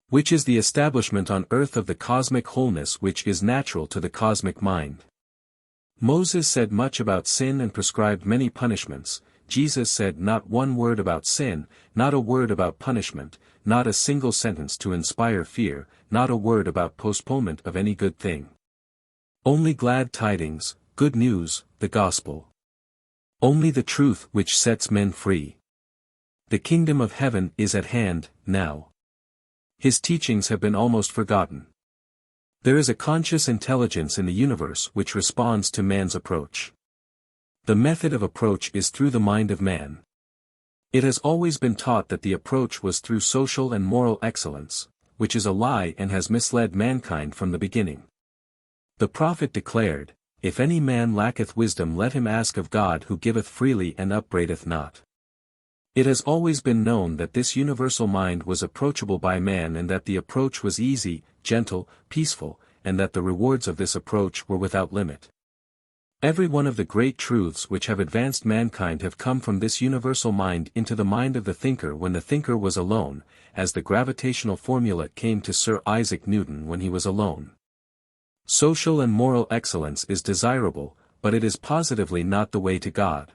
Speaker 1: which is the establishment on earth of the cosmic wholeness which is natural to the cosmic mind. Moses said much about sin and prescribed many punishments. Jesus said not one word about sin, not a word about punishment, not a single sentence to inspire fear, not a word about postponement of any good thing. Only glad tidings, good news, the gospel. Only the truth which sets men free. The kingdom of heaven is at hand, now. His teachings have been almost forgotten. There is a conscious intelligence in the universe which responds to man's approach. The method of approach is through the mind of man. It has always been taught that the approach was through social and moral excellence, which is a lie and has misled mankind from the beginning. The prophet declared, "If any man lacketh wisdom let him ask of God who giveth freely and upbraideth not." It has always been known that this universal mind was approachable by man and that the approach was easy, gentle, peaceful, and that the rewards of this approach were without limit. Every one of the great truths which have advanced mankind have come from this universal mind into the mind of the thinker when the thinker was alone, as the gravitational formula came to Sir Isaac Newton when he was alone. Social and moral excellence is desirable, but it is positively not the way to God.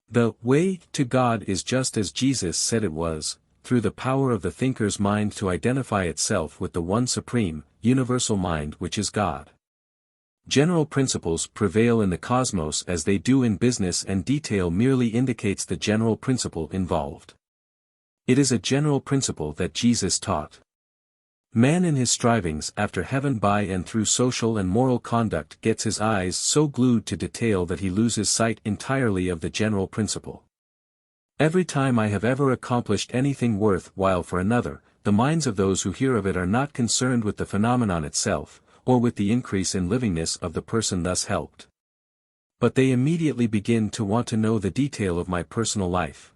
Speaker 1: The way to God is just as Jesus said it was, through the power of the thinker's mind to identify itself with the one supreme, universal mind which is God. General principles prevail in the cosmos as they do in business, and detail merely indicates the general principle involved. It is a general principle that Jesus taught. Man in his strivings after heaven by and through social and moral conduct gets his eyes so glued to detail that he loses sight entirely of the general principle. Every time I have ever accomplished anything worth while for another, the minds of those who hear of it are not concerned with the phenomenon itself, or with the increase in livingness of the person thus helped. But they immediately begin to want to know the detail of my personal life.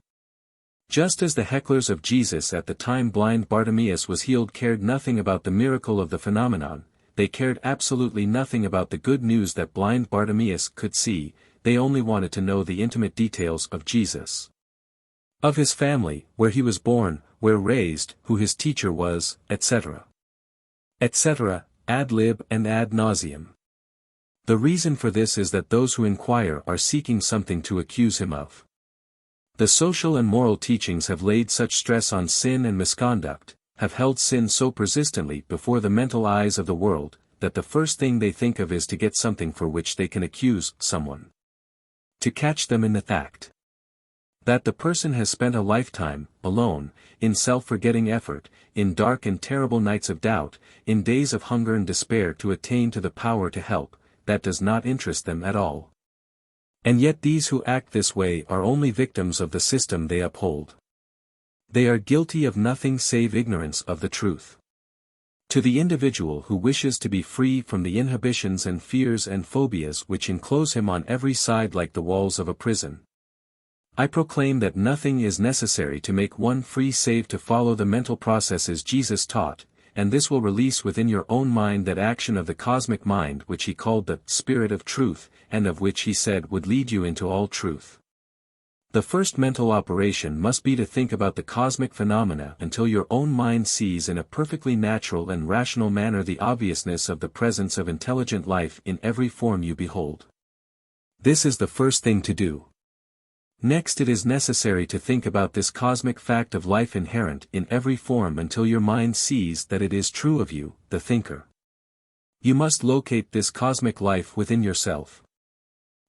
Speaker 1: Just as the hecklers of Jesus at the time blind Bartimaeus was healed cared nothing about the miracle of the phenomenon, they cared absolutely nothing about the good news that blind Bartimaeus could see, they only wanted to know the intimate details of Jesus. Of his family, where he was born, where raised, who his teacher was, etc. Etc., ad lib and ad nauseam. The reason for this is that those who inquire are seeking something to accuse him of. The social and moral teachings have laid such stress on sin and misconduct, have held sin so persistently before the mental eyes of the world, that the first thing they think of is to get something for which they can accuse someone. To catch them in the fact that the person has spent a lifetime, alone, in self-forgetting effort, in dark and terrible nights of doubt, in days of hunger and despair to attain to the power to help, that does not interest them at all. And yet these who act this way are only victims of the system they uphold. They are guilty of nothing save ignorance of the truth. To the individual who wishes to be free from the inhibitions and fears and phobias which enclose him on every side like the walls of a prison, I proclaim that nothing is necessary to make one free save to follow the mental processes Jesus taught, and this will release within your own mind that action of the cosmic mind which he called the Spirit of Truth, and of which he said would lead you into all truth. The first mental operation must be to think about the cosmic phenomena until your own mind sees in a perfectly natural and rational manner the obviousness of the presence of intelligent life in every form you behold. This is the first thing to do. Next, it is necessary to think about this cosmic fact of life inherent in every form until your mind sees that it is true of you, the thinker. You must locate this cosmic life within yourself.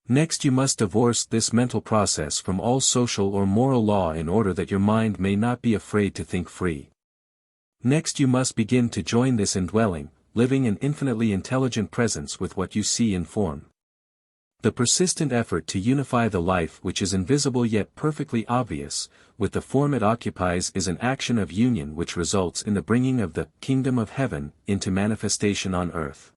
Speaker 1: Next, you must divorce this mental process from all social or moral law in order that your mind may not be afraid to think free. Next, you must begin to join this indwelling, living and infinitely intelligent presence with what you see in form. The persistent effort to unify the life which is invisible yet perfectly obvious, with the form it occupies is an action of union which results in the bringing of the kingdom of heaven into manifestation on earth.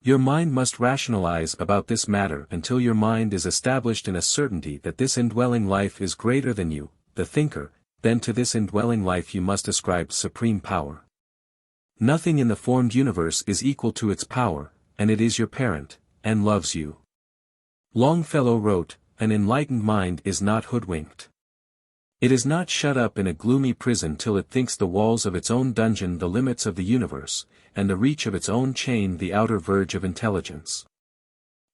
Speaker 1: Your mind must rationalize about this matter until your mind is established in a certainty that this indwelling life is greater than you, the thinker, then to this indwelling life you must ascribe supreme power. Nothing in the formed universe is equal to its power, and it is your parent, and loves you. Longfellow wrote, "An enlightened mind is not hoodwinked. It is not shut up in a gloomy prison till it thinks the walls of its own dungeon the limits of the universe, and the reach of its own chain the outer verge of intelligence."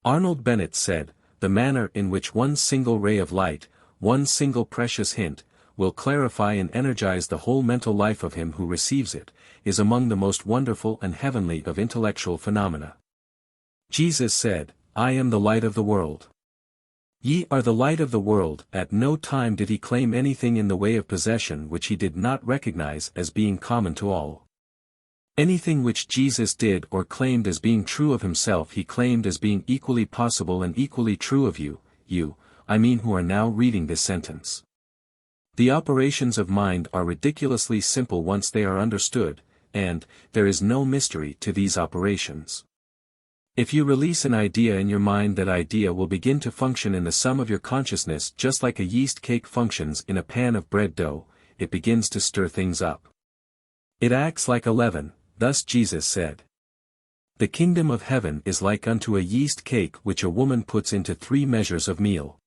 Speaker 1: Arnold Bennett said, "The manner in which one single ray of light, one single precious hint, will clarify and energize the whole mental life of him who receives it, is among the most wonderful and heavenly of intellectual phenomena." Jesus said, "I am the light of the world. Ye are the light of the world." At no time did he claim anything in the way of possession which he did not recognize as being common to all. Anything which Jesus did or claimed as being true of himself he claimed as being equally possible and equally true of you, I mean who are now reading this sentence. The operations of mind are ridiculously simple once they are understood, and there is no mystery to these operations. If you release an idea in your mind, that idea will begin to function in the sum of your consciousness just like a yeast cake functions in a pan of bread dough. It begins to stir things up. It acts like a leaven, thus Jesus said. The kingdom of heaven is like unto a yeast cake which a woman puts into 3 measures of meal.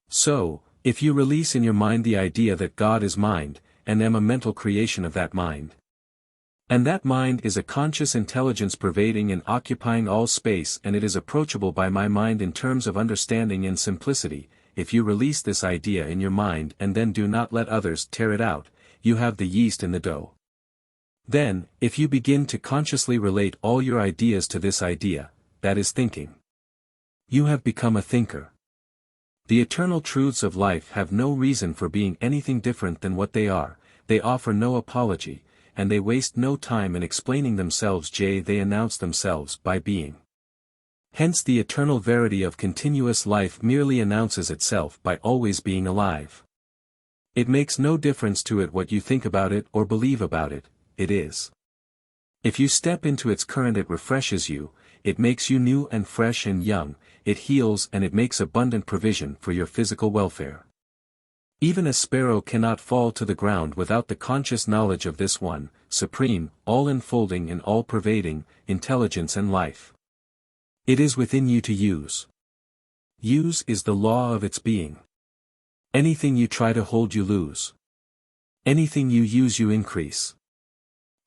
Speaker 1: So, if you release in your mind the idea that God is mind, and am a mental creation of that mind, and that mind is a conscious intelligence pervading and occupying all space, and it is approachable by my mind in terms of understanding and simplicity, if you release this idea in your mind and then do not let others tear it out, you have the yeast in the dough. Then, if you begin to consciously relate all your ideas to this idea, that is thinking, you have become a thinker. The eternal truths of life have no reason for being anything different than what they are, they offer no apology, and they waste no time in explaining themselves. They announce themselves by being. Hence the eternal verity of continuous life merely announces itself by always being alive. It makes no difference to it what you think about it or believe about it, it is. If you step into its current it refreshes you, it makes you new and fresh and young, it heals and it makes abundant provision for your physical welfare. Even a sparrow cannot fall to the ground without the conscious knowledge of this one, supreme, all-enfolding and all-pervading, intelligence and life. It is within you to use. Use is the law of its being. Anything you try to hold you lose. Anything you use you increase.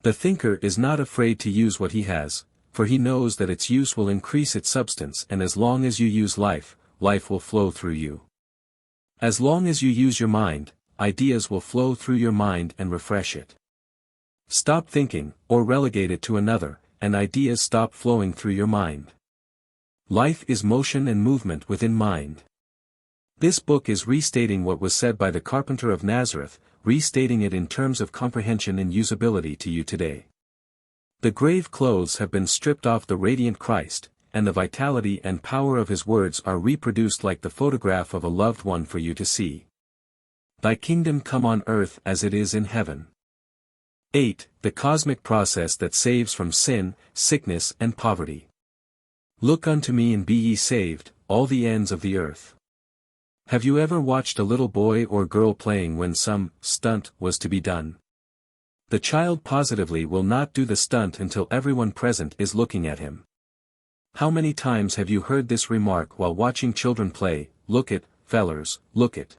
Speaker 1: The thinker is not afraid to use what he has, for he knows that its use will increase its substance, and as long as you use life, life will flow through you. As long as you use your mind, ideas will flow through your mind and refresh it. Stop thinking, or relegate it to another, and ideas stop flowing through your mind. Life is motion and movement within mind. This book is restating what was said by the carpenter of Nazareth, restating it in terms of comprehension and usability to you today. The grave clothes have been stripped off the radiant Christ, and the vitality and power of his words are reproduced like the photograph of a loved one for you to see. Thy kingdom come on earth as it is in heaven. 8. The cosmic process that saves from sin, sickness and poverty. Look unto me and be ye saved, all the ends of the earth. Have you ever watched a little boy or girl playing when some stunt was to be done? The child positively will not do the stunt until everyone present is looking at him. How many times have you heard this remark while watching children play, "Look it, fellers, look it."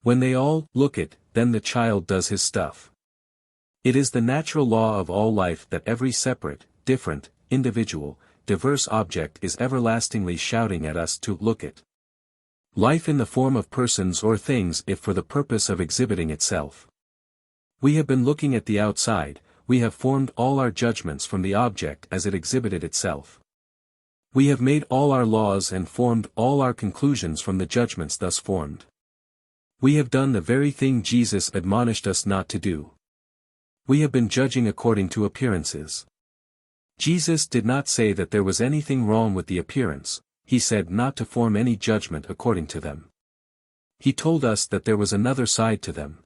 Speaker 1: When they all look it, then the child does his stuff. It is the natural law of all life that every separate, different, individual, diverse object is everlastingly shouting at us to look it. Life in the form of persons or things if for the purpose of exhibiting itself. We have been looking at the outside, we have formed all our judgments from the object as it exhibited itself. We have made all our laws and formed all our conclusions from the judgments thus formed. We have done the very thing Jesus admonished us not to do. We have been judging according to appearances. Jesus did not say that there was anything wrong with the appearance, he said not to form any judgment according to them. He told us that there was another side to them.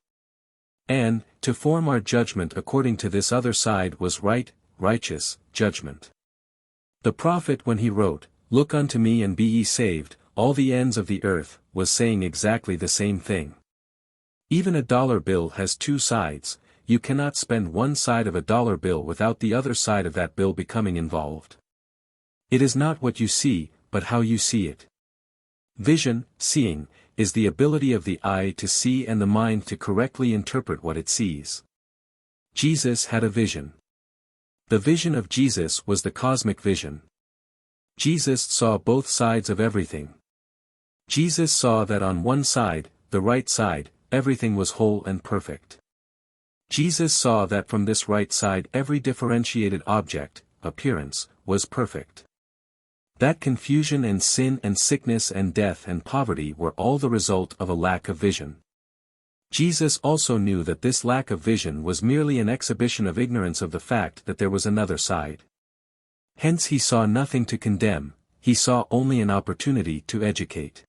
Speaker 1: And, to form our judgment according to this other side was right, righteous, judgment. The prophet when he wrote, "Look unto me and be ye saved, all the ends of the earth," was saying exactly the same thing. Even a dollar bill has two sides, you cannot spend one side of a dollar bill without the other side of that bill becoming involved. It is not what you see, but how you see it. Vision, seeing, is the ability of the eye to see and the mind to correctly interpret what it sees. Jesus had a vision. The vision of Jesus was the cosmic vision. Jesus saw both sides of everything. Jesus saw that on one side, the right side, everything was whole and perfect. Jesus saw that from this right side every differentiated object, appearance, was perfect. That confusion and sin and sickness and death and poverty were all the result of a lack of vision. Jesus also knew that this lack of vision was merely an exhibition of ignorance of the fact that there was another side. Hence he saw nothing to condemn, he saw only an opportunity to educate.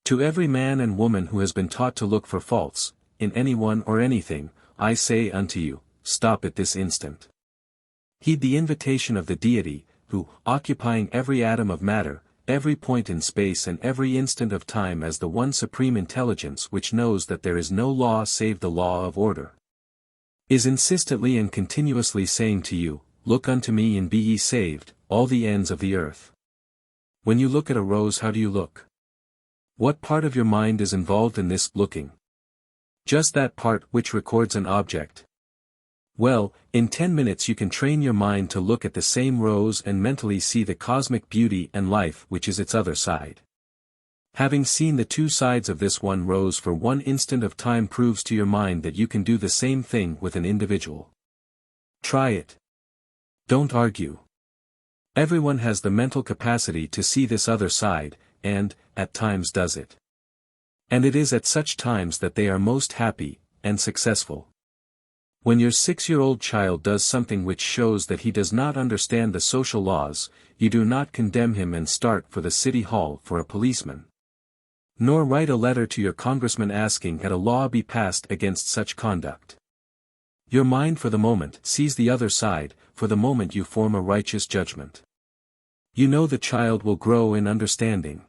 Speaker 1: To every man and woman who has been taught to look for faults, in anyone or anything, I say unto you, stop at this instant. Heed the invitation of the deity, who, occupying every atom of matter, every point in space and every instant of time as the one supreme intelligence which knows that there is no law save the law of order, is insistently and continuously saying to you, look unto me and be ye saved, all the ends of the earth. When you look at a rose, how do you look? What part of your mind is involved in this looking? Just that part which records an object. Well, in 10 minutes you can train your mind to look at the same rose and mentally see the cosmic beauty and life which is its other side. Having seen the two sides of this one rose for one instant of time proves to your mind that you can do the same thing with an individual. Try it. Don't argue. Everyone has the mental capacity to see this other side, and, at times does it. And it is at such times that they are most happy, and successful. When your 6-year-old child does something which shows that he does not understand the social laws, you do not condemn him and start for the city hall for a policeman. Nor write a letter to your congressman asking that a law be passed against such conduct. Your mind for the moment sees the other side, for the moment you form a righteous judgment. You know the child will grow in understanding.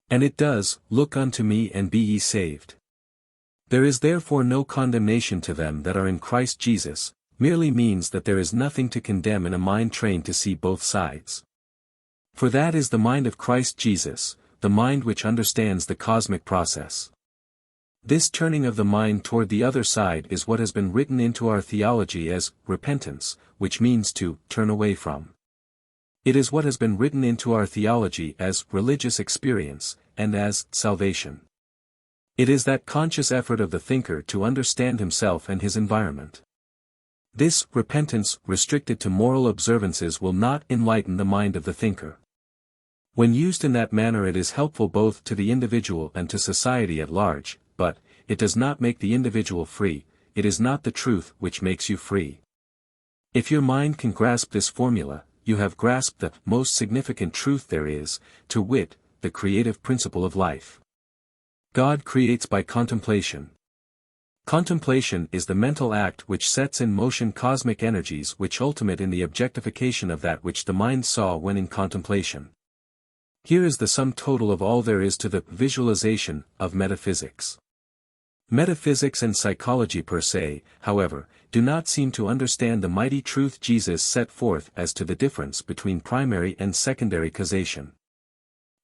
Speaker 1: And it does, look unto me and be ye saved. There is therefore no condemnation to them that are in Christ Jesus, merely means that there is nothing to condemn in a mind trained to see both sides. For that is the mind of Christ Jesus, the mind which understands the cosmic process. This turning of the mind toward the other side is what has been written into our theology as repentance, which means to turn away from. It is what has been written into our theology as religious experience, and as salvation. It is that conscious effort of the thinker to understand himself and his environment. This repentance restricted to moral observances will not enlighten the mind of the thinker. When used in that manner it is helpful both to the individual and to society at large, but, it does not make the individual free, it is not the truth which makes you free. If your mind can grasp this formula, you have grasped the most significant truth there is, to wit, the creative principle of life. God creates by contemplation. Contemplation is the mental act which sets in motion cosmic energies which ultimate in the objectification of that which the mind saw when in contemplation. Here is the sum total of all there is to the visualization of metaphysics. Metaphysics and psychology per se, however, do not seem to understand the mighty truth Jesus set forth as to the difference between primary and secondary causation.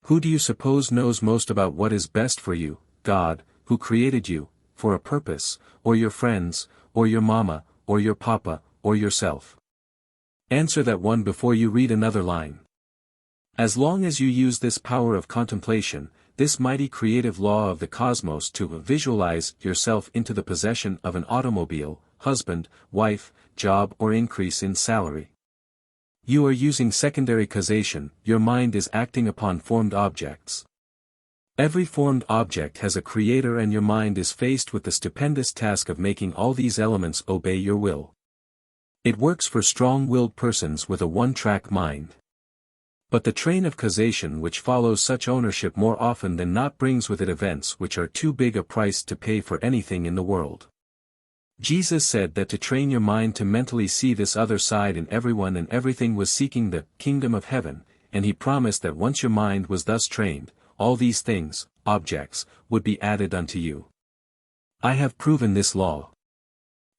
Speaker 1: Who do you suppose knows most about what is best for you, God, who created you, for a purpose, or your friends, or your mama, or your papa, or yourself? Answer that one before you read another line. As long as you use this power of contemplation, this mighty creative law of the cosmos to visualize yourself into the possession of an automobile, husband, wife, job or increase in salary. You are using secondary causation, your mind is acting upon formed objects. Every formed object has a creator and your mind is faced with the stupendous task of making all these elements obey your will. It works for strong-willed persons with a one-track mind. But the train of causation which follows such ownership more often than not brings with it events which are too big a price to pay for anything in the world. Jesus said that to train your mind to mentally see this other side in everyone and everything was seeking the kingdom of heaven, and he promised that once your mind was thus trained, all these things, objects, would be added unto you. I have proven this law.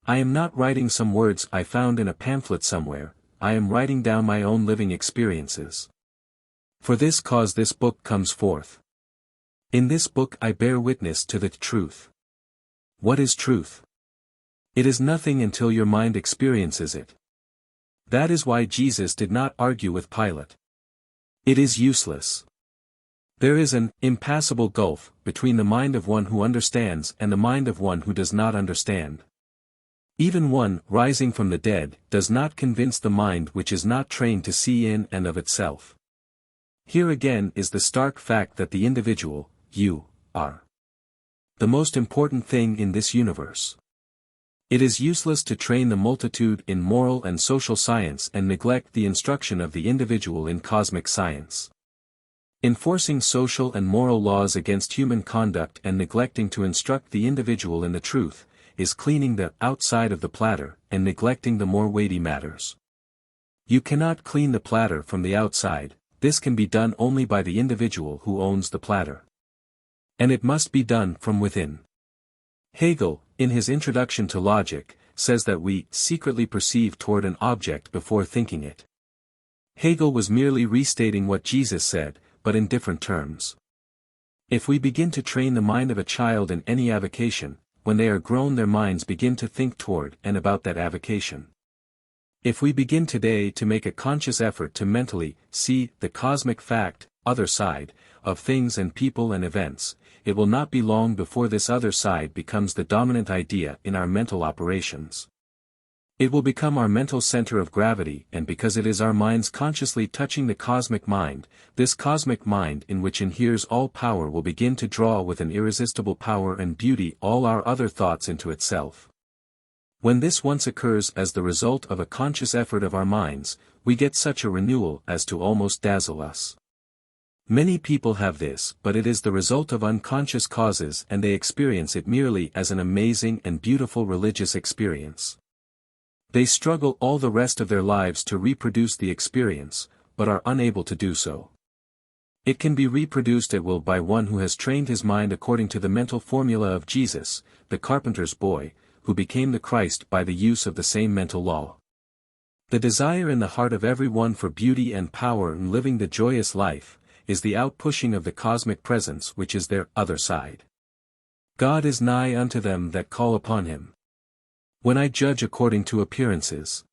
Speaker 1: I am not writing some words I found in a pamphlet somewhere, I am writing down my own living experiences. For this cause this book comes forth. In this book I bear witness to the truth. What is truth? It is nothing until your mind experiences it. That is why Jesus did not argue with Pilate. It is useless. There is an impassable gulf between the mind of one who understands and the mind of one who does not understand. Even one rising from the dead does not convince the mind which is not trained to see in and of itself. Here again is the stark fact that the individual, you, are the most important thing in this universe. It is useless to train the multitude in moral and social science and neglect the instruction of the individual in cosmic science. Enforcing social and moral laws against human conduct and neglecting to instruct the individual in the truth, is cleaning the outside of the platter and neglecting the more weighty matters. You cannot clean the platter from the outside, this can be done only by the individual who owns the platter. And it must be done from within. Hegel, in his Introduction to Logic, says that we secretly perceive toward an object before thinking it. Hegel was merely restating what Jesus said, but in different terms. If we begin to train the mind of a child in any avocation, when they are grown their minds begin to think toward and about that avocation. If we begin today to make a conscious effort to mentally see the cosmic fact, other side, of things and people and events, it will not be long before this other side becomes the dominant idea in our mental operations. It will become our mental center of gravity, and because it is our minds consciously touching the cosmic mind, this cosmic mind in which inheres all power will begin to draw with an irresistible power and beauty all our other thoughts into itself. When this once occurs as the result of a conscious effort of our minds, we get such a renewal as to almost dazzle us. Many people have this, but it is the result of unconscious causes and they experience it merely as an amazing and beautiful religious experience. They struggle all the rest of their lives to reproduce the experience, but are unable to do so. It can be reproduced at will by one who has trained his mind according to the mental formula of Jesus, the carpenter's boy, who became the Christ by the use of the same mental law. The desire in the heart of every one for beauty and power and living the joyous life, is the outpushing of the cosmic presence which is their other side. God is nigh unto them that call upon him. When I judge according to appearances.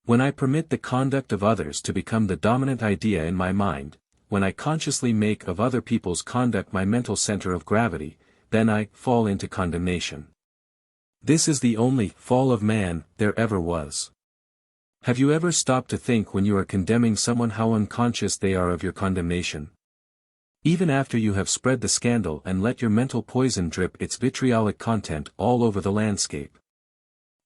Speaker 1: When I permit the conduct of others to become the dominant idea in my mind, when I consciously make of other people's conduct my mental center of gravity, then I fall into condemnation. This is the only fall of man there ever was. Have you ever stopped to think when you are condemning someone how unconscious they are of your condemnation? Even after you have spread the scandal and let your mental poison drip its vitriolic content all over the landscape.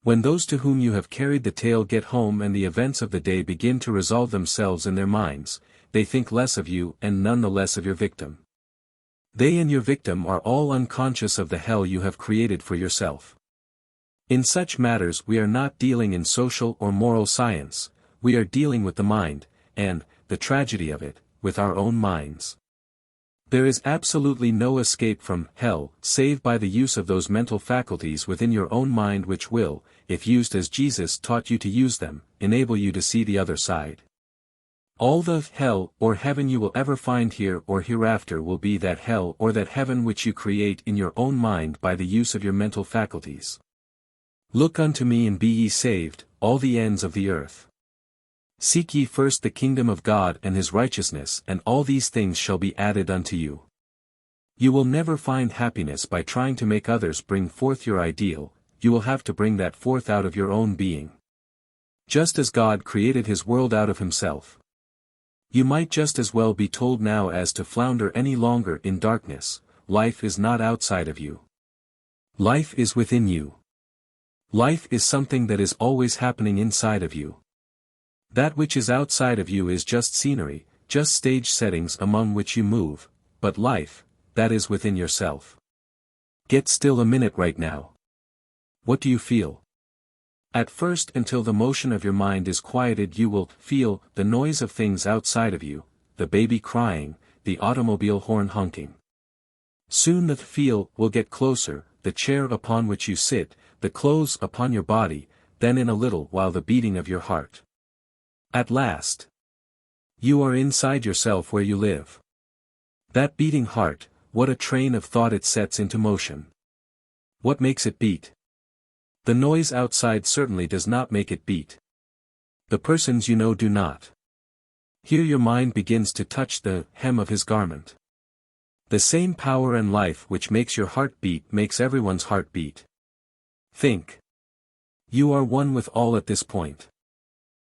Speaker 1: When those to whom you have carried the tale get home and the events of the day begin to resolve themselves in their minds, they think less of you and none the less of your victim. They and your victim are all unconscious of the hell you have created for yourself. In such matters we are not dealing in social or moral science, we are dealing with the mind, and, the tragedy of it, with our own minds. There is absolutely no escape from hell save by the use of those mental faculties within your own mind which will, if used as Jesus taught you to use them, enable you to see the other side. All the hell or heaven you will ever find here or hereafter will be that hell or that heaven which you create in your own mind by the use of your mental faculties. Look unto me and be ye saved, all the ends of the earth. Seek ye first the kingdom of God and his righteousness, and all these things shall be added unto you. You will never find happiness by trying to make others bring forth your ideal, you will have to bring that forth out of your own being. Just as God created his world out of himself. You might just as well be told now as to flounder any longer in darkness, life is not outside of you. Life is within you. Life is something that is always happening inside of you. That which is outside of you is just scenery, just stage settings among which you move, but life, that is within yourself. Get still a minute right now. What do you feel? At first, until the motion of your mind is quieted, you will feel the noise of things outside of you, the baby crying, the automobile horn honking. Soon the feel will get closer, the chair upon which you sit, the clothes upon your body, then in a little while the beating of your heart. At last, you are inside yourself where you live. That beating heart, what a train of thought it sets into motion. What makes it beat? The noise outside certainly does not make it beat. The persons you know do not. Here your mind begins to touch the hem of his garment. The same power and life which makes your heart beat makes everyone's heart beat. Think. You are one with all at this point.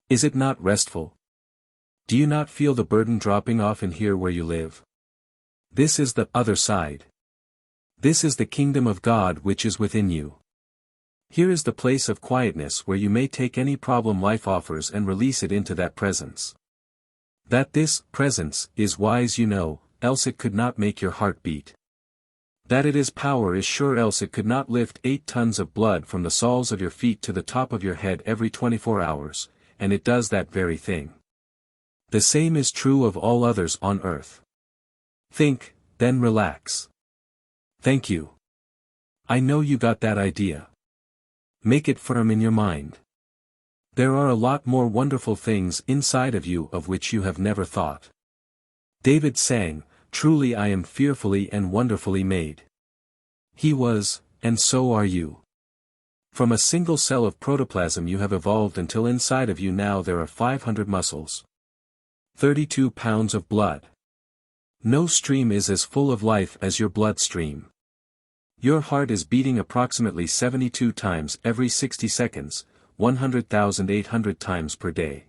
Speaker 1: Is it not restful? Do you not feel the burden dropping off in here where you live? This is the other side. This is the kingdom of God which is within you. Here is the place of quietness where you may take any problem life offers and release it into that presence. That this presence is wise you know, else it could not make your heart beat. That it is power is sure, else it could not lift 8 tons of blood from the soles of your feet to the top of your head every 24 hours, and it does that very thing. The same is true of all others on earth. Think, then relax. Thank you. I know you got that idea. Make it firm in your mind. There are a lot more wonderful things inside of you of which you have never thought. David sang, "Truly I am fearfully and wonderfully made." He was, and so are you. From a single cell of protoplasm you have evolved until inside of you now there are 500 muscles. 32 pounds of blood. No stream is as full of life as your bloodstream. Your heart is beating approximately 72 times every 60 seconds, 100,800 times per day.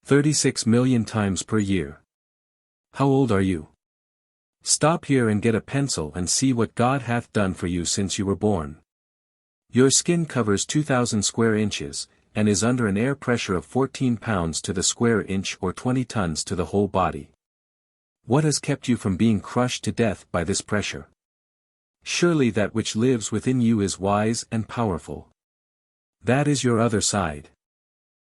Speaker 1: 36 million times per year. How old are you? Stop here and get a pencil and see what God hath done for you since you were born. Your skin covers 2,000 square inches, and is under an air pressure of 14 pounds to the square inch or 20 tons to the whole body. What has kept you from being crushed to death by this pressure? Surely that which lives within you is wise and powerful. That is your other side.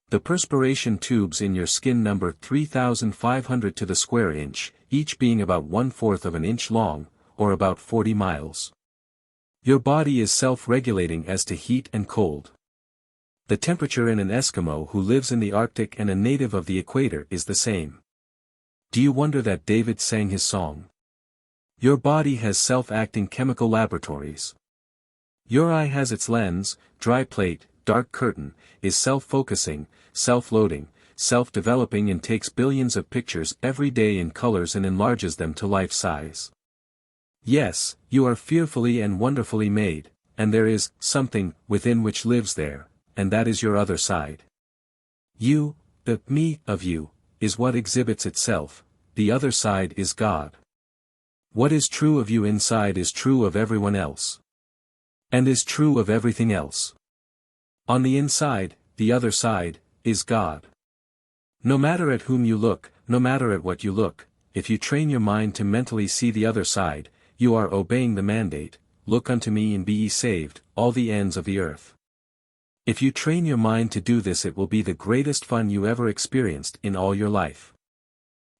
Speaker 1: The perspiration tubes in your skin number 3,500 to the square inch, each being about 1/4 of an inch long, or about 40 miles. Your body is self-regulating as to heat and cold. The temperature in an Eskimo who lives in the Arctic and a native of the equator is the same. Do you wonder that David sang his song? Your body has self-acting chemical laboratories. Your eye has its lens, dry plate, dark curtain, is self-focusing, self-loading, self-developing and takes billions of pictures every day in colors and enlarges them to life size. Yes, you are fearfully and wonderfully made, and there is something within which lives there, and that is your other side. You, the me of you, is what exhibits itself, the other side is God. What is true of you inside is true of everyone else. And is true of everything else. On the inside, the other side, is God. No matter at whom you look, no matter at what you look, if you train your mind to mentally see the other side, you are obeying the mandate, "Look unto me and be ye saved, all the ends of the earth." If you train your mind to do this, it will be the greatest fun you ever experienced in all your life.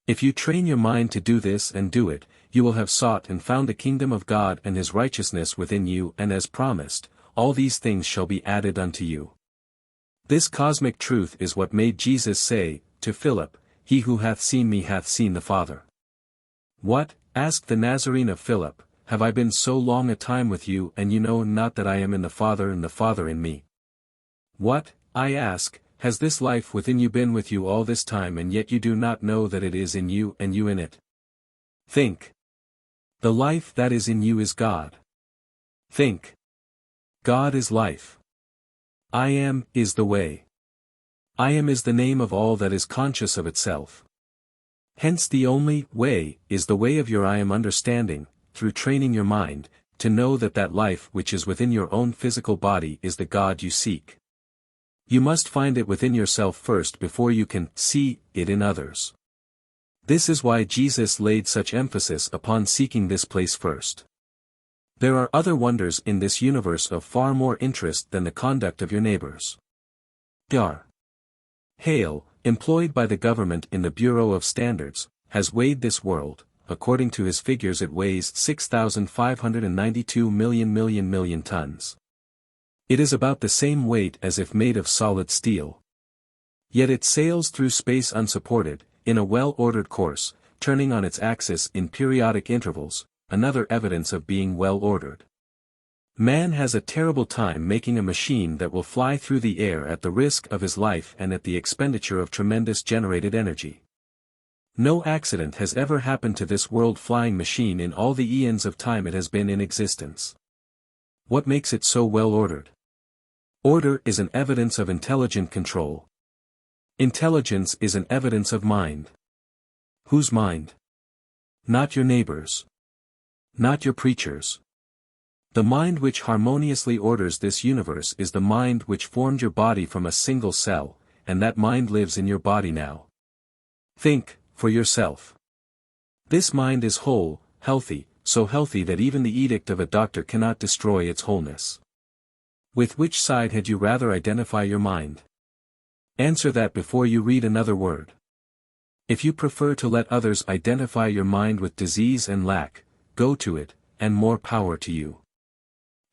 Speaker 1: If you train your mind to do this and do it, you will have sought and found the kingdom of God and his righteousness within you, and as promised, all these things shall be added unto you. This cosmic truth is what made Jesus say, to Philip, "He who hath seen me hath seen the Father." What, asked the Nazarene of Philip, have I been so long a time with you and you know not that I am in the Father and the Father in me? What, I ask, has this life within you been with you all this time and yet you do not know that it is in you and you in it? Think. The life that is in you is God. Think. God is life. I am is the way. I am is the name of all that is conscious of itself. Hence the only way is the way of your I am understanding, through training your mind, to know that that life which is within your own physical body is the God you seek. You must find it within yourself first before you can see it in others. This is why Jesus laid such emphasis upon seeking this place first. There are other wonders in this universe of far more interest than the conduct of your neighbors. Dar. Hale, employed by the government in the Bureau of Standards, has weighed this world. According to his figures it weighs 6,592 million tons. It is about the same weight as if made of solid steel. Yet it sails through space unsupported, in a well-ordered course, turning on its axis in periodic intervals, another evidence of being well-ordered. Man has a terrible time making a machine that will fly through the air at the risk of his life and at the expenditure of tremendous generated energy. No accident has ever happened to this world-flying machine in all the eons of time it has been in existence. What makes it so well-ordered? Order is an evidence of intelligent control. Intelligence is an evidence of mind. Whose mind? Not your neighbor's. Not your preacher's. The mind which harmoniously orders this universe is the mind which formed your body from a single cell, and that mind lives in your body now. Think, for yourself. This mind is whole, healthy, so healthy that even the edict of a doctor cannot destroy its wholeness. With which side had you rather identify your mind? Answer that before you read another word. If you prefer to let others identify your mind with disease and lack, go to it, and more power to you.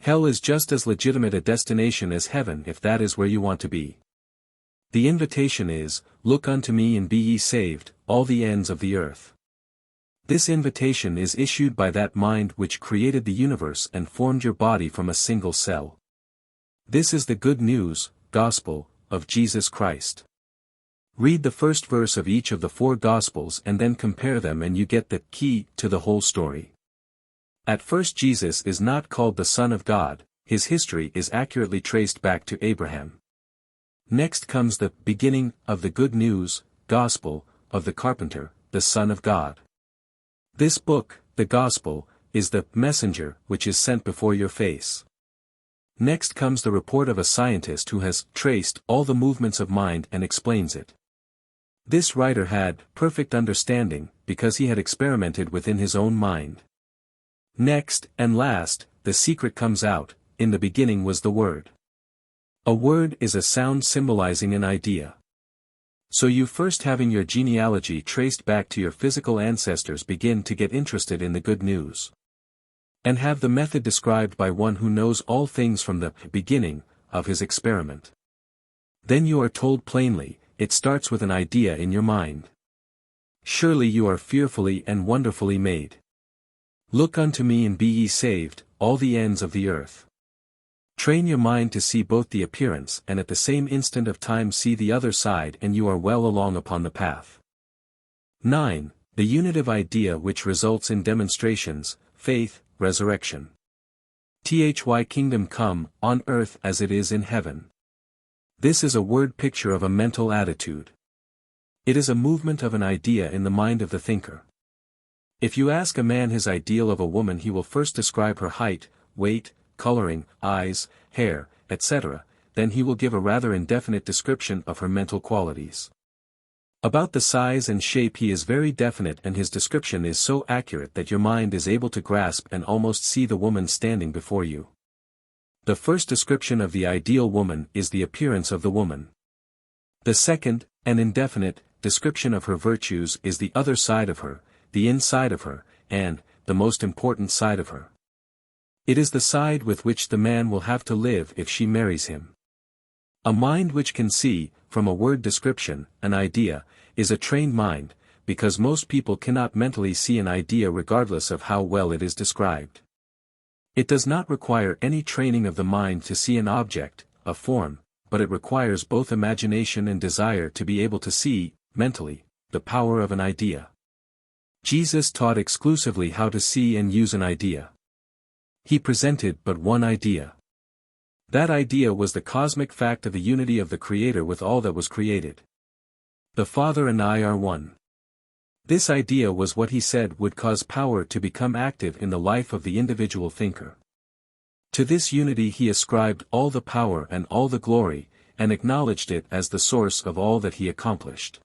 Speaker 1: Hell is just as legitimate a destination as heaven if that is where you want to be. The invitation is, look unto me and be ye saved, all the ends of the earth. This invitation is issued by that mind which created the universe and formed your body from a single cell. This is the good news, gospel, of Jesus Christ. Read the first verse of each of the 4 Gospels and then compare them and you get the key to the whole story. At first Jesus is not called the Son of God, his history is accurately traced back to Abraham. Next comes the beginning of the good news, gospel, of the carpenter, the Son of God. This book, the gospel, is the messenger which is sent before your face. Next comes the report of a scientist who has traced all the movements of mind and explains it. This writer had perfect understanding, because he had experimented within his own mind. Next, and last, the secret comes out, in the beginning was the Word. A word is a sound symbolizing an idea. So you first having your genealogy traced back to your physical ancestors begin to get interested in the good news. And have the method described by one who knows all things from the beginning of his experiment. Then you are told plainly, it starts with an idea in your mind. Surely you are fearfully and wonderfully made. Look unto me and be ye saved, all the ends of the earth. Train your mind to see both the appearance and at the same instant of time see the other side and you are well along upon the path. 9. The unitive idea which results in demonstrations, faith, resurrection. Thy kingdom come, on earth as it is in heaven. This is a word picture of a mental attitude. It is a movement of an idea in the mind of the thinker. If you ask a man his ideal of a woman he will first describe her height, weight, coloring, eyes, hair, etc., then he will give a rather indefinite description of her mental qualities. About the size and shape he is very definite and his description is so accurate that your mind is able to grasp and almost see the woman standing before you. The first description of the ideal woman is the appearance of the woman. The second, an indefinite, description of her virtues is the other side of her, the inside of her, and, the most important side of her. It is the side with which the man will have to live if she marries him. A mind which can see, from a word description, an idea, is a trained mind, because most people cannot mentally see an idea regardless of how well it is described. It does not require any training of the mind to see an object, a form, but it requires both imagination and desire to be able to see, mentally, the power of an idea. Jesus taught exclusively how to see and use an idea. He presented but one idea. That idea was the cosmic fact of the unity of the Creator with all that was created. The Father and I are one. This idea was what he said would cause power to become active in the life of the individual thinker. To this unity he ascribed all the power and all the glory, and acknowledged it as the source of all that he accomplished.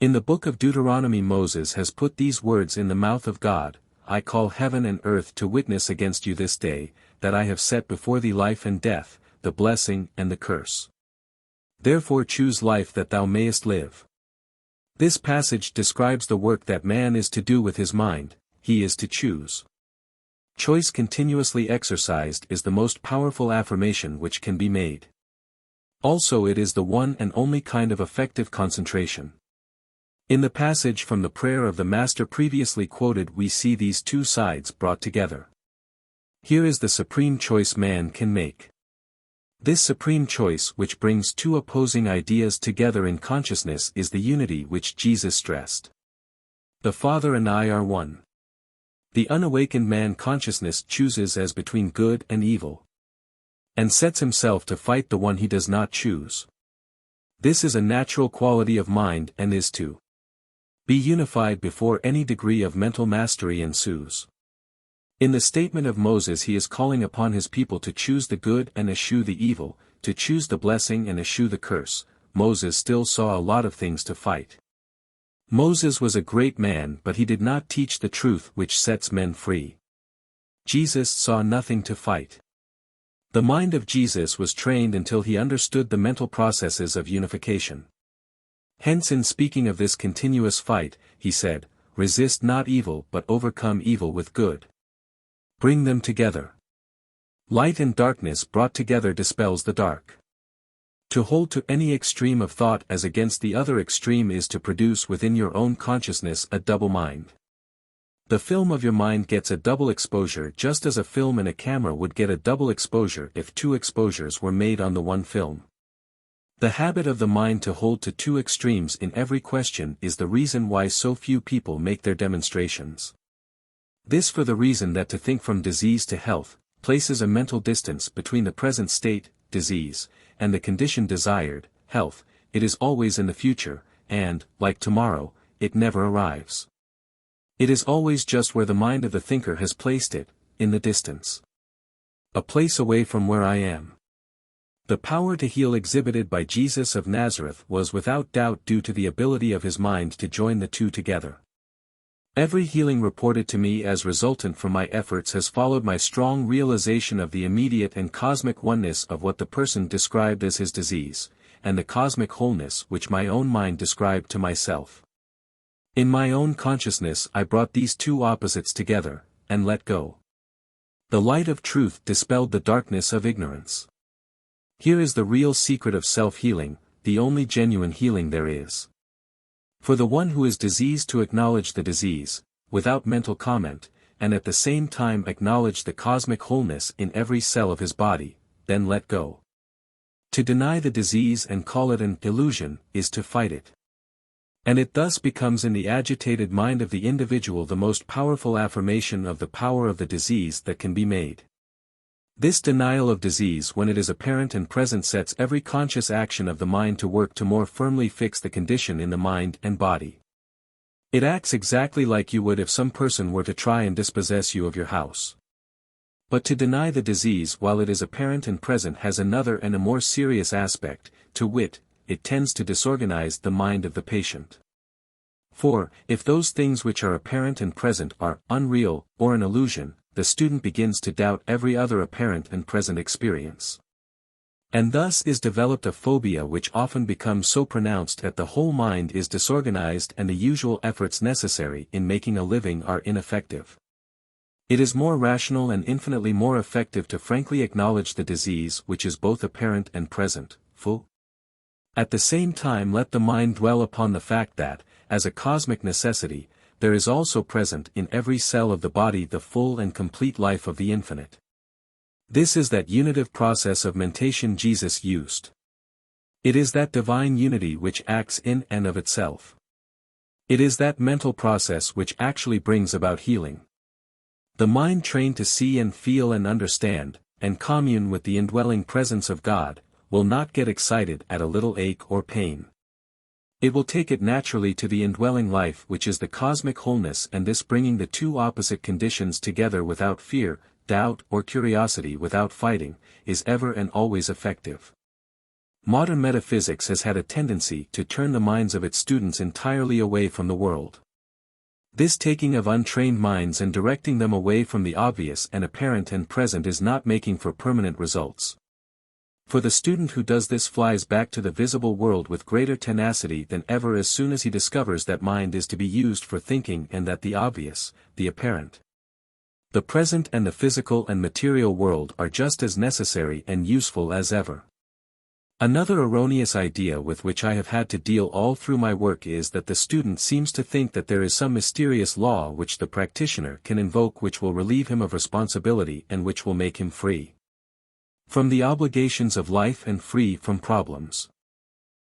Speaker 1: In the book of Deuteronomy, Moses has put these words in the mouth of God: I call heaven and earth to witness against you this day, that I have set before thee life and death, the blessing and the curse. Therefore choose life that thou mayest live. This passage describes the work that man is to do with his mind. He is to choose. Choice continuously exercised is the most powerful affirmation which can be made. Also it is the one and only kind of effective concentration. In the passage from the prayer of the Master previously quoted, we see these two sides brought together. Here is the supreme choice man can make. This supreme choice which brings two opposing ideas together in consciousness is the unity which Jesus stressed. The Father and I are one. The unawakened man consciousness chooses as between good and evil, and sets himself to fight the one he does not choose. This is a natural quality of mind and is to be unified before any degree of mental mastery ensues. In the statement of Moses, he is calling upon his people to choose the good and eschew the evil, to choose the blessing and eschew the curse. Moses still saw a lot of things to fight. Moses was a great man, but he did not teach the truth which sets men free. Jesus saw nothing to fight. The mind of Jesus was trained until he understood the mental processes of unification. Hence, in speaking of this continuous fight, he said, "Resist not evil but overcome evil with good. Bring them together. Light and darkness brought together dispels the dark." To hold to any extreme of thought as against the other extreme is to produce within your own consciousness a double mind. The film of your mind gets a double exposure, just as a film in a camera would get a double exposure if two exposures were made on the one film. The habit of the mind to hold to two extremes in every question is the reason why so few people make their demonstrations. This for the reason that to think from disease to health places a mental distance between the present state, disease, and the condition desired, health. It is always in the future, and, like tomorrow, it never arrives. It is always just where the mind of the thinker has placed it, in the distance. A place away from where I am. The power to heal exhibited by Jesus of Nazareth was without doubt due to the ability of his mind to join the two together. Every healing reported to me as resultant from my efforts has followed my strong realization of the immediate and cosmic oneness of what the person described as his disease, and the cosmic wholeness which my own mind described to myself. In my own consciousness I brought these two opposites together, and let go. The light of truth dispelled the darkness of ignorance. Here is the real secret of self-healing, the only genuine healing there is. For the one who is diseased to acknowledge the disease, without mental comment, and at the same time acknowledge the cosmic wholeness in every cell of his body, then let go. To deny the disease and call it an illusion, is to fight it. And it thus becomes in the agitated mind of the individual the most powerful affirmation of the power of the disease that can be made. This denial of disease when it is apparent and present sets every conscious action of the mind to work to more firmly fix the condition in the mind and body. It acts exactly like you would if some person were to try and dispossess you of your house. But to deny the disease while it is apparent and present has another and a more serious aspect, to wit, it tends to disorganize the mind of the patient. For, if those things which are apparent and present are unreal or an illusion, the student begins to doubt every other apparent and present experience. And thus is developed a phobia which often becomes so pronounced that the whole mind is disorganized and the usual efforts necessary in making a living are ineffective. It is more rational and infinitely more effective to frankly acknowledge the disease which is both apparent and present, full. At the same time let the mind dwell upon the fact that, as a cosmic necessity, there is also present in every cell of the body the full and complete life of the infinite. This is that unitive process of mentation Jesus used. It is that divine unity which acts in and of itself. It is that mental process which actually brings about healing. The mind trained to see and feel and understand, and commune with the indwelling presence of God, will not get excited at a little ache or pain. It will take it naturally to the indwelling life which is the cosmic wholeness, and this bringing the two opposite conditions together without fear, doubt or curiosity, without fighting, is ever and always effective. Modern metaphysics has had a tendency to turn the minds of its students entirely away from the world. This taking of untrained minds and directing them away from the obvious and apparent and present is not making for permanent results. For the student who does this flies back to the visible world with greater tenacity than ever as soon as he discovers that mind is to be used for thinking and that the obvious, the apparent, the present and the physical and material world are just as necessary and useful as ever. Another erroneous idea with which I have had to deal all through my work is that the student seems to think that there is some mysterious law which the practitioner can invoke which will relieve him of responsibility and which will make him free from the obligations of life and free from problems.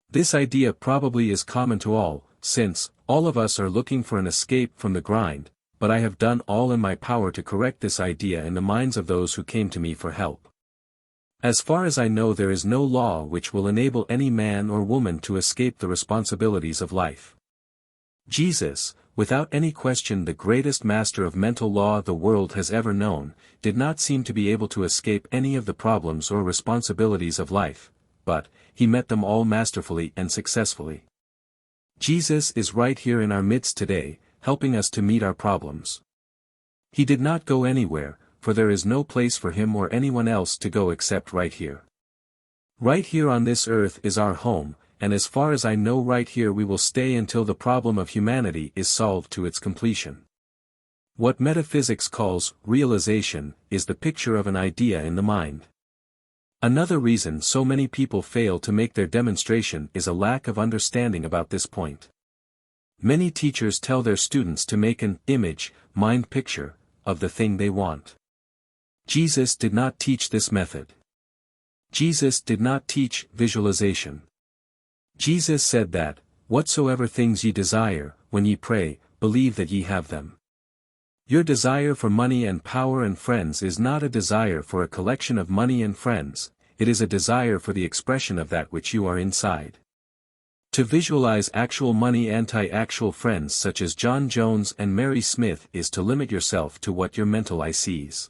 Speaker 1: This idea probably is common to all, since all of us are looking for an escape from the grind, but I have done all in my power to correct this idea in the minds of those who came to me for help. As far as I know, there is no law which will enable any man or woman to escape the responsibilities of life. Jesus, without any question the greatest master of mental law the world has ever known, did not seem to be able to escape any of the problems or responsibilities of life, but he met them all masterfully and successfully. Jesus is right here in our midst today, helping us to meet our problems. He did not go anywhere, for there is no place for him or anyone else to go except right here. Right here on this earth is our home, and as far as I know right here we will stay until the problem of humanity is solved to its completion. What metaphysics calls realization is the picture of an idea in the mind. Another reason so many people fail to make their demonstration is a lack of understanding about this point. Many teachers tell their students to make an image, mind picture, of the thing they want. Jesus did not teach this method. Jesus did not teach visualization. Jesus said that, whatsoever things ye desire, when ye pray, believe that ye have them. Your desire for money and power and friends is not a desire for a collection of money and friends, it is a desire for the expression of that which you are inside. To visualize actual money, anti-actual friends such as John Jones and Mary Smith is to limit yourself to what your mental eye sees.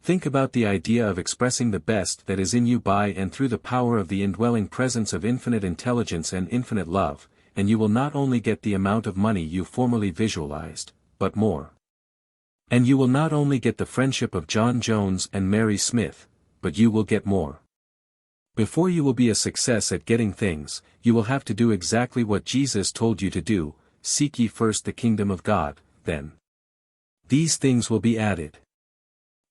Speaker 1: Think about the idea of expressing the best that is in you by and through the power of the indwelling presence of infinite intelligence and infinite love, and you will not only get the amount of money you formerly visualized, but more. And you will not only get the friendship of John Jones and Mary Smith, but you will get more. Before you will be a success at getting things, you will have to do exactly what Jesus told you to do: seek ye first the kingdom of God, then these things will be added.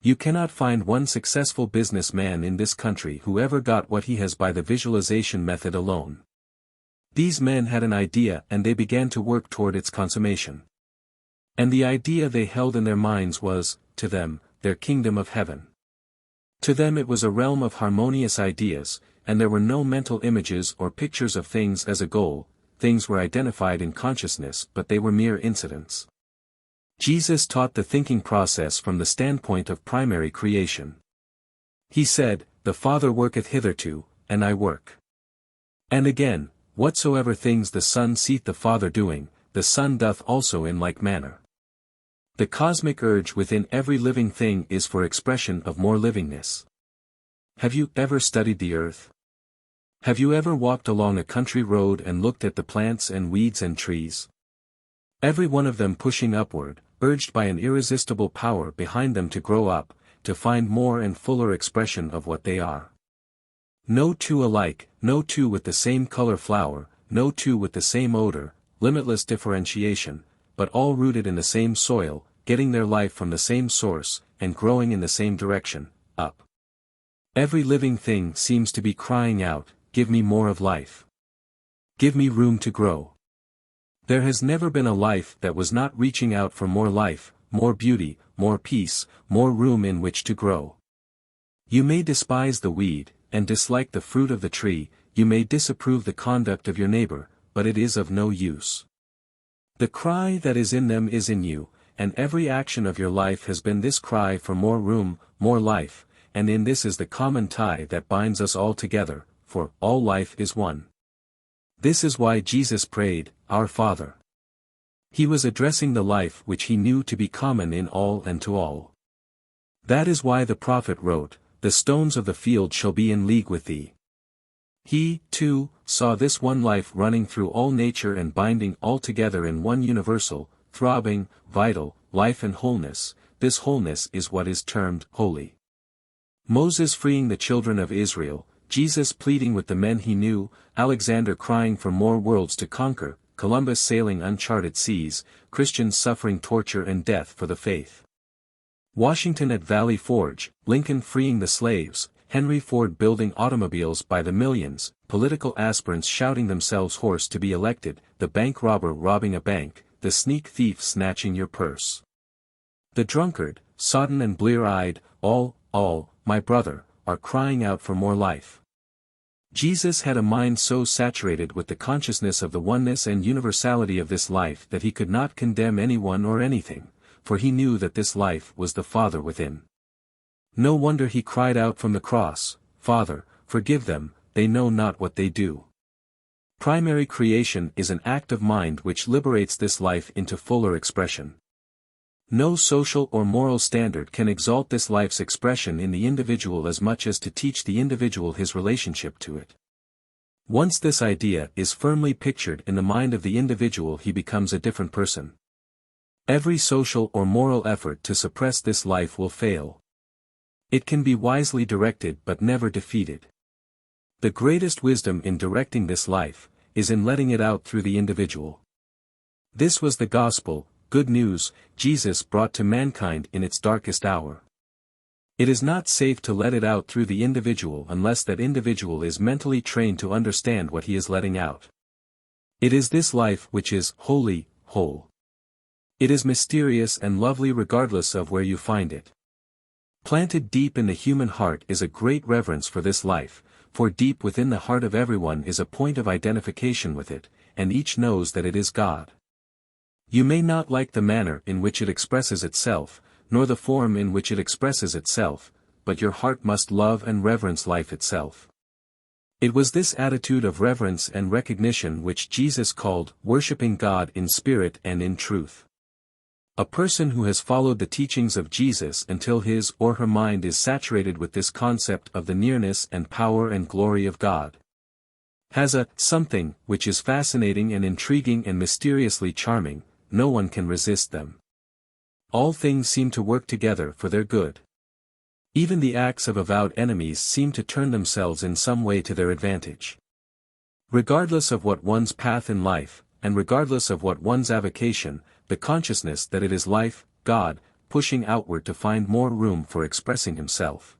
Speaker 1: You cannot find one successful businessman in this country who ever got what he has by the visualization method alone. These men had an idea and they began to work toward its consummation. And the idea they held in their minds was, to them, their kingdom of heaven. To them it was a realm of harmonious ideas, and there were no mental images or pictures of things as a goal. Things were identified in consciousness, but they were mere incidents. Jesus taught the thinking process from the standpoint of primary creation. He said, "The Father worketh hitherto, and I work." And again, "Whatsoever things the Son seeth the Father doing, the Son doth also in like manner." The cosmic urge within every living thing is for expression of more livingness. Have you ever studied the earth? Have you ever walked along a country road and looked at the plants and weeds and trees? Every one of them pushing upward, urged by an irresistible power behind them to grow up, to find more and fuller expression of what they are. No two alike, no two with the same color flower, no two with the same odor, limitless differentiation, but all rooted in the same soil, getting their life from the same source, and growing in the same direction, up. Every living thing seems to be crying out, "Give me more of life. Give me room to grow." There has never been a life that was not reaching out for more life, more beauty, more peace, more room in which to grow. You may despise the weed, and dislike the fruit of the tree, you may disapprove the conduct of your neighbor, but it is of no use. The cry that is in them is in you, and every action of your life has been this cry for more room, more life, and in this is the common tie that binds us all together, for all life is one. This is why Jesus prayed, Our Father. He was addressing the life which he knew to be common in all and to all. That is why the prophet wrote, The stones of the field shall be in league with thee. He, too, saw this one life running through all nature and binding all together in one universal, throbbing, vital, life and wholeness. This wholeness is what is termed holy. Moses freeing the children of Israel, Jesus pleading with the men he knew, Alexander crying for more worlds to conquer, Columbus sailing uncharted seas, Christians suffering torture and death for the faith. Washington at Valley Forge, Lincoln freeing the slaves, Henry Ford building automobiles by the millions, political aspirants shouting themselves hoarse to be elected, the bank robber robbing a bank, the sneak thief snatching your purse. The drunkard, sodden and blear-eyed, all, my brother, are crying out for more life. Jesus had a mind so saturated with the consciousness of the oneness and universality of this life that he could not condemn anyone or anything, for he knew that this life was the Father within. No wonder he cried out from the cross, Father, forgive them, they know not what they do. Primary creation is an act of mind which liberates this life into fuller expression. No social or moral standard can exalt this life's expression in the individual as much as to teach the individual his relationship to it. Once this idea is firmly pictured in the mind of the individual, he becomes a different person. Every social or moral effort to suppress this life will fail. It can be wisely directed but never defeated. The greatest wisdom in directing this life is in letting it out through the individual. This was the gospel, good news, Jesus brought to mankind in its darkest hour. It is not safe to let it out through the individual unless that individual is mentally trained to understand what he is letting out. It is this life which is holy, whole. It is mysterious and lovely regardless of where you find it. Planted deep in the human heart is a great reverence for this life, for deep within the heart of everyone is a point of identification with it, and each knows that it is God. You may not like the manner in which it expresses itself, nor the form in which it expresses itself, but your heart must love and reverence life itself. It was this attitude of reverence and recognition which Jesus called worshiping God in spirit and in truth. A person who has followed the teachings of Jesus until his or her mind is saturated with this concept of the nearness and power and glory of God has a something which is fascinating and intriguing and mysteriously charming. No one can resist them. All things seem to work together for their good. Even the acts of avowed enemies seem to turn themselves in some way to their advantage. Regardless of what one's path in life, and regardless of what one's avocation, the consciousness that it is life, God, pushing outward to find more room for expressing himself,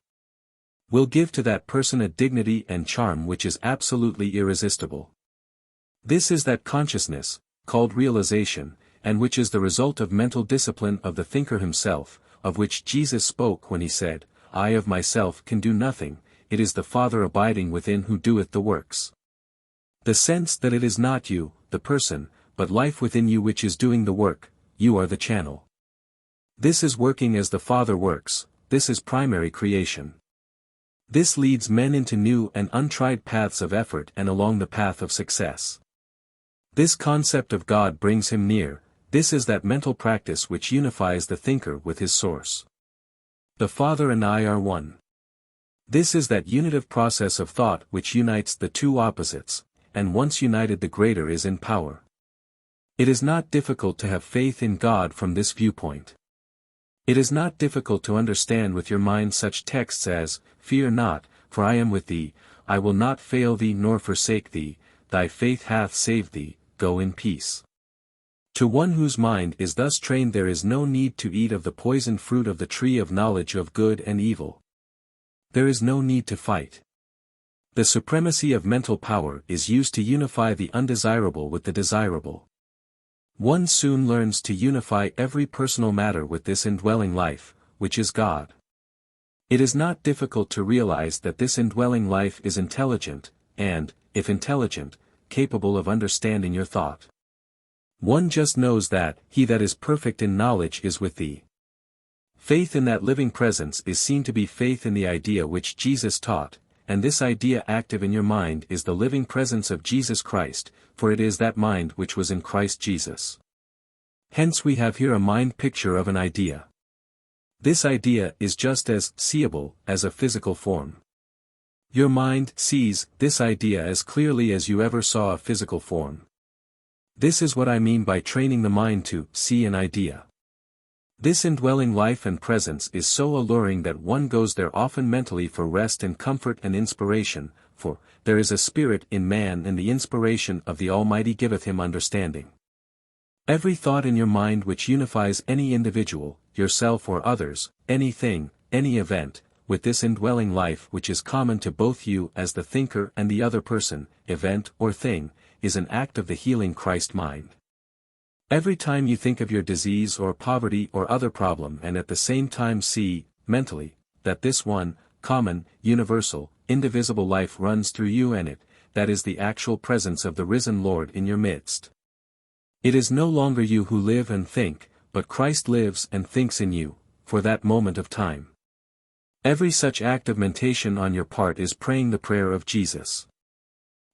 Speaker 1: will give to that person a dignity and charm which is absolutely irresistible. This is that consciousness, called realization, and which is the result of mental discipline of the thinker himself, of which Jesus spoke when he said, I of myself can do nothing, it is the Father abiding within who doeth the works. The sense that it is not you, the person, but life within you which is doing the work, you are the channel. This is working as the Father works, this is primary creation. This leads men into new and untried paths of effort and along the path of success. This concept of God brings him near. This is that mental practice which unifies the thinker with his source. The Father and I are one. This is that unitive process of thought which unites the two opposites, and once united the greater is in power. It is not difficult to have faith in God from this viewpoint. It is not difficult to understand with your mind such texts as, Fear not, for I am with thee, I will not fail thee nor forsake thee, thy faith hath saved thee, go in peace. To one whose mind is thus trained there is no need to eat of the poisoned fruit of the tree of knowledge of good and evil. There is no need to fight. The supremacy of mental power is used to unify the undesirable with the desirable. One soon learns to unify every personal matter with this indwelling life, which is God. It is not difficult to realize that this indwelling life is intelligent, and, if intelligent, capable of understanding your thought. One just knows that he that is perfect in knowledge is with thee. Faith in that living presence is seen to be faith in the idea which Jesus taught, and this idea active in your mind is the living presence of Jesus Christ, for it is that mind which was in Christ Jesus. Hence we have here a mind picture of an idea. This idea is just as seeable as a physical form. Your mind sees this idea as clearly as you ever saw a physical form. This is what I mean by training the mind to see an idea. This indwelling life and presence is so alluring that one goes there often mentally for rest and comfort and inspiration, for there is a spirit in man and the inspiration of the Almighty giveth him understanding. Every thought in your mind which unifies any individual, yourself or others, anything, any event, with this indwelling life which is common to both you as the thinker and the other person, event or thing, is an act of the healing Christ mind. Every time you think of your disease or poverty or other problem and at the same time see, mentally, that this one, common, universal, indivisible life runs through you and it, that is the actual presence of the risen Lord in your midst. It is no longer you who live and think, but Christ lives and thinks in you, for that moment of time. Every such act of mentation on your part is praying the prayer of Jesus.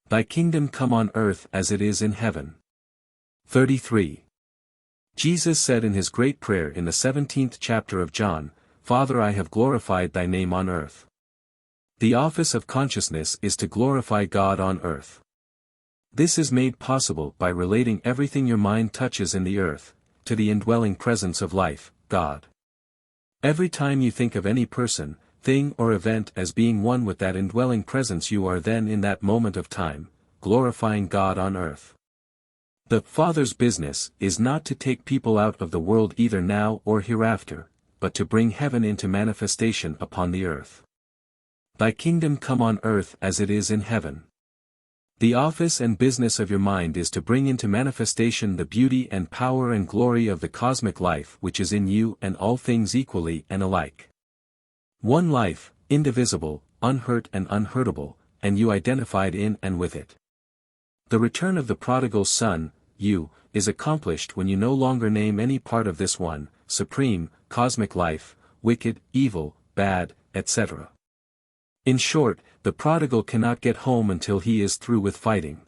Speaker 1: Thy kingdom come on earth as it is in heaven. 33. Jesus said in his great prayer in the 17th chapter of John, Father, I have glorified thy name on earth. The office of consciousness is to glorify God on earth. This is made possible by relating everything your mind touches in the earth, to the indwelling presence of life, God. Every time you think of any person, thing or event as being one with that indwelling presence, you are then in that moment of time, glorifying God on earth. The Father's business is not to take people out of the world either now or hereafter, but to bring heaven into manifestation upon the earth. Thy kingdom come on earth as it is in heaven. The office and business of your mind is to bring into manifestation the beauty and power and glory of the cosmic life which is in you and all things equally and alike. One life, indivisible, unhurt and unhurtable, and you identified in and with it. The return of the prodigal son, you, is accomplished when you no longer name any part of this one, supreme, cosmic life, wicked, evil, bad, etc. In short, the prodigal cannot get home until he is through with fighting.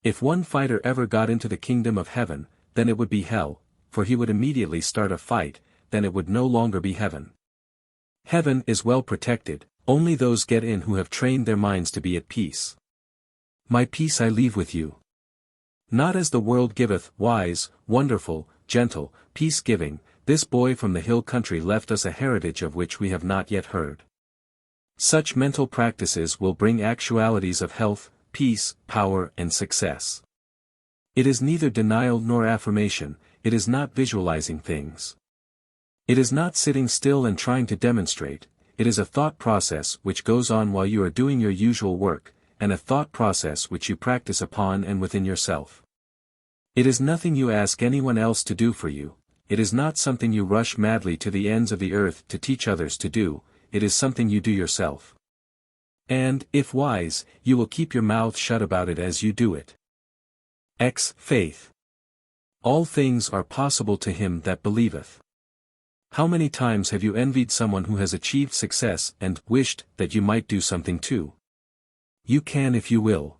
Speaker 1: If one fighter ever got into the kingdom of heaven, then it would be hell, for he would immediately start a fight, then it would no longer be heaven. Heaven is well protected, only those get in who have trained their minds to be at peace. My peace I leave with you. Not as the world giveth, wise, wonderful, gentle, peace-giving, this boy from the hill country left us a heritage of which we have not yet heard. Such mental practices will bring actualities of health, peace, power and success. It is neither denial nor affirmation, it is not visualizing things. It is not sitting still and trying to demonstrate, it is a thought process which goes on while you are doing your usual work, and a thought process which you practice upon and within yourself. It is nothing you ask anyone else to do for you, it is not something you rush madly to the ends of the earth to teach others to do, it is something you do yourself. And, if wise, you will keep your mouth shut about it as you do it. Faith. All things are possible to him that believeth. How many times have you envied someone who has achieved success and wished that you might do something too? You can if you will.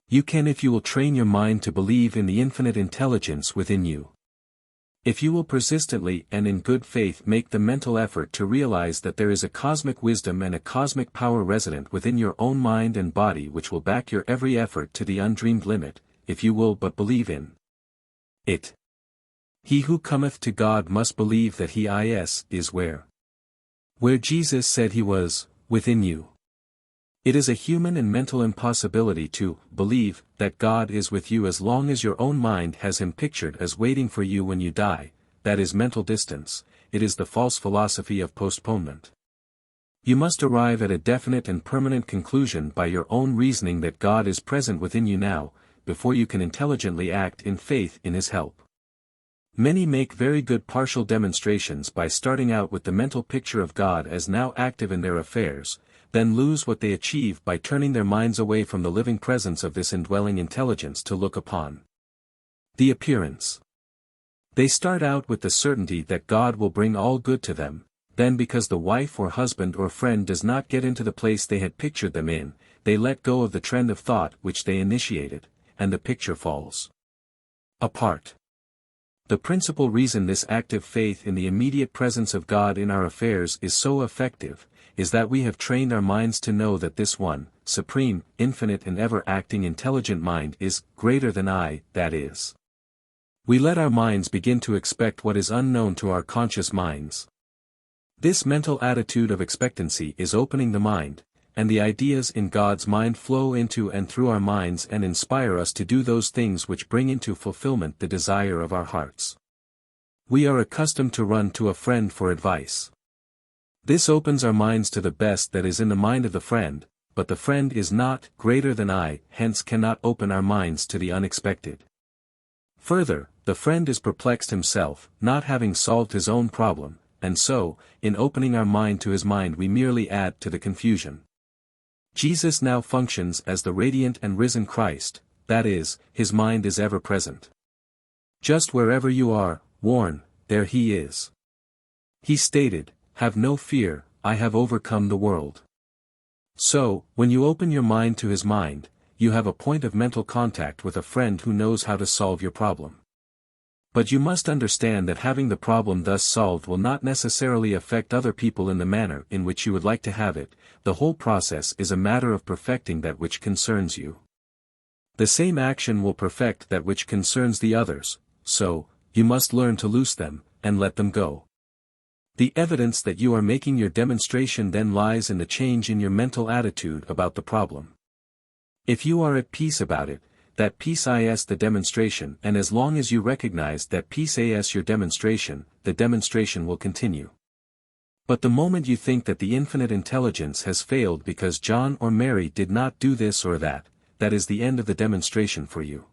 Speaker 1: You can if you will train your mind to believe in the infinite intelligence within you. If you will persistently and in good faith make the mental effort to realize that there is a cosmic wisdom and a cosmic power resident within your own mind and body which will back your every effort to the undreamed limit, if you will but believe in it. He who cometh to God must believe that he is where Jesus said he was, within you. It is a human and mental impossibility to believe that God is with you as long as your own mind has him pictured as waiting for you when you die, that is mental distance, it is the false philosophy of postponement. You must arrive at a definite and permanent conclusion by your own reasoning that God is present within you now, before you can intelligently act in faith in his help. Many make very good partial demonstrations by starting out with the mental picture of God as now active in their affairs, then lose what they achieve by turning their minds away from the living presence of this indwelling intelligence to look upon The appearance. They start out with the certainty that God will bring all good to them, then because the wife or husband or friend does not get into the place they had pictured them in, they let go of the trend of thought which they initiated, and the picture falls apart. The principal reason this active faith in the immediate presence of God in our affairs is so effective, is that we have trained our minds to know that this one, supreme, infinite and ever-acting intelligent mind is greater than I, that is. We let our minds begin to expect what is unknown to our conscious minds. This mental attitude of expectancy is opening the mind, and the ideas in God's mind flow into and through our minds and inspire us to do those things which bring into fulfillment the desire of our hearts. We are accustomed to run to a friend for advice. This opens our minds to the best that is in the mind of the friend, but the friend is not greater than I, hence cannot open our minds to the unexpected. Further, the friend is perplexed himself, not having solved his own problem, and so, in opening our mind to his mind we merely add to the confusion. Jesus now functions as the radiant and risen Christ, that is, his mind is ever present. Just wherever you are, Warren, there he is. He stated, "Have no fear, I have overcome the world." So, when you open your mind to his mind, you have a point of mental contact with a friend who knows how to solve your problem. But you must understand that having the problem thus solved will not necessarily affect other people in the manner in which you would like to have it. The whole process is a matter of perfecting that which concerns you. The same action will perfect that which concerns the others, so, you must learn to loose them, and let them go. The evidence that you are making your demonstration then lies in the change in your mental attitude about the problem. If you are at peace about it, that peace is the demonstration, and as long as you recognize that peace is your demonstration, the demonstration will continue. But the moment you think that the infinite intelligence has failed because John or Mary did not do this or that, that is the end of the demonstration for you.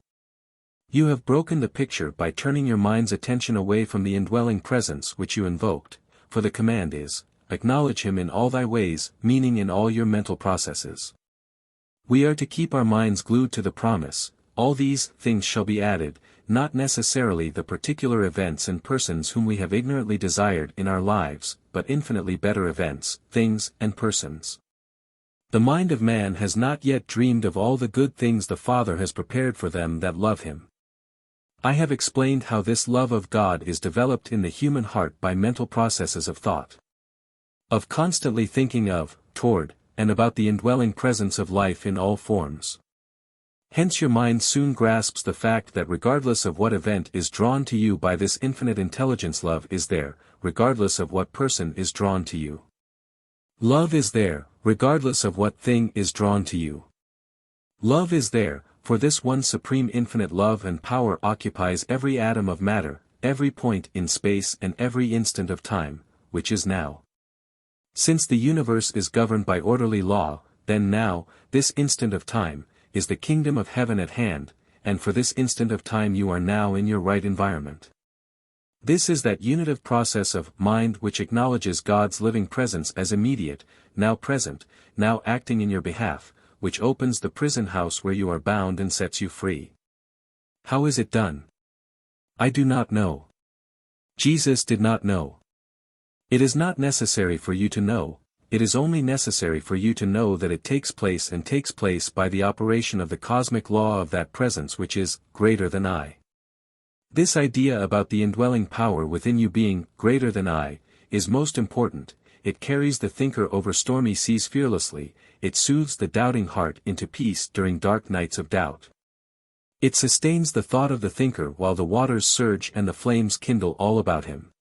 Speaker 1: You have broken the picture by turning your mind's attention away from the indwelling presence which you invoked, for the command is, acknowledge him in all thy ways, meaning in all your mental processes. We are to keep our minds glued to the promise, all these things shall be added, not necessarily the particular events and persons whom we have ignorantly desired in our lives, but infinitely better events, things, and persons. The mind of man has not yet dreamed of all the good things the Father has prepared for them that love him. I have explained how this love of God is developed in the human heart by mental processes of thought. Of constantly thinking of, toward, and about the indwelling presence of life in all forms. Hence your mind soon grasps the fact that regardless of what event is drawn to you by this infinite intelligence, love is there, regardless of what person is drawn to you. Love is there, regardless of what thing is drawn to you. Love is there, for this one supreme infinite love and power occupies every atom of matter, every point in space and every instant of time, which is now. Since the universe is governed by orderly law, then now, this instant of time, is the kingdom of heaven at hand, and for this instant of time you are now in your right environment. This is that unitive process of mind which acknowledges God's living presence as immediate, now present, now acting in your behalf, which opens the prison house where you are bound and sets you free. How is it done? I do not know. Jesus did not know. It is not necessary for you to know, it is only necessary for you to know that it takes place and takes place by the operation of the cosmic law of that presence which is greater than I. This idea about the indwelling power within you being greater than I is most important. It carries the thinker over stormy seas fearlessly, it soothes the doubting heart into peace during dark nights of doubt. It sustains the thought of the thinker while the waters surge and the flames kindle all about him.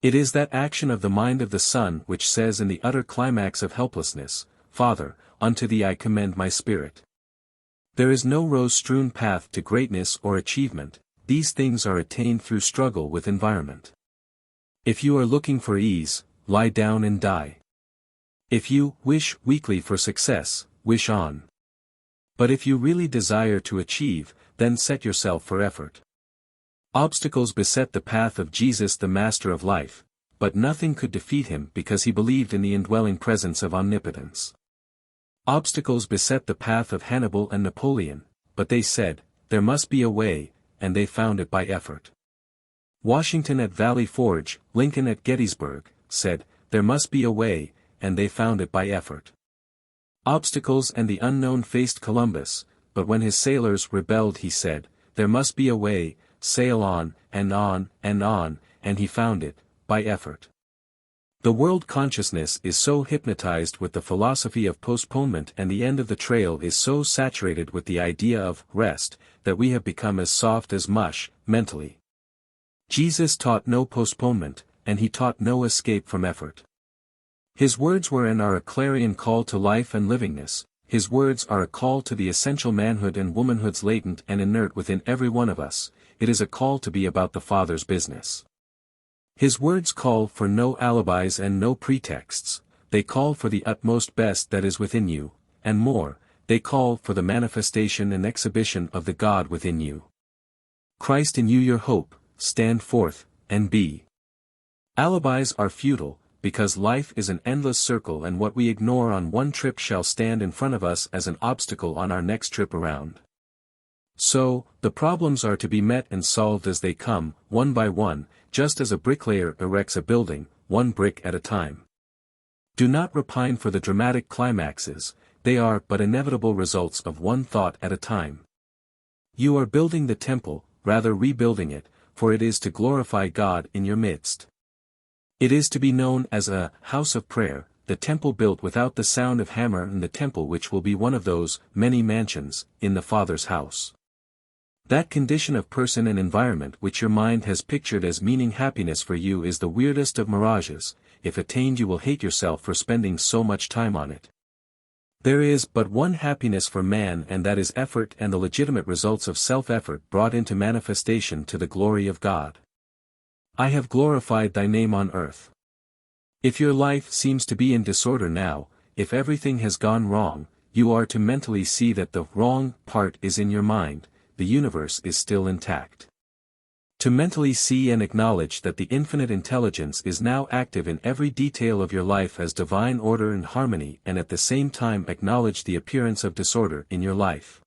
Speaker 1: It is that action of the mind of the Son which says in the utter climax of helplessness, Father, unto thee I commend my spirit. There is no rose-strewn path to greatness or achievement, these things are attained through struggle with environment. If you are looking for ease, lie down and die. If you wish weakly for success, wish on. But if you really desire to achieve, then set yourself for effort. Obstacles beset the path of Jesus the Master of Life, but nothing could defeat him because he believed in the indwelling presence of omnipotence. Obstacles beset the path of Hannibal and Napoleon, but they said, there must be a way, and they found it by effort. Washington at Valley Forge, Lincoln at Gettysburg, said, "There must be a way," and they found it by effort. Obstacles and the unknown faced Columbus, but when his sailors rebelled he said, "There must be a way, sail on, and on, and on," and he found it, by effort. The world consciousness is so hypnotized with the philosophy of postponement and the end of the trail is so saturated with the idea of rest, that we have become as soft as mush, mentally. Jesus taught no postponement, and he taught no escape from effort. His words were and are a clarion call to life and livingness. His words are a call to the essential manhood and womanhoods latent and inert within every one of us. It is a call to be about the Father's business. His words call for no alibis and no pretexts, they call for the utmost best that is within you, and more, they call for the manifestation and exhibition of the God within you. Christ in you your hope, stand forth, and be. Alibis are futile, because life is an endless circle and what we ignore on one trip shall stand in front of us as an obstacle on our next trip around. So, the problems are to be met and solved as they come, one by one, just as a bricklayer erects a building, one brick at a time. Do not repine for the dramatic climaxes, they are but inevitable results of one thought at a time. You are building the temple, rather rebuilding it, for it is to glorify God in your midst. It is to be known as a house of prayer, the temple built without the sound of hammer and the temple which will be one of those many mansions in the Father's house. That condition of person and environment which your mind has pictured as meaning happiness for you is the weirdest of mirages. If attained you will hate yourself for spending so much time on it. There is but one happiness for man and that is effort and the legitimate results of self-effort brought into manifestation to the glory of God. I have glorified thy name on earth. If your life seems to be in disorder now, if everything has gone wrong, you are to mentally see that the wrong part is in your mind, the universe is still intact. To mentally see and acknowledge that the infinite intelligence is now active in every detail of your life as divine order and harmony and at the same time acknowledge the appearance of disorder in your life.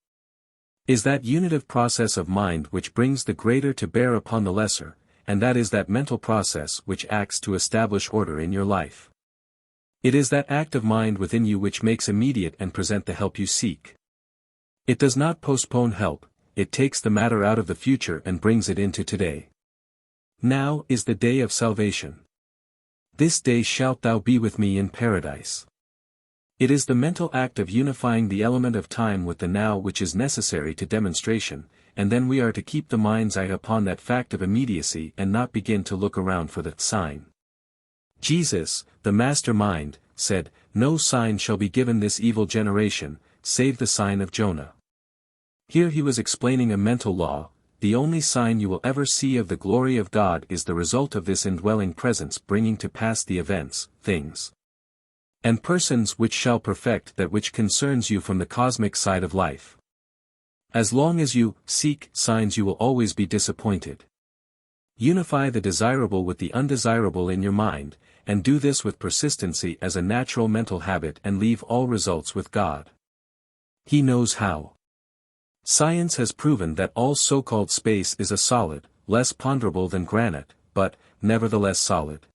Speaker 1: Is that unitive process of mind which brings the greater to bear upon the lesser, and that is that mental process which acts to establish order in your life. It is that act of mind within you which makes immediate and present the help you seek. It does not postpone help, it takes the matter out of the future and brings it into today. Now is the day of salvation. This day shalt thou be with me in paradise. It is the mental act of unifying the element of time with the now which is necessary to demonstration, and then we are to keep the mind's eye upon that fact of immediacy and not begin to look around for the sign. Jesus, the master mind, said, "No sign shall be given this evil generation, save the sign of Jonah." Here he was explaining a mental law. The only sign you will ever see of the glory of God is the result of this indwelling presence bringing to pass the events, things, and persons which shall perfect that which concerns you from the cosmic side of life. As long as you seek signs you will always be disappointed. Unify the desirable with the undesirable in your mind, and do this with persistency as a natural mental habit and leave all results with God. He knows how. Science has proven that all so-called space is a solid, less ponderable than granite, but, nevertheless solid.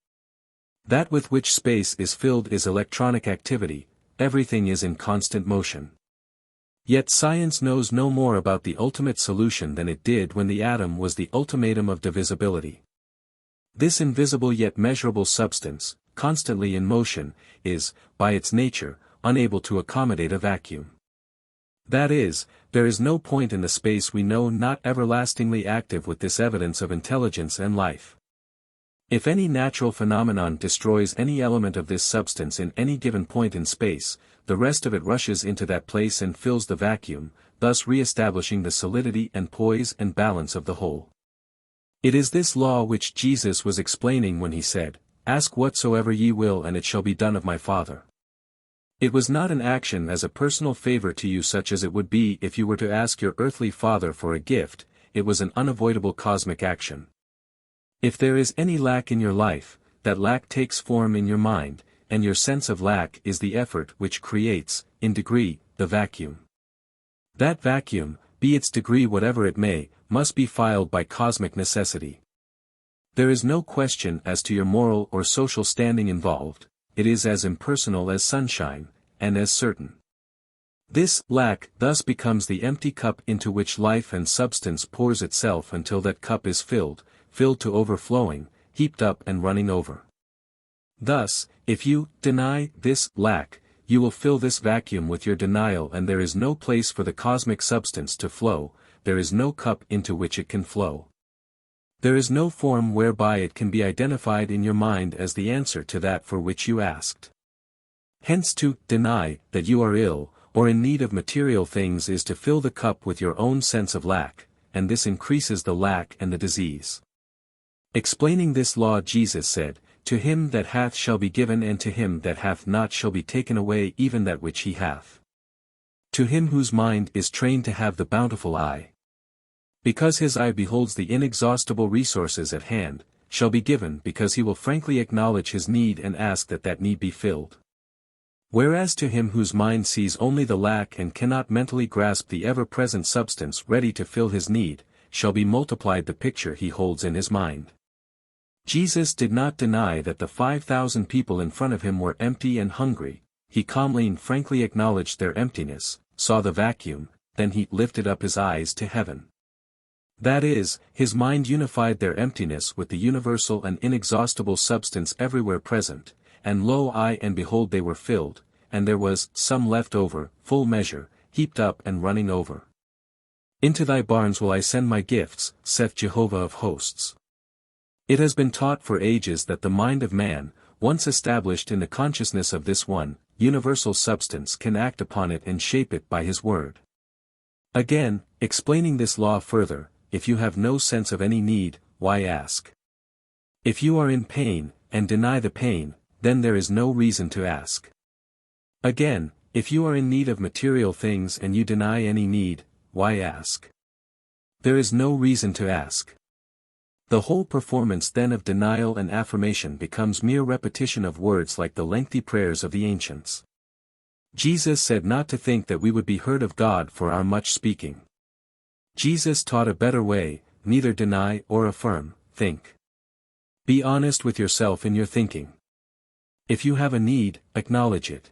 Speaker 1: That with which space is filled is electronic activity, everything is in constant motion. Yet science knows no more about the ultimate solution than it did when the atom was the ultimatum of divisibility. This invisible yet measurable substance, constantly in motion, is, by its nature, unable to accommodate a vacuum. That is, there is no point in the space we know not everlastingly active with this evidence of intelligence and life. If any natural phenomenon destroys any element of this substance in any given point in space, the rest of it rushes into that place and fills the vacuum, thus re-establishing the solidity and poise and balance of the whole. It is this law which Jesus was explaining when he said, "Ask whatsoever ye will and it shall be done of my Father." It was not an action as a personal favor to you such as it would be if you were to ask your earthly father for a gift, it was an unavoidable cosmic action. If there is any lack in your life, that lack takes form in your mind, and your sense of lack is the effort which creates, in degree, the vacuum. That vacuum, be its degree whatever it may, must be filed by cosmic necessity. There is no question as to your moral or social standing involved, it is as impersonal as sunshine, and as certain. This lack thus becomes the empty cup into which life and substance pours itself until that cup is filled to overflowing, heaped up and running over. Thus, if you deny this lack, you will fill this vacuum with your denial, and there is no place for the cosmic substance to flow, there is no cup into which it can flow. There is no form whereby it can be identified in your mind as the answer to that for which you asked. Hence to deny that you are ill, or in need of material things is to fill the cup with your own sense of lack, and this increases the lack and the disease. Explaining this law, Jesus said, "To him that hath shall be given, and to him that hath not shall be taken away even that which he hath. To him whose mind is trained to have the bountiful eye, because his eye beholds the inexhaustible resources at hand, shall be given, because he will frankly acknowledge his need and ask that that need be filled. Whereas to him whose mind sees only the lack and cannot mentally grasp the ever-present substance ready to fill his need, shall be multiplied the picture he holds in his mind." Jesus did not deny that the 5,000 people in front of him were empty and hungry, he calmly and frankly acknowledged their emptiness, saw the vacuum, then he lifted up his eyes to heaven. That is, his mind unified their emptiness with the universal and inexhaustible substance everywhere present, and lo, and behold, they were filled, and there was some left over, full measure, heaped up and running over. "Into thy barns will I send my gifts, saith Jehovah of hosts." It has been taught for ages that the mind of man, once established in the consciousness of this one, universal substance, can act upon it and shape it by his word. Again, explaining this law further, if you have no sense of any need, why ask? If you are in pain, and deny the pain, then there is no reason to ask. Again, if you are in need of material things and you deny any need, why ask? There is no reason to ask. The whole performance then of denial and affirmation becomes mere repetition of words like the lengthy prayers of the ancients. Jesus said not to think that we would be heard of God for our much speaking. Jesus taught a better way: neither deny or affirm, think. Be honest with yourself in your thinking. If you have a need, acknowledge it.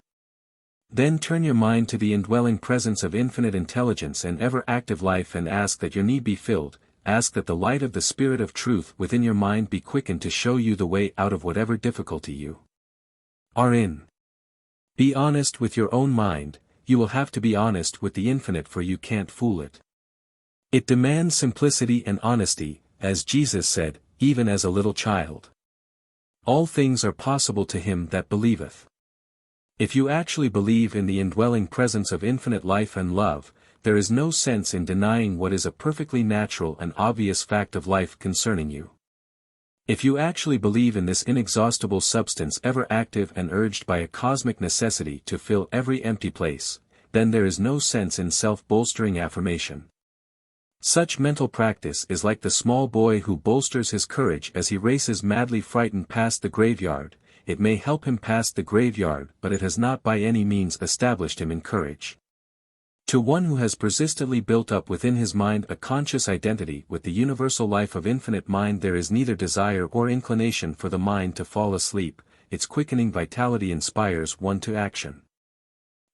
Speaker 1: Then turn your mind to the indwelling presence of infinite intelligence and ever-active life and ask that your need be filled, ask that the light of the Spirit of truth within your mind be quickened to show you the way out of whatever difficulty you are in. Be honest with your own mind, you will have to be honest with the infinite, for you can't fool it. It demands simplicity and honesty, as Jesus said, even as a little child. All things are possible to him that believeth. If you actually believe in the indwelling presence of infinite life and love, there is no sense in denying what is a perfectly natural and obvious fact of life concerning you. If you actually believe in this inexhaustible substance ever active and urged by a cosmic necessity to fill every empty place, then there is no sense in self-bolstering affirmation. Such mental practice is like the small boy who bolsters his courage as he races madly frightened past the graveyard. It may help him past the graveyard, but it has not by any means established him in courage. To one who has persistently built up within his mind a conscious identity with the universal life of infinite mind, there is neither desire or inclination for the mind to fall asleep, its quickening vitality inspires one to action.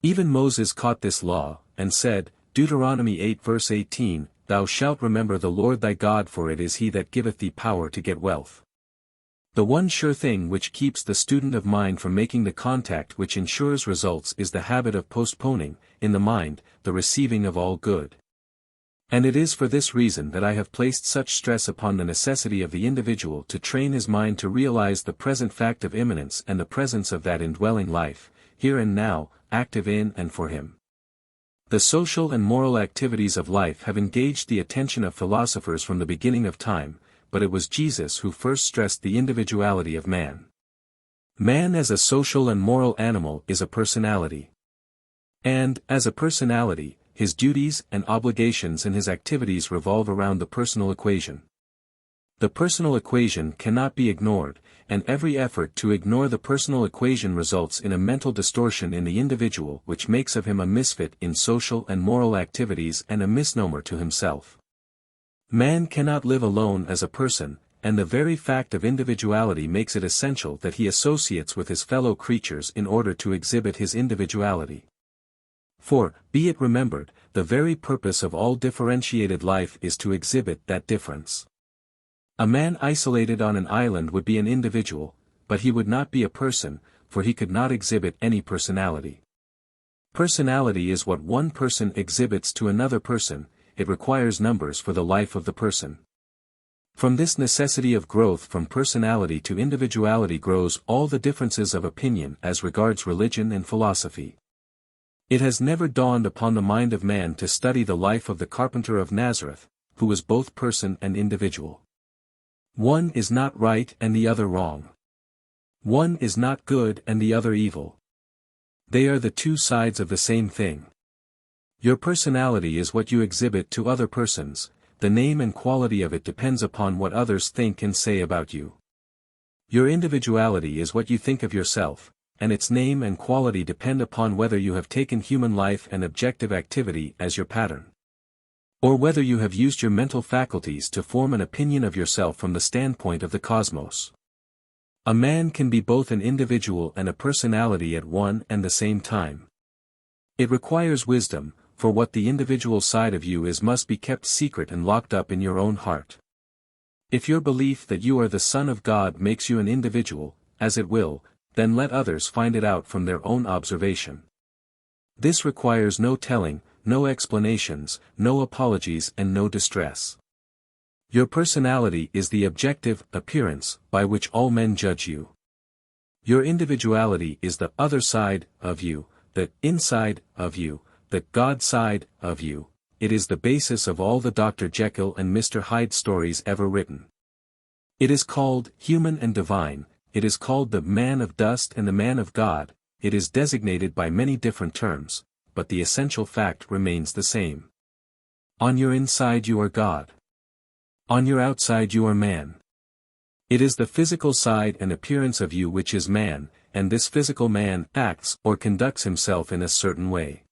Speaker 1: Even Moses caught this law, and said, Deuteronomy 8 verse 18, "Thou shalt remember the Lord thy God, for it is he that giveth thee power to get wealth." The one sure thing which keeps the student of mind from making the contact which ensures results is the habit of postponing, in the mind, the receiving of all good. And it is for this reason that I have placed such stress upon the necessity of the individual to train his mind to realize the present fact of immanence and the presence of that indwelling life, here and now, active in and for him. The social and moral activities of life have engaged the attention of philosophers from the beginning of time, but it was Jesus who first stressed the individuality of man. Man as a social and moral animal is a personality. And, as a personality, his duties and obligations and his activities revolve around the personal equation. The personal equation cannot be ignored, and every effort to ignore the personal equation results in a mental distortion in the individual which makes of him a misfit in social and moral activities and a misnomer to himself. Man cannot live alone as a person, and the very fact of individuality makes it essential that he associates with his fellow creatures in order to exhibit his individuality. For, be it remembered, the very purpose of all differentiated life is to exhibit that difference. A man isolated on an island would be an individual, but he would not be a person, for he could not exhibit any personality. Personality is what one person exhibits to another person, it requires numbers for the life of the person. From this necessity of growth from personality to individuality grows all the differences of opinion as regards religion and philosophy. It has never dawned upon the mind of man to study the life of the carpenter of Nazareth, who was both person and individual. One is not right and the other wrong. One is not good and the other evil. They are the two sides of the same thing. Your personality is what you exhibit to other persons, the name and quality of it depends upon what others think and say about you. Your individuality is what you think of yourself, and its name and quality depend upon whether you have taken human life and objective activity as your pattern, or whether you have used your mental faculties to form an opinion of yourself from the standpoint of the cosmos. A man can be both an individual and a personality at one and the same time. It requires wisdom, for what the individual side of you is must be kept secret and locked up in your own heart. If your belief that you are the Son of God makes you an individual, as it will, then let others find it out from their own observation. This requires no telling, no explanations, no apologies and no distress. Your personality is the objective appearance by which all men judge you. Your individuality is the other side of you, the inside of you, the God side of you. It is the basis of all the Dr. Jekyll and Mr. Hyde stories ever written. It is called human and divine, it is called the man of dust and the man of God, it is designated by many different terms, but the essential fact remains the same. On your inside you are God. On your outside you are man. It is the physical side and appearance of you which is man, and this physical man acts or conducts himself in a certain way.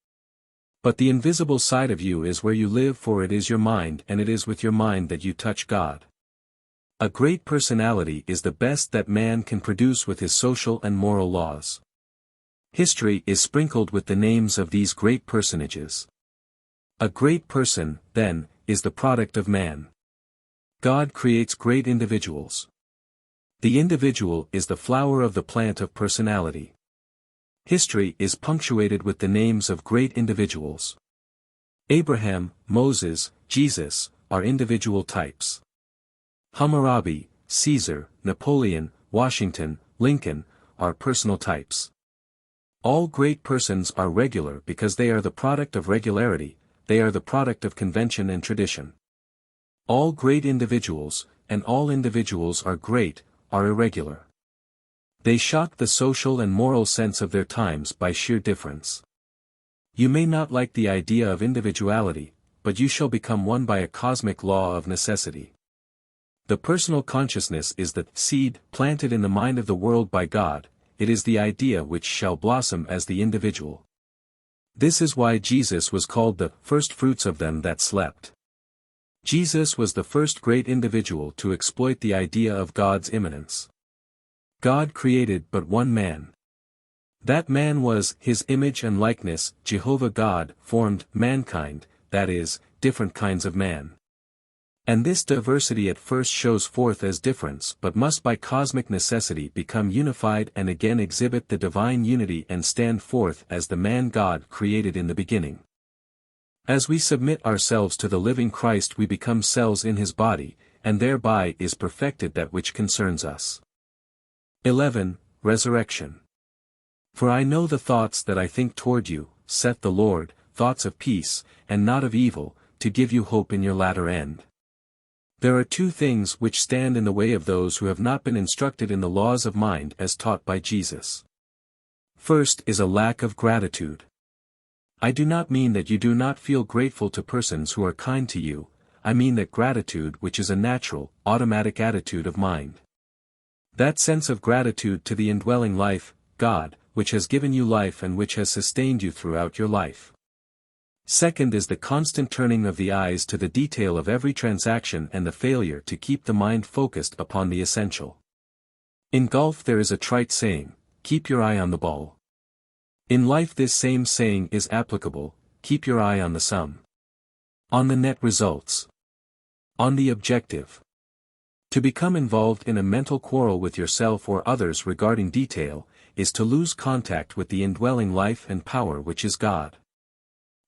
Speaker 1: But the invisible side of you is where you live, for it is your mind and it is with your mind that you touch God. A great personality is the best that man can produce with his social and moral laws. History is sprinkled with the names of these great personages. A great person, then, is the product of man. God creates great individuals. The individual is the flower of the plant of personality. History is punctuated with the names of great individuals. Abraham, Moses, Jesus, are individual types. Hammurabi, Caesar, Napoleon, Washington, Lincoln, are personal types. All great persons are regular because they are the product of regularity, they are the product of convention and tradition. All great individuals, and all individuals are great, are irregular. They shock the social and moral sense of their times by sheer difference. You may not like the idea of individuality, but you shall become one by a cosmic law of necessity. The personal consciousness is the seed planted in the mind of the world by God, it is the idea which shall blossom as the individual. This is why Jesus was called the first fruits of them that slept. Jesus was the first great individual to exploit the idea of God's immanence. God created but one man. That man was his image and likeness. Jehovah God formed mankind, that is, different kinds of man. And this diversity at first shows forth as difference but must by cosmic necessity become unified and again exhibit the divine unity and stand forth as the man God created in the beginning. As we submit ourselves to the living Christ we become cells in his body, and thereby is perfected that which concerns us. 11. Resurrection. For I know the thoughts that I think toward you, saith the Lord, thoughts of peace, and not of evil, to give you hope in your latter end. There are two things which stand in the way of those who have not been instructed in the laws of mind as taught by Jesus. First is a lack of gratitude. I do not mean that you do not feel grateful to persons who are kind to you, I mean that gratitude which is a natural, automatic attitude of mind. That sense of gratitude to the indwelling life, God, which has given you life and which has sustained you throughout your life. Second is the constant turning of the eyes to the detail of every transaction and the failure to keep the mind focused upon the essential. In golf there is a trite saying, keep your eye on the ball. In life this same saying is applicable, keep your eye on the sum. On the net results. On the objective. To become involved in a mental quarrel with yourself or others regarding detail, is to lose contact with the indwelling life and power which is God.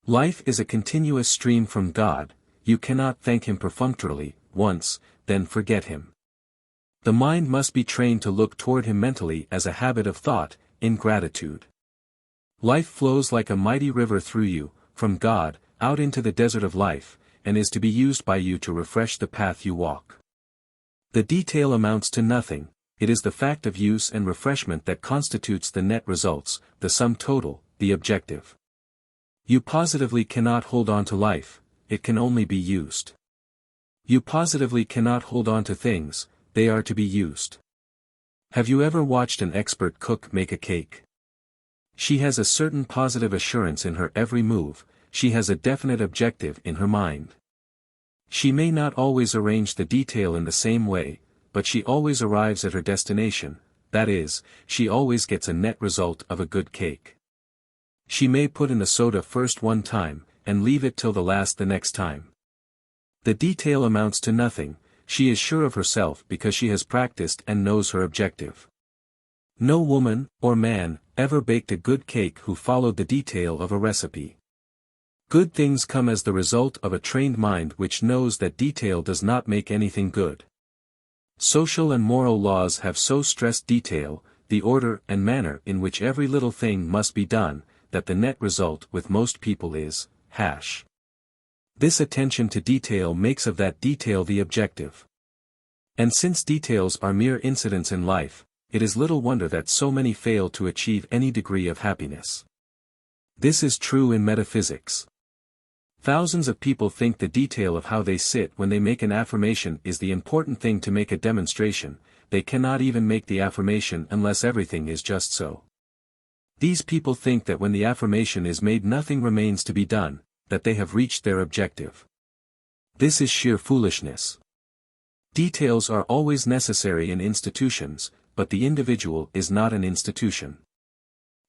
Speaker 1: Life is a continuous stream from God, you cannot thank Him perfunctorily, once, then forget Him. The mind must be trained to look toward Him mentally as a habit of thought, in gratitude. Life flows like a mighty river through you, from God, out into the desert of life, and is to be used by you to refresh the path you walk. The detail amounts to nothing, it is the fact of use and refreshment that constitutes the net results, the sum total, the objective. You positively cannot hold on to life, it can only be used. You positively cannot hold on to things, they are to be used. Have you ever watched an expert cook make a cake? She has a certain positive assurance in her every move, she has a definite objective in her mind. She may not always arrange the detail in the same way, but she always arrives at her destination, that is, she always gets a net result of a good cake. She may put in the soda first one time, and leave it till the last the next time. The detail amounts to nothing, she is sure of herself because she has practiced and knows her objective. No woman, or man, ever baked a good cake who followed the detail of a recipe. Good things come as the result of a trained mind which knows that detail does not make anything good. Social and moral laws have so stressed detail, the order and manner in which every little thing must be done, that the net result with most people is, hash. This attention to detail makes of that detail the objective. And since details are mere incidents in life, it is little wonder that so many fail to achieve any degree of happiness. This is true in metaphysics. Thousands of people think the detail of how they sit when they make an affirmation is the important thing to make a demonstration, they cannot even make the affirmation unless everything is just so. These people think that when the affirmation is made nothing remains to be done, that they have reached their objective. This is sheer foolishness. Details are always necessary in institutions, but the individual is not an institution.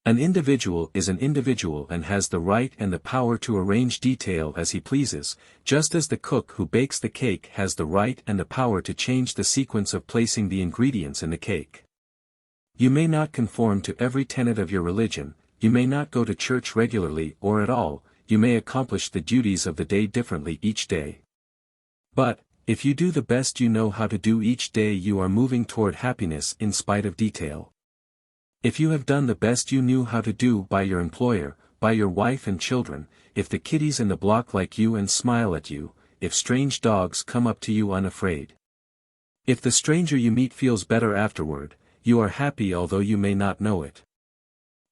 Speaker 1: An individual is an individual and has the right and the power to arrange detail as he pleases, just as the cook who bakes the cake has the right and the power to change the sequence of placing the ingredients in the cake. You may not conform to every tenet of your religion, you may not go to church regularly or at all, you may accomplish the duties of the day differently each day. But, if you do the best you know how to do each day, you are moving toward happiness in spite of detail. If you have done the best you knew how to do by your employer, by your wife and children, if the kiddies in the block like you and smile at you, if strange dogs come up to you unafraid. If the stranger you meet feels better afterward, you are happy although you may not know it.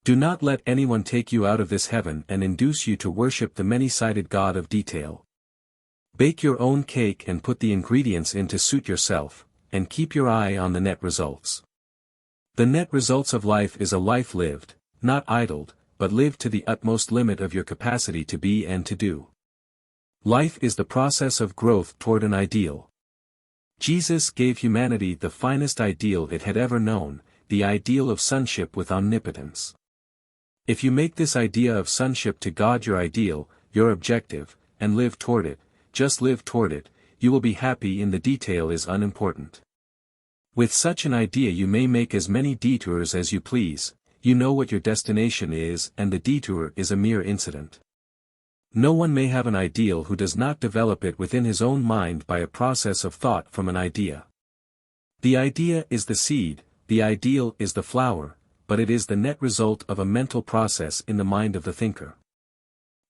Speaker 1: Do not let anyone take you out of this heaven and induce you to worship the many-sided God of detail. Bake your own cake and put the ingredients in to suit yourself, and keep your eye on the net results. The net results of life is a life lived, not idled, but lived to the utmost limit of your capacity to be and to do. Life is the process of growth toward an ideal. Jesus gave humanity the finest ideal it had ever known, the ideal of sonship with omnipotence. If you make this idea of sonship to God your ideal, your objective, and live toward it, just live toward it, you will be happy in the detail is unimportant. With such an idea you may make as many detours as you please, you know what your destination is and the detour is a mere incident. No one may have an ideal who does not develop it within his own mind by a process of thought from an idea. The idea is the seed, the ideal is the flower, but it is the net result of a mental process in the mind of the thinker.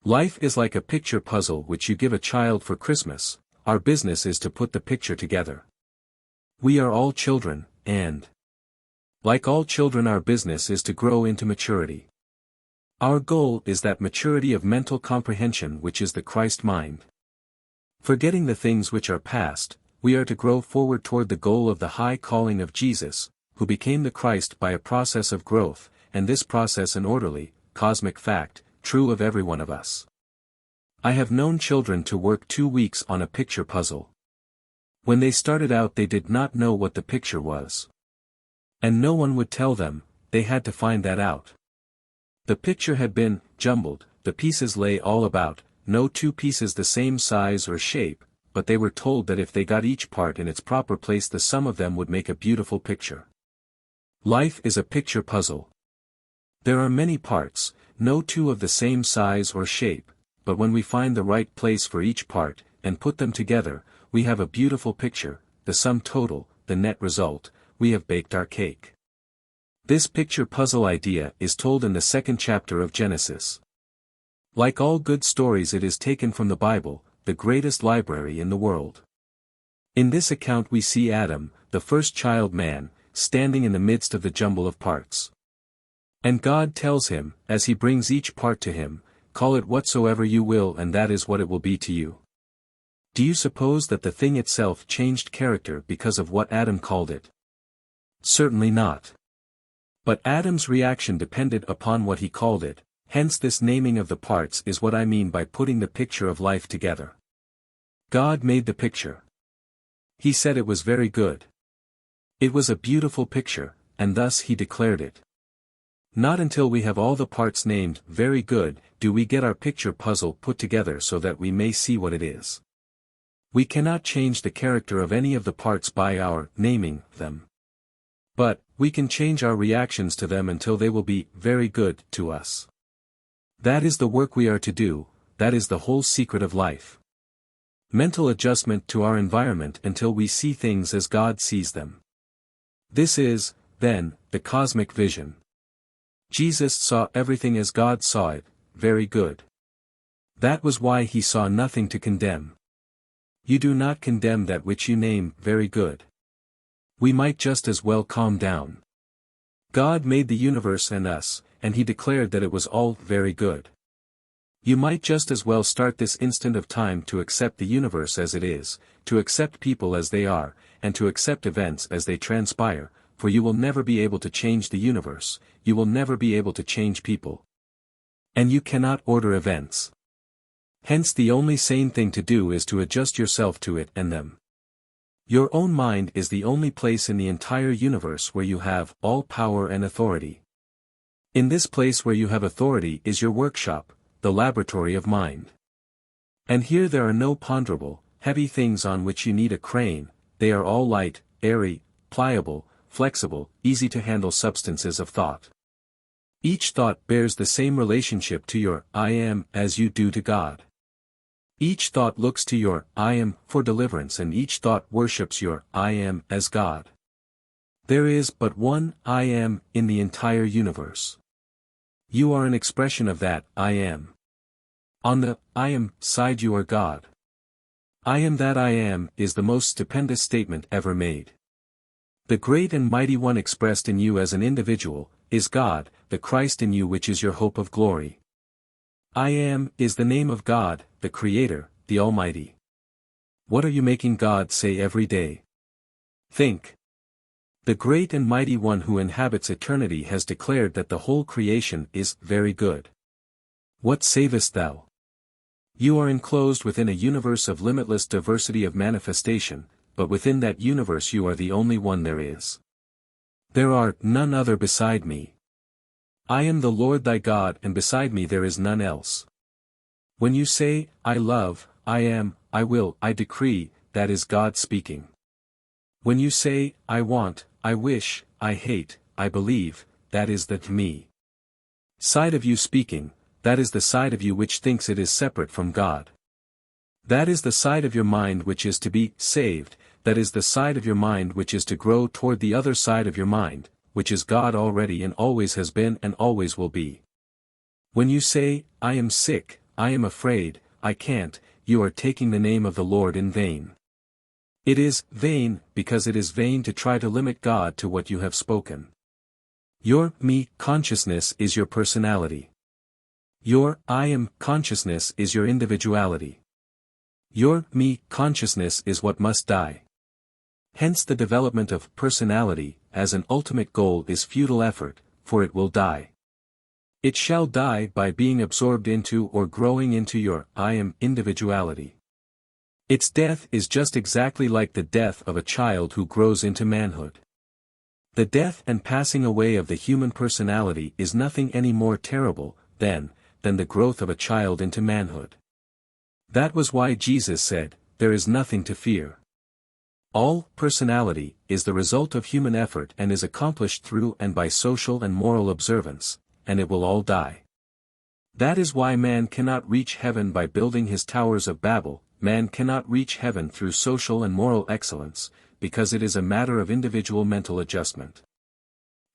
Speaker 1: Life is like a picture puzzle which you give a child for Christmas, our business is to put the picture together. We are all children, and like all children our business is to grow into maturity. Our goal is that maturity of mental comprehension which is the Christ mind. Forgetting the things which are past, we are to grow forward toward the goal of the high calling of Jesus, who became the Christ by a process of growth, and this process an orderly, cosmic fact, true of every one of us. I have known children to work 2 weeks on a picture puzzle. When they started out they did not know what the picture was. And no one would tell them, they had to find that out. The picture had been jumbled, the pieces lay all about, no two pieces the same size or shape, but they were told that if they got each part in its proper place the sum of them would make a beautiful picture. Life is a picture puzzle. There are many parts, no two of the same size or shape, but when we find the right place for each part, and put them together, we have a beautiful picture, the sum total, the net result, we have baked our cake. This picture puzzle idea is told in the 2nd chapter of Genesis. Like all good stories it is taken from the Bible, the greatest library in the world. In this account we see Adam, the first child man, standing in the midst of the jumble of parts. And God tells him, as he brings each part to him, call it whatsoever you will and that is what it will be to you. Do you suppose that the thing itself changed character because of what Adam called it? Certainly not. But Adam's reaction depended upon what he called it, hence this naming of the parts is what I mean by putting the picture of life together. God made the picture. He said it was very good. It was a beautiful picture, and thus he declared it. Not until we have all the parts named very good do we get our picture puzzle put together so that we may see what it is. We cannot change the character of any of the parts by our naming them. But, we can change our reactions to them until they will be very good to us. That is the work we are to do, that is the whole secret of life. Mental adjustment to our environment until we see things as God sees them. This is, then, the cosmic vision. Jesus saw everything as God saw it, very good. That was why he saw nothing to condemn. You do not condemn that which you name very good. We might just as well calm down. God made the universe and us, and he declared that it was all very good. You might just as well start this instant of time to accept the universe as it is, to accept people as they are, and to accept events as they transpire, for you will never be able to change the universe, you will never be able to change people. And you cannot order events. Hence the only sane thing to do is to adjust yourself to it and them. Your own mind is the only place in the entire universe where you have all power and authority. In this place where you have authority is your workshop, the laboratory of mind. And here there are no ponderable, heavy things on which you need a crane, they are all light, airy, pliable, flexible, easy to handle substances of thought. Each thought bears the same relationship to your I am as you do to God. Each thought looks to your I am for deliverance and each thought worships your I am as God. There is but one I am in the entire universe. You are an expression of that I am. On the I am side you are God. I am that I am is the most stupendous statement ever made. The great and mighty one expressed in you as an individual, is God, the Christ in you which is your hope of glory. I am is the name of God, the Creator, the Almighty. What are you making God say every day? Think. The great and mighty one who inhabits eternity has declared that the whole creation is very good. What savest thou? You are enclosed within a universe of limitless diversity of manifestation, but within that universe you are the only one there is. There are none other beside me. I am the Lord thy God and beside me there is none else. When you say, I love, I am, I will, I decree, that is God speaking. When you say, I want, I wish, I hate, I believe, that is the me side of you speaking, that is the side of you which thinks it is separate from God. That is the side of your mind which is to be saved, that is the side of your mind which is to grow toward the other side of your mind, which is God already and always has been and always will be. When you say, I am sick, I am afraid, I can't, you are taking the name of the Lord in vain. It is vain because it is vain to try to limit God to what you have spoken. Your me consciousness is your personality. Your I am consciousness is your individuality. Your me consciousness is what must die. Hence the development of personality as an ultimate goal is futile effort, for it will die. It shall die by being absorbed into or growing into your I am individuality. Its death is just exactly like the death of a child who grows into manhood. The death and passing away of the human personality is nothing any more terrible than the growth of a child into manhood. That was why Jesus said, "There is nothing to fear." All personality is the result of human effort and is accomplished through and by social and moral observance, and it will all die. That is why man cannot reach heaven by building his towers of Babel. Man cannot reach heaven through social and moral excellence, because it is a matter of individual mental adjustment.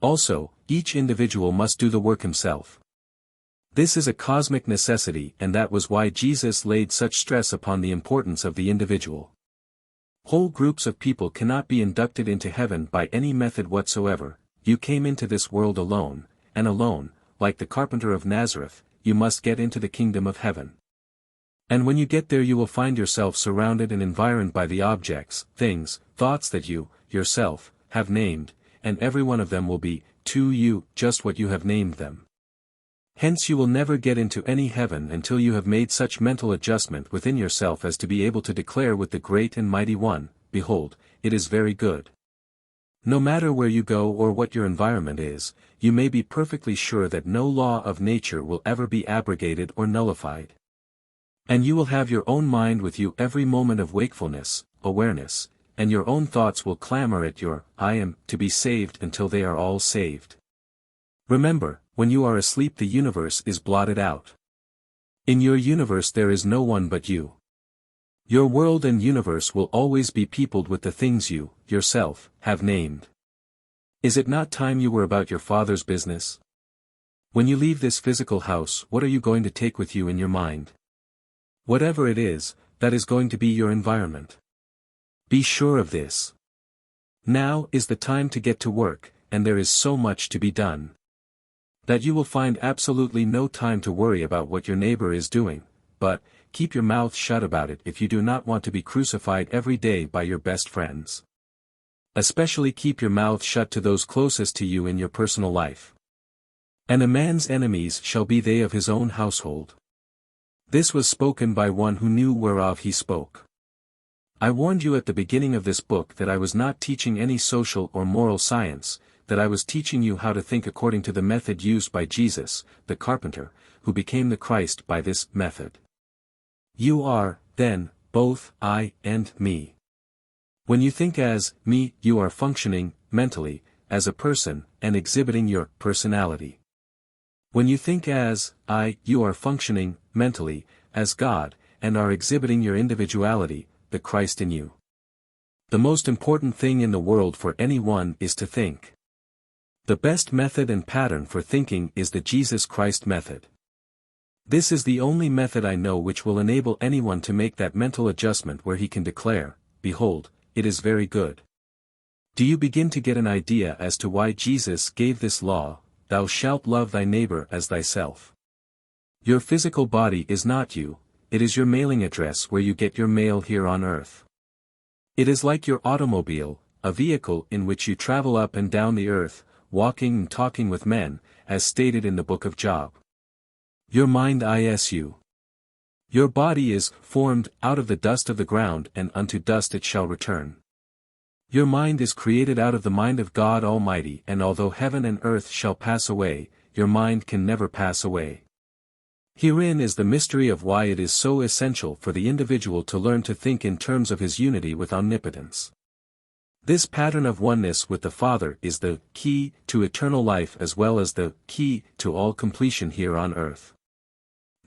Speaker 1: Also, each individual must do the work himself. This is a cosmic necessity, and that was why Jesus laid such stress upon the importance of the individual. Whole groups of people cannot be inducted into heaven by any method whatsoever. You came into this world alone, and alone, like the carpenter of Nazareth, you must get into the kingdom of heaven. And when you get there you will find yourself surrounded and environed by the objects, things, thoughts that you, yourself, have named, and every one of them will be, to you, just what you have named them. Hence you will never get into any heaven until you have made such mental adjustment within yourself as to be able to declare with the great and mighty one, "Behold, it is very good." No matter where you go or what your environment is, you may be perfectly sure that no law of nature will ever be abrogated or nullified. And you will have your own mind with you every moment of wakefulness, awareness, and your own thoughts will clamor at your I am to be saved until they are all saved. Remember, when you are asleep the universe is blotted out. In your universe there is no one but you. Your world and universe will always be peopled with the things you, yourself, have named. Is it not time you were about your Father's business? When you leave this physical house, what are you going to take with you in your mind? Whatever it is, that is going to be your environment. Be sure of this. Now is the time to get to work, and there is so much to be done, that you will find absolutely no time to worry about what your neighbor is doing, but, keep your mouth shut about it if you do not want to be crucified every day by your best friends. Especially keep your mouth shut to those closest to you in your personal life. And a man's enemies shall be they of his own household. This was spoken by one who knew whereof he spoke. I warned you at the beginning of this book that I was not teaching any social or moral science, that I was teaching you how to think according to the method used by Jesus, the carpenter, who became the Christ by this method. You are, then, both I and me. When you think as me, you are functioning, mentally, as a person, and exhibiting your personality. When you think as I, you are functioning, mentally, as God, and are exhibiting your individuality, the Christ in you. The most important thing in the world for anyone is to think. The best method and pattern for thinking is the Jesus Christ method. This is the only method I know which will enable anyone to make that mental adjustment where he can declare, "Behold, it is very good." Do you begin to get an idea as to why Jesus gave this law, "Thou shalt love thy neighbor as thyself"? Your physical body is not you, it is your mailing address where you get your mail here on earth. It is like your automobile, a vehicle in which you travel up and down the earth, walking and talking with men, as stated in the book of Job. Your mind is you. Your body is formed out of the dust of the ground, and unto dust it shall return. Your mind is created out of the mind of God Almighty, and although heaven and earth shall pass away, your mind can never pass away. Herein is the mystery of why it is so essential for the individual to learn to think in terms of his unity with omnipotence. This pattern of oneness with the Father is the key to eternal life as well as the key to all completion here on earth.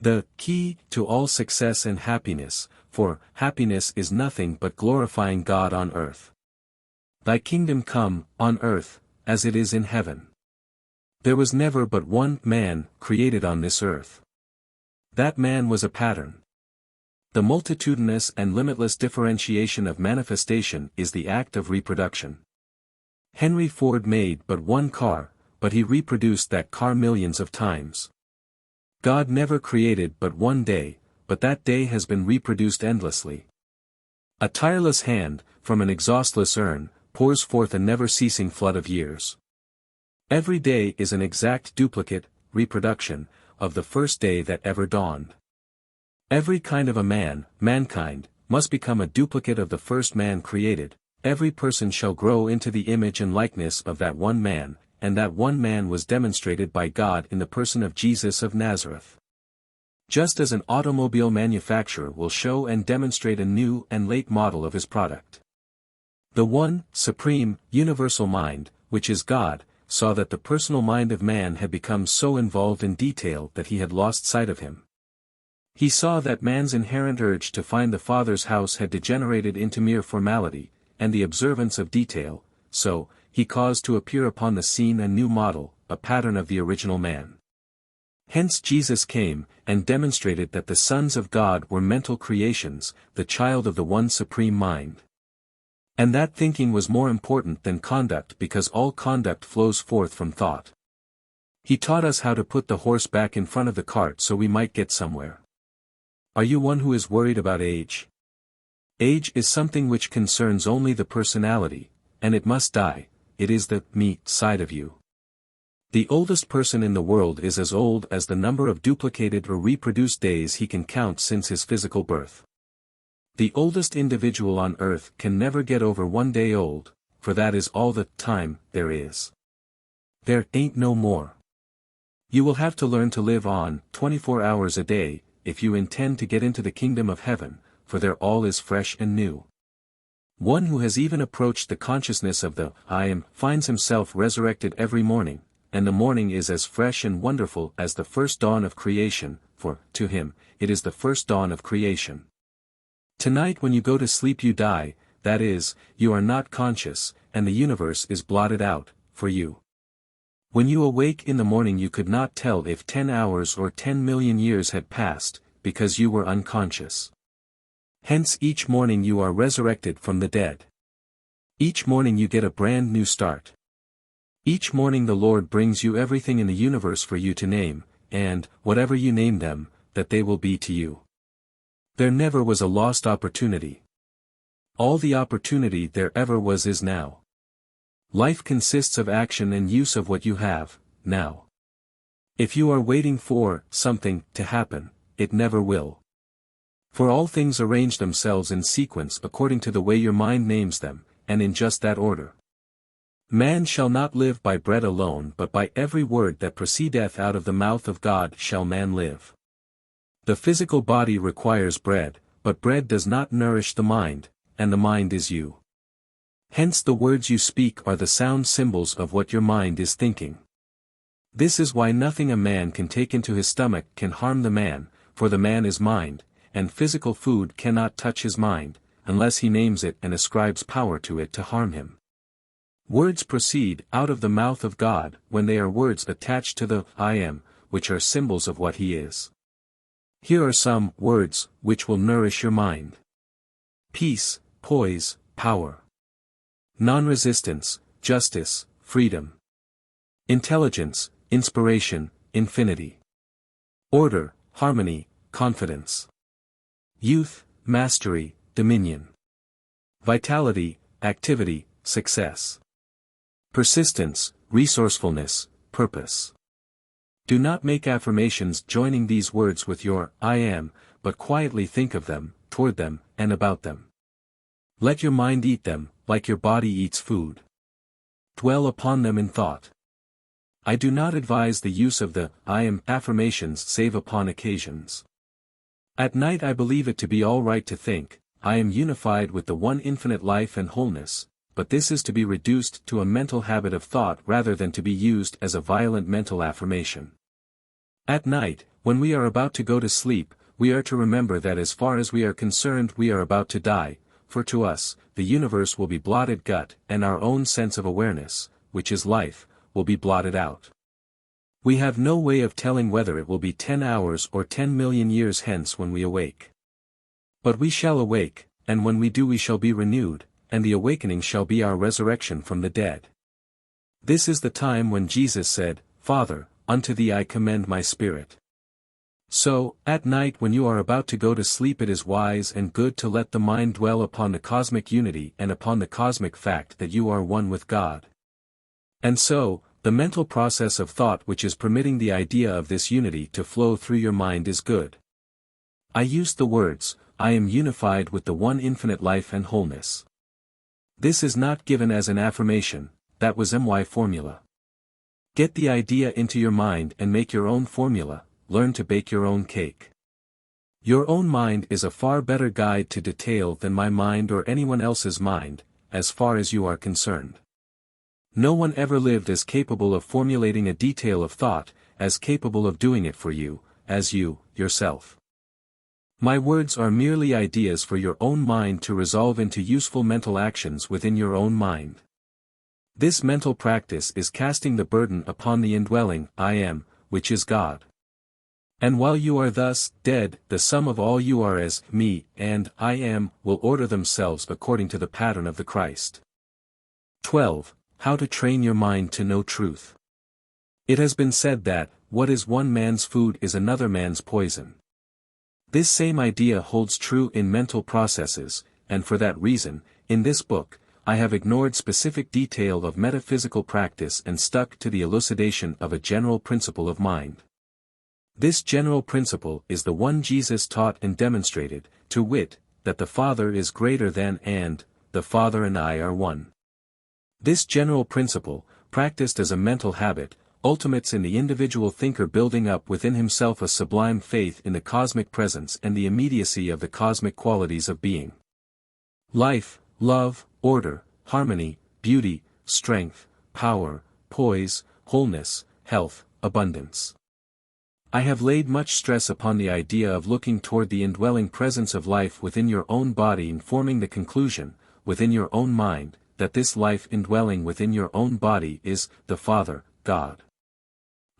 Speaker 1: The key to all success and happiness, for happiness is nothing but glorifying God on earth. Thy kingdom come, on earth, as it is in heaven. There was never but one man created on this earth. That man was a pattern. The multitudinous and limitless differentiation of manifestation is the act of reproduction. Henry Ford made but one car, but he reproduced that car millions of times. God never created but one day, but that day has been reproduced endlessly. A tireless hand, from an exhaustless urn, pours forth a never-ceasing flood of years. Every day is an exact duplicate, reproduction, of the first day that ever dawned. Every kind of a man, mankind, must become a duplicate of the first man created. Every person shall grow into the image and likeness of that one man, and that one man was demonstrated by God in the person of Jesus of Nazareth. Just as an automobile manufacturer will show and demonstrate a new and late model of his product. The one, supreme, universal mind, which is God, saw that the personal mind of man had become so involved in detail that he had lost sight of him. He saw that man's inherent urge to find the Father's house had degenerated into mere formality, and the observance of detail, so, he caused to appear upon the scene a new model, a pattern of the original man. Hence Jesus came, and demonstrated that the sons of God were mental creations, the child of the one supreme mind. And that thinking was more important than conduct because all conduct flows forth from thought. He taught us how to put the horse back in front of the cart so we might get somewhere. Are you one who is worried about age? Age is something which concerns only the personality, and it must die. It is the me side of you. The oldest person in the world is as old as the number of duplicated or reproduced days he can count since his physical birth. The oldest individual on earth can never get over 1 day old, for that is all the time there is. There ain't no more. You will have to learn to live on 24 hours a day, if you intend to get into the kingdom of heaven, for there all is fresh and new. One who has even approached the consciousness of the I am finds himself resurrected every morning, and the morning is as fresh and wonderful as the first dawn of creation, for, to him, it is the first dawn of creation. Tonight when you go to sleep you die, that is, you are not conscious, and the universe is blotted out, for you. When you awake in the morning you could not tell if 10 hours or 10 million years had passed, because you were unconscious. Hence each morning you are resurrected from the dead. Each morning you get a brand new start. Each morning the Lord brings you everything in the universe for you to name, and, whatever you name them, that they will be to you. There never was a lost opportunity. All the opportunity there ever was is now. Life consists of action and use of what you have, now. If you are waiting for something to happen, it never will. For all things arrange themselves in sequence according to the way your mind names them, and in just that order. Man shall not live by bread alone but by every word that proceedeth out of the mouth of God shall man live. The physical body requires bread, but bread does not nourish the mind, and the mind is you. Hence the words you speak are the sound symbols of what your mind is thinking. This is why nothing a man can take into his stomach can harm the man, for the man is mind, and physical food cannot touch his mind, unless he names it and ascribes power to it to harm him. Words proceed out of the mouth of God when they are words attached to the I am, which are symbols of what he is. Here are some words which will nourish your mind. Peace, poise, power. Non-resistance, justice, freedom. Intelligence, inspiration, infinity. Order, harmony, confidence. Youth, mastery, dominion. Vitality, activity, success. Persistence, resourcefulness, purpose. Do not make affirmations joining these words with your I am, but quietly think of them, toward them, and about them. Let your mind eat them, like your body eats food. Dwell upon them in thought. I do not advise the use of the I am affirmations save upon occasions. At night I believe it to be all right to think, I am unified with the one infinite life and wholeness, but this is to be reduced to a mental habit of thought rather than to be used as a violent mental affirmation. At night, when we are about to go to sleep, we are to remember that as far as we are concerned we are about to die, for to us, the universe will be blotted gut, and our own sense of awareness, which is life, will be blotted out. We have no way of telling whether it will be 10 hours or 10 million years hence when we awake. But we shall awake, and when we do we shall be renewed, and the awakening shall be our resurrection from the dead. This is the time when Jesus said, Father, unto thee I commend my spirit. So, at night when you are about to go to sleep, it is wise and good to let the mind dwell upon the cosmic unity and upon the cosmic fact that you are one with God. And so, the mental process of thought which is permitting the idea of this unity to flow through your mind is good. I used the words, I am unified with the one infinite life and wholeness. This is not given as an affirmation, that was my formula. Get the idea into your mind and make your own formula, learn to bake your own cake. Your own mind is a far better guide to detail than my mind or anyone else's mind, as far as you are concerned. No one ever lived as capable of formulating a detail of thought, as capable of doing it for you, as you, yourself. My words are merely ideas for your own mind to resolve into useful mental actions within your own mind. This mental practice is casting the burden upon the indwelling I am, which is God. And while you are thus dead, the sum of all you are as me and I am will order themselves according to the pattern of the Christ. 12. How to train your mind to know truth. It has been said that, what is one man's food is another man's poison. This same idea holds true in mental processes, and for that reason, in this book, I have ignored specific detail of metaphysical practice and stuck to the elucidation of a general principle of mind. This general principle is the one Jesus taught and demonstrated, to wit, that the Father is greater than and, the Father and I are one. This general principle, practiced as a mental habit, ultimates in the individual thinker building up within himself a sublime faith in the cosmic presence and the immediacy of the cosmic qualities of being. Life, love, order, harmony, beauty, strength, power, poise, wholeness, health, abundance. I have laid much stress upon the idea of looking toward the indwelling presence of life within your own body and forming the conclusion, within your own mind, that this life indwelling within your own body is the Father, God.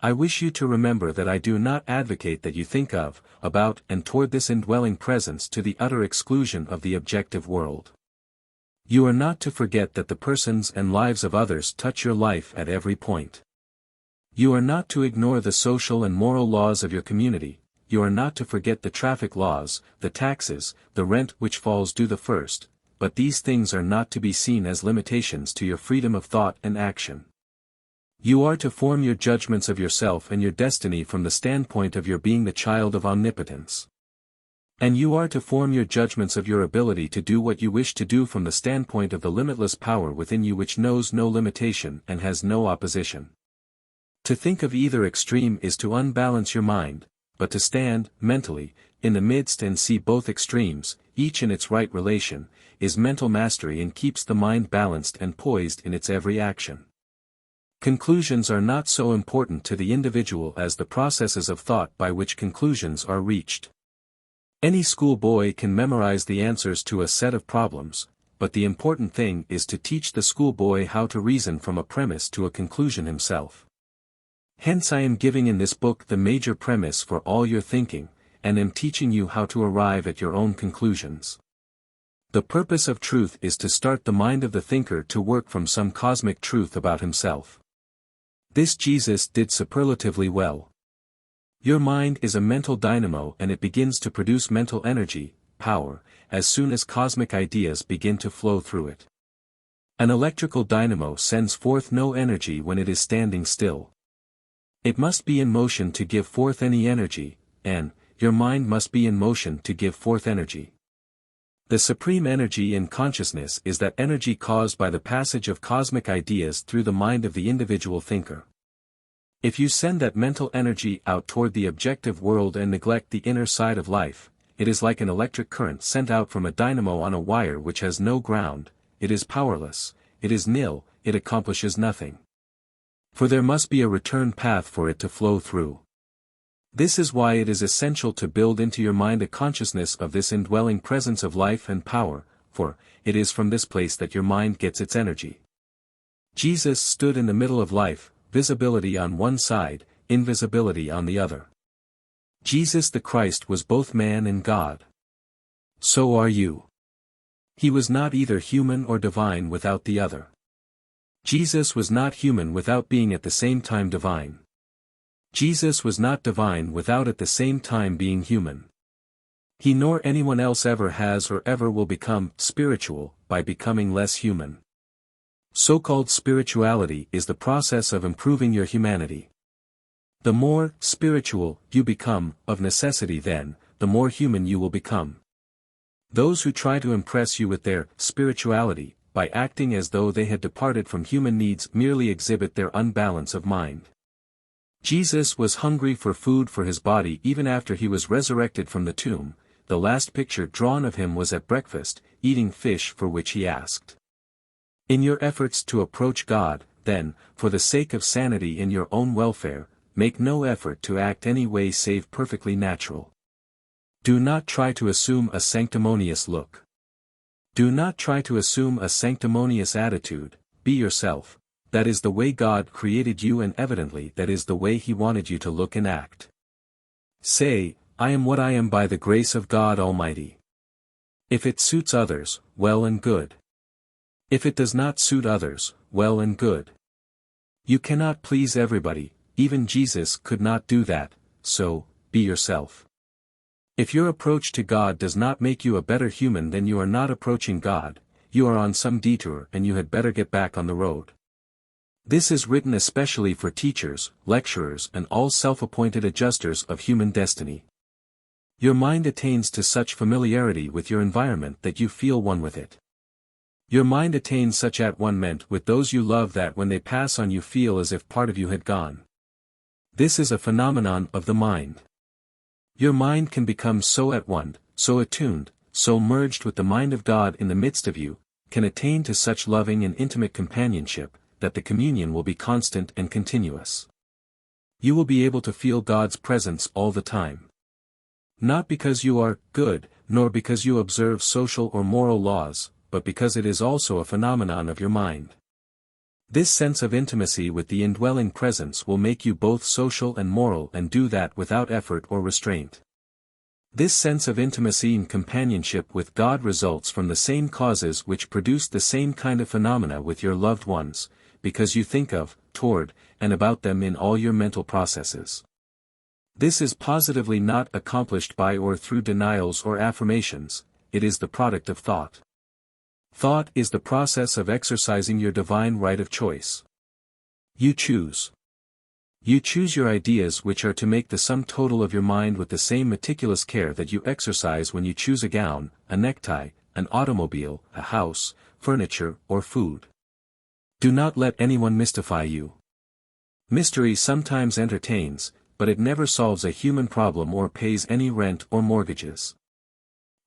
Speaker 1: I wish you to remember that I do not advocate that you think of, about and toward this indwelling presence to the utter exclusion of the objective world. You are not to forget that the persons and lives of others touch your life at every point. You are not to ignore the social and moral laws of your community, you are not to forget the traffic laws, the taxes, the rent which falls due the first, but these things are not to be seen as limitations to your freedom of thought and action. You are to form your judgments of yourself and your destiny from the standpoint of your being the child of omnipotence. And you are to form your judgments of your ability to do what you wish to do from the standpoint of the limitless power within you which knows no limitation and has no opposition. To think of either extreme is to unbalance your mind, but to stand, mentally, in the midst and see both extremes, each in its right relation, is mental mastery and keeps the mind balanced and poised in its every action. Conclusions are not so important to the individual as the processes of thought by which conclusions are reached. Any schoolboy can memorize the answers to a set of problems, but the important thing is to teach the schoolboy how to reason from a premise to a conclusion himself. Hence I am giving in this book the major premise for all your thinking, and am teaching you how to arrive at your own conclusions. The purpose of truth is to start the mind of the thinker to work from some cosmic truth about himself. This Jesus did superlatively well. Your mind is a mental dynamo and it begins to produce mental energy, power, as soon as cosmic ideas begin to flow through it. An electrical dynamo sends forth no energy when it is standing still. It must be in motion to give forth any energy, and your mind must be in motion to give forth energy. The supreme energy in consciousness is that energy caused by the passage of cosmic ideas through the mind of the individual thinker. If you send that mental energy out toward the objective world and neglect the inner side of life, it is like an electric current sent out from a dynamo on a wire which has no ground, it is powerless, it is nil, it accomplishes nothing. For there must be a return path for it to flow through. This is why it is essential to build into your mind a consciousness of this indwelling presence of life and power, for it is from this place that your mind gets its energy. Jesus stood in the middle of life, visibility on one side, invisibility on the other. Jesus the Christ was both man and God. So are you. He was not either human or divine without the other. Jesus was not human without being at the same time divine. Jesus was not divine without at the same time being human. He nor anyone else ever has or ever will become spiritual by becoming less human. So-called spirituality is the process of improving your humanity. The more spiritual you become, of necessity then, the more human you will become. Those who try to impress you with their spirituality, by acting as though they had departed from human needs, merely exhibit their unbalance of mind. Jesus was hungry for food for his body even after he was resurrected from the tomb. The last picture drawn of him was at breakfast, eating fish for which he asked. In your efforts to approach God, then, for the sake of sanity in your own welfare, make no effort to act any way save perfectly natural. Do not try to assume a sanctimonious look. Do not try to assume a sanctimonious attitude. Be yourself. That is the way God created you, and evidently that is the way He wanted you to look and act. Say, I am what I am by the grace of God Almighty. If it suits others, well and good. If it does not suit others, well and good. You cannot please everybody, even Jesus could not do that, so, be yourself. If your approach to God does not make you a better human, then you are not approaching God, you are on some detour and you had better get back on the road. This is written especially for teachers, lecturers and all self-appointed adjusters of human destiny. Your mind attains to such familiarity with your environment that you feel one with it. Your mind attains such at-one-ment with those you love that when they pass on you feel as if part of you had gone. This is a phenomenon of the mind. Your mind can become so at one, so attuned, so merged with the mind of God in the midst of you, can attain to such loving and intimate companionship, that the communion will be constant and continuous. You will be able to feel God's presence all the time. Not because you are good, nor because you observe social or moral laws, but because it is also a phenomenon of your mind. This sense of intimacy with the indwelling presence will make you both social and moral, and do that without effort or restraint. This sense of intimacy and companionship with God results from the same causes which produce the same kind of phenomena with your loved ones, because you think of, toward, and about them in all your mental processes. This is positively not accomplished by or through denials or affirmations, it is the product of thought. Thought is the process of exercising your divine right of choice. You choose. You choose your ideas, which are to make the sum total of your mind, with the same meticulous care that you exercise when you choose a gown, a necktie, an automobile, a house, furniture, or food. Do not let anyone mystify you. Mystery sometimes entertains, but it never solves a human problem or pays any rent or mortgages.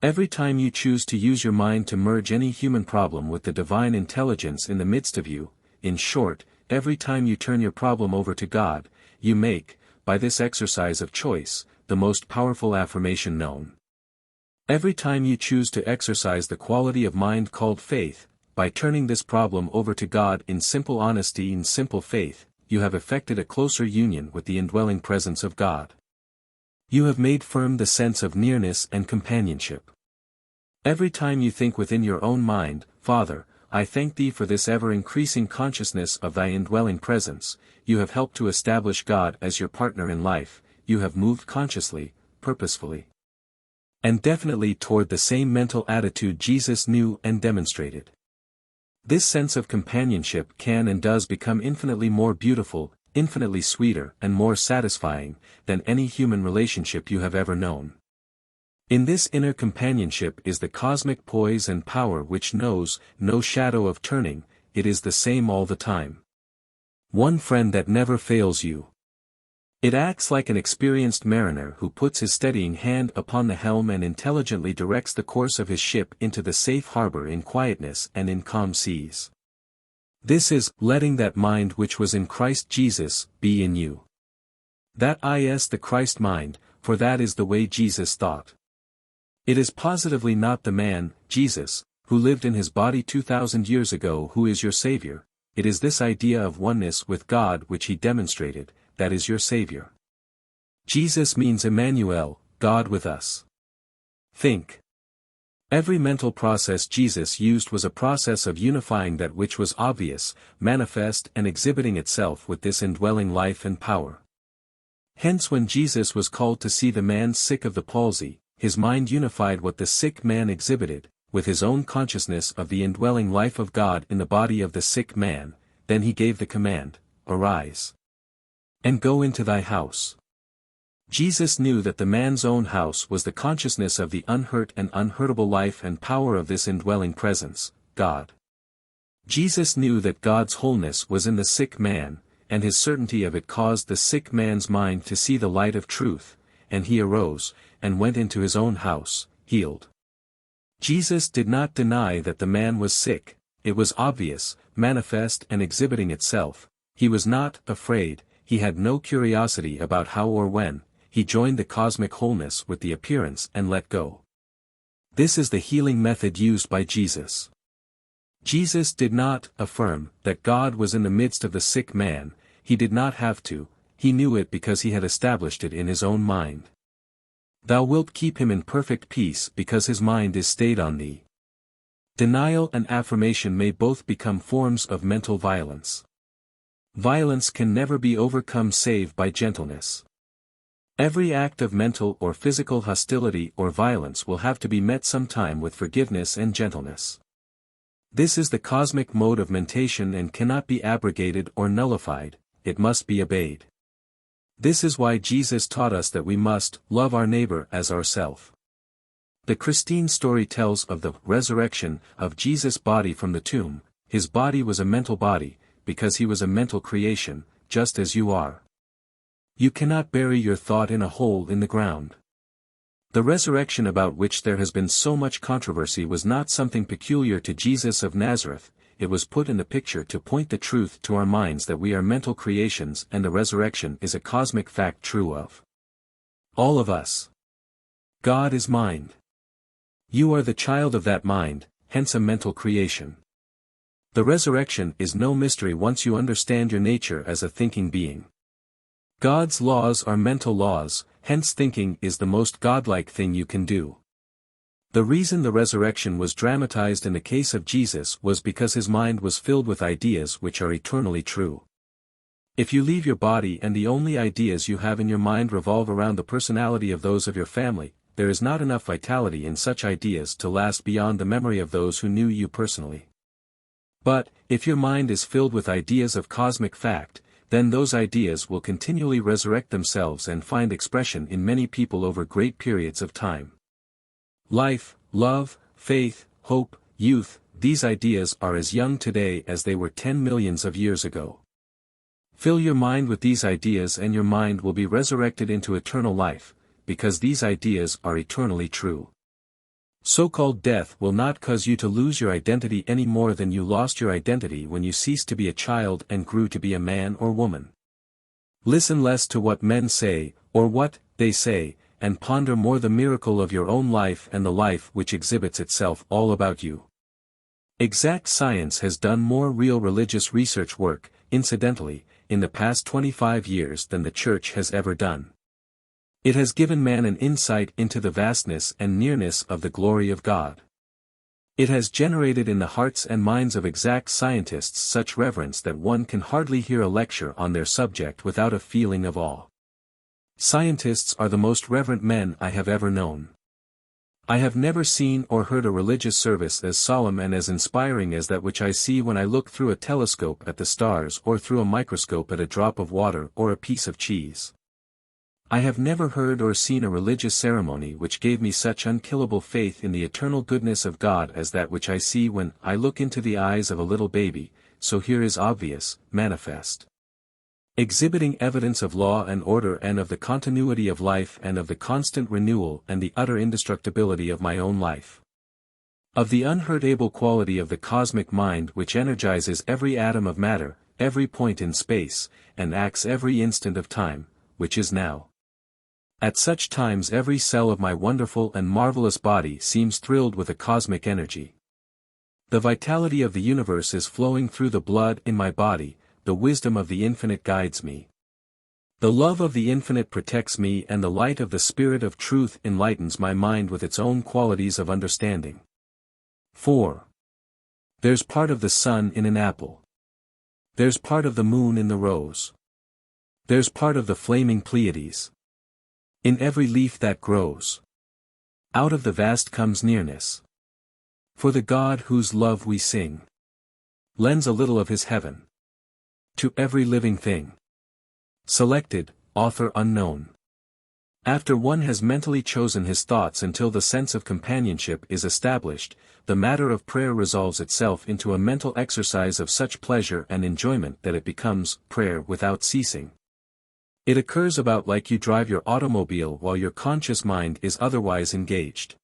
Speaker 1: Every time you choose to use your mind to merge any human problem with the divine intelligence in the midst of you, in short, every time you turn your problem over to God, you make, by this exercise of choice, the most powerful affirmation known. Every time you choose to exercise the quality of mind called faith, by turning this problem over to God in simple honesty and simple faith, you have effected a closer union with the indwelling presence of God. You have made firm the sense of nearness and companionship. Every time you think within your own mind, Father, I thank Thee for this ever-increasing consciousness of Thy indwelling presence, you have helped to establish God as your partner in life, you have moved consciously, purposefully, and definitely toward the same mental attitude Jesus knew and demonstrated. This sense of companionship can and does become infinitely more beautiful, infinitely sweeter and more satisfying, than any human relationship you have ever known. In this inner companionship is the cosmic poise and power which knows no shadow of turning, it is the same all the time. One friend that never fails you. It acts like an experienced mariner who puts his steadying hand upon the helm and intelligently directs the course of his ship into the safe harbor in quietness and in calm seas. This is letting that mind which was in Christ Jesus be in you. That is the Christ mind, for that is the way Jesus thought. It is positively not the man, Jesus, who lived in his body 2,000 years ago who is your Savior, it is this idea of oneness with God which he demonstrated, that is your Savior. Jesus means Emmanuel, God with us. Think. Every mental process Jesus used was a process of unifying that which was obvious, manifest and exhibiting itself with this indwelling life and power. Hence when Jesus was called to see the man sick of the palsy, his mind unified what the sick man exhibited, with his own consciousness of the indwelling life of God in the body of the sick man, then he gave the command, "Arise and go into thy house." Jesus knew that the man's own house was the consciousness of the unhurt and unhurtable life and power of this indwelling presence, God. Jesus knew that God's wholeness was in the sick man, and his certainty of it caused the sick man's mind to see the light of truth, and he arose, and went into his own house, healed. Jesus did not deny that the man was sick, it was obvious, manifest and exhibiting itself. He was not afraid, he had no curiosity about how or when, he joined the cosmic wholeness with the appearance and let go. This is the healing method used by Jesus. Jesus did not affirm that God was in the midst of the sick man, he did not have to, he knew it because he had established it in his own mind. Thou wilt keep him in perfect peace because his mind is stayed on thee. Denial and affirmation may both become forms of mental violence. Violence can never be overcome save by gentleness. Every act of mental or physical hostility or violence will have to be met sometime with forgiveness and gentleness. This is the cosmic mode of mentation and cannot be abrogated or nullified, it must be obeyed. This is why Jesus taught us that we must love our neighbor as ourself. The Christine story tells of the resurrection of Jesus' body from the tomb. His body was a mental body, because he was a mental creation, just as you are. You cannot bury your thought in a hole in the ground. The resurrection about which there has been so much controversy was not something peculiar to Jesus of Nazareth, it was put in the picture to point the truth to our minds that we are mental creations and the resurrection is a cosmic fact true of all of us. God is mind. You are the child of that mind, hence a mental creation. The resurrection is no mystery once you understand your nature as a thinking being. God's laws are mental laws, hence thinking is the most godlike thing you can do. The reason the resurrection was dramatized in the case of Jesus was because his mind was filled with ideas which are eternally true. If you leave your body and the only ideas you have in your mind revolve around the personality of those of your family, there is not enough vitality in such ideas to last beyond the memory of those who knew you personally. But, if your mind is filled with ideas of cosmic fact, then those ideas will continually resurrect themselves and find expression in many people over great periods of time. Life, love, faith, hope, youth, these ideas are as young today as they were 10 millions of years ago. Fill your mind with these ideas and your mind will be resurrected into eternal life, because these ideas are eternally true. So-called death will not cause you to lose your identity any more than you lost your identity when you ceased to be a child and grew to be a man or woman. Listen less to what men say, or what they say, and ponder more the miracle of your own life and the life which exhibits itself all about you. Exact science has done more real religious research work, incidentally, in the past 25 years than the Church has ever done. It has given man an insight into the vastness and nearness of the glory of God. It has generated in the hearts and minds of exact scientists such reverence that one can hardly hear a lecture on their subject without a feeling of awe. Scientists are the most reverent men I have ever known. I have never seen or heard a religious service as solemn and as inspiring as that which I see when I look through a telescope at the stars or through a microscope at a drop of water or a piece of cheese. I have never heard or seen a religious ceremony which gave me such unkillable faith in the eternal goodness of God as that which I see when I look into the eyes of a little baby, so here is obvious, manifest. Exhibiting evidence of law and order and of the continuity of life and of the constant renewal and the utter indestructibility of my own life. Of the unhurtable quality of the cosmic mind which energizes every atom of matter, every point in space, and acts every instant of time, which is now. At such times every cell of my wonderful and marvelous body seems thrilled with a cosmic energy. The vitality of the universe is flowing through the blood in my body, the wisdom of the infinite guides me. The love of the infinite protects me and the light of the Spirit of truth enlightens my mind with its own qualities of understanding. 4. There's part of the sun in an apple. There's part of the moon in the rose. There's part of the flaming Pleiades. In every leaf that grows. Out of the vast comes nearness. For the God whose love we sing lends a little of his heaven to every living thing. Selected, author unknown. After one has mentally chosen his thoughts until the sense of companionship is established, the matter of prayer resolves itself into a mental exercise of such pleasure and enjoyment that it becomes prayer without ceasing. It occurs about like you drive your automobile while your conscious mind is otherwise engaged.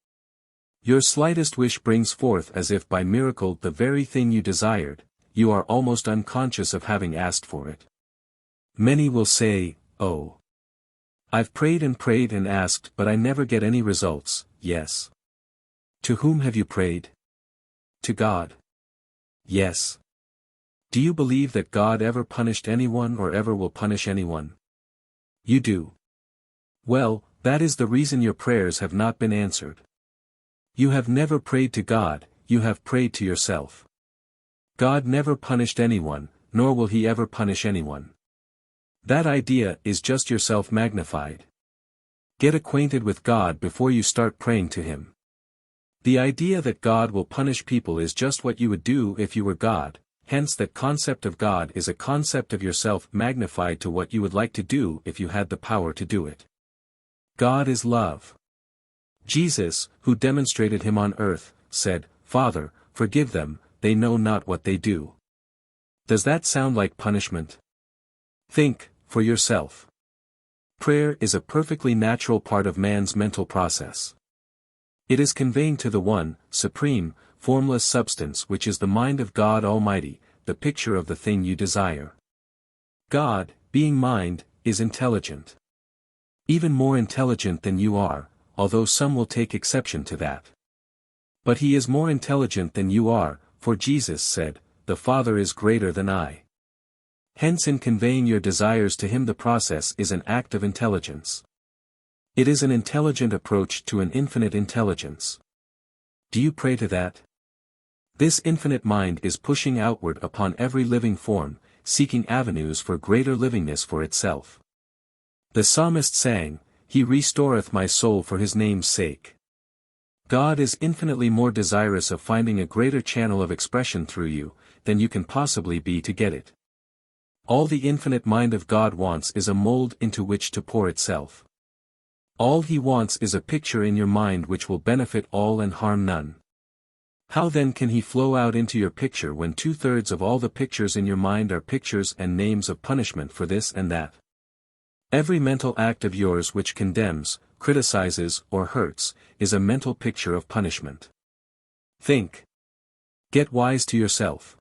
Speaker 1: Your slightest wish brings forth as if by miracle the very thing you desired, you are almost unconscious of having asked for it. Many will say, "Oh, I've prayed and asked but I never get any results." Yes. To whom have you prayed? To God. Yes. Do you believe that God ever punished anyone or ever will punish anyone? You do. Well, that is the reason your prayers have not been answered. You have never prayed to God, you have prayed to yourself. God never punished anyone, nor will he ever punish anyone. That idea is just yourself magnified. Get acquainted with God before you start praying to him. The idea that God will punish people is just what you would do if you were God, hence that concept of God is a concept of yourself magnified to what you would like to do if you had the power to do it. God is love. Jesus, who demonstrated him on earth, said, "Father, forgive them, they know not what they do." Does that sound like punishment? Think, for yourself. Prayer is a perfectly natural part of man's mental process. It is conveying to the one, supreme, formless substance which is the mind of God Almighty, the picture of the thing you desire. God, being mind, is intelligent. Even more intelligent than you are, although some will take exception to that. But he is more intelligent than you are, for Jesus said, "The Father is greater than I." Hence in conveying your desires to him the process is an act of intelligence. It is an intelligent approach to an infinite intelligence. Do you pray to that? This infinite mind is pushing outward upon every living form, seeking avenues for greater livingness for itself. The psalmist sang, "He restoreth my soul for his name's sake." God is infinitely more desirous of finding a greater channel of expression through you, than you can possibly be to get it. All the infinite mind of God wants is a mold into which to pour itself. All he wants is a picture in your mind which will benefit all and harm none. How then can he flow out into your picture when 2/3 of all the pictures in your mind are pictures and names of punishment for this and that? Every mental act of yours which condemns, criticizes, or hurts, is a mental picture of punishment. Think. Get wise to yourself.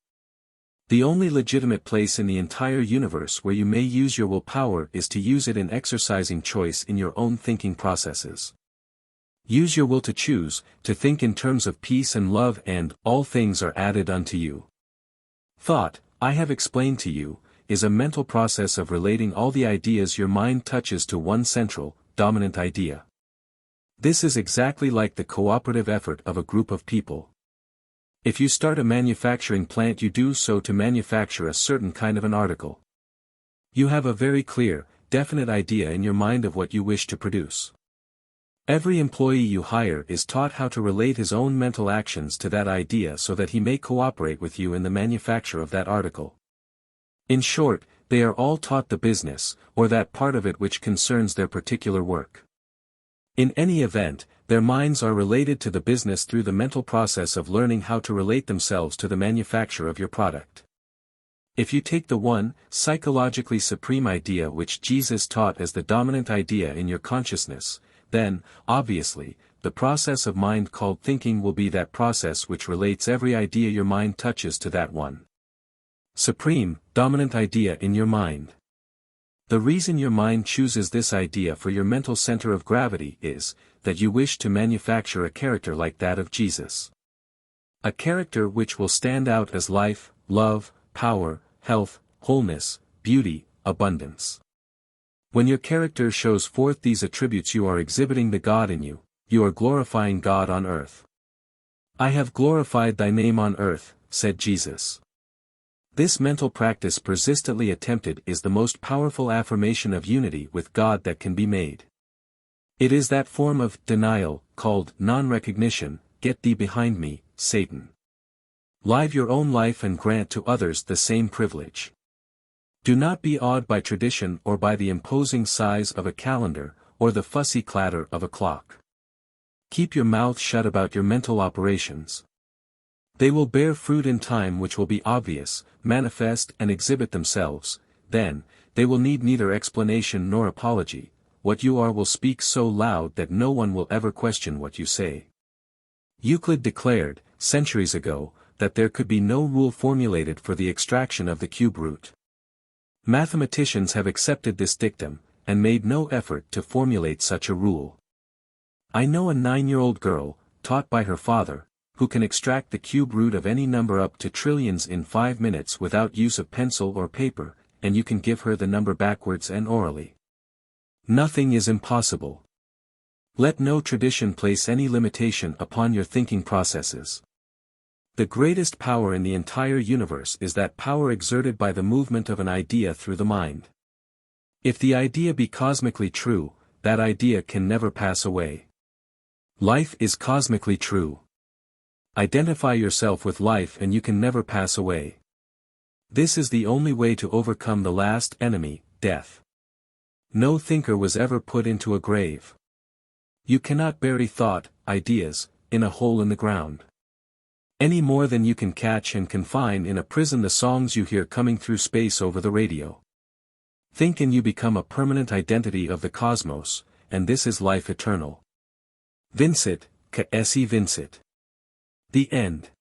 Speaker 1: The only legitimate place in the entire universe where you may use your willpower is to use it in exercising choice in your own thinking processes. Use your will to choose, to think in terms of peace and love, and all things are added unto you. Thought, I have explained to you, is a mental process of relating all the ideas your mind touches to one central, dominant idea. This is exactly like the cooperative effort of a group of people. If you start a manufacturing plant, you do so to manufacture a certain kind of an article. You have a very clear, definite idea in your mind of what you wish to produce. Every employee you hire is taught how to relate his own mental actions to that idea so that he may cooperate with you in the manufacture of that article. In short, they are all taught the business, or that part of it which concerns their particular work. In any event, their minds are related to the business through the mental process of learning how to relate themselves to the manufacture of your product. If you take the one, psychologically supreme idea which Jesus taught as the dominant idea in your consciousness, then, obviously, the process of mind called thinking will be that process which relates every idea your mind touches to that one supreme, dominant idea in your mind. The reason your mind chooses this idea for your mental center of gravity is, that you wish to manufacture a character like that of Jesus. A character which will stand out as life, love, power, health, wholeness, beauty, abundance. When your character shows forth these attributes, you are exhibiting the God in you, you are glorifying God on earth. I have glorified thy name on earth, said Jesus. This mental practice persistently attempted is the most powerful affirmation of unity with God that can be made. It is that form of denial, called non-recognition, get thee behind me, Satan. Live your own life and grant to others the same privilege. Do not be awed by tradition or by the imposing size of a calendar, or the fussy clatter of a clock. Keep your mouth shut about your mental operations. They will bear fruit in time which will be obvious, manifest and exhibit themselves. Then, they will need neither explanation nor apology. What you are will speak so loud that no one will ever question what you say. Euclid declared, centuries ago, that there could be no rule formulated for the extraction of the cube root. Mathematicians have accepted this dictum, and made no effort to formulate such a rule. I know a 9-year-old girl, taught by her father, who can extract the cube root of any number up to trillions in 5 minutes without use of pencil or paper, and you can give her the number backwards and orally. Nothing is impossible. Let no tradition place any limitation upon your thinking processes. The greatest power in the entire universe is that power exerted by the movement of an idea through the mind. If the idea be cosmically true, that idea can never pass away. Life is cosmically true. Identify yourself with life and you can never pass away. This is the only way to overcome the last enemy, death. No thinker was ever put into a grave. You cannot bury thought, ideas, in a hole in the ground. Any more than you can catch and confine in a prison the songs you hear coming through space over the radio. Think and you become a permanent identity of the cosmos, and this is life eternal. Vincit, que esse vincit. The end.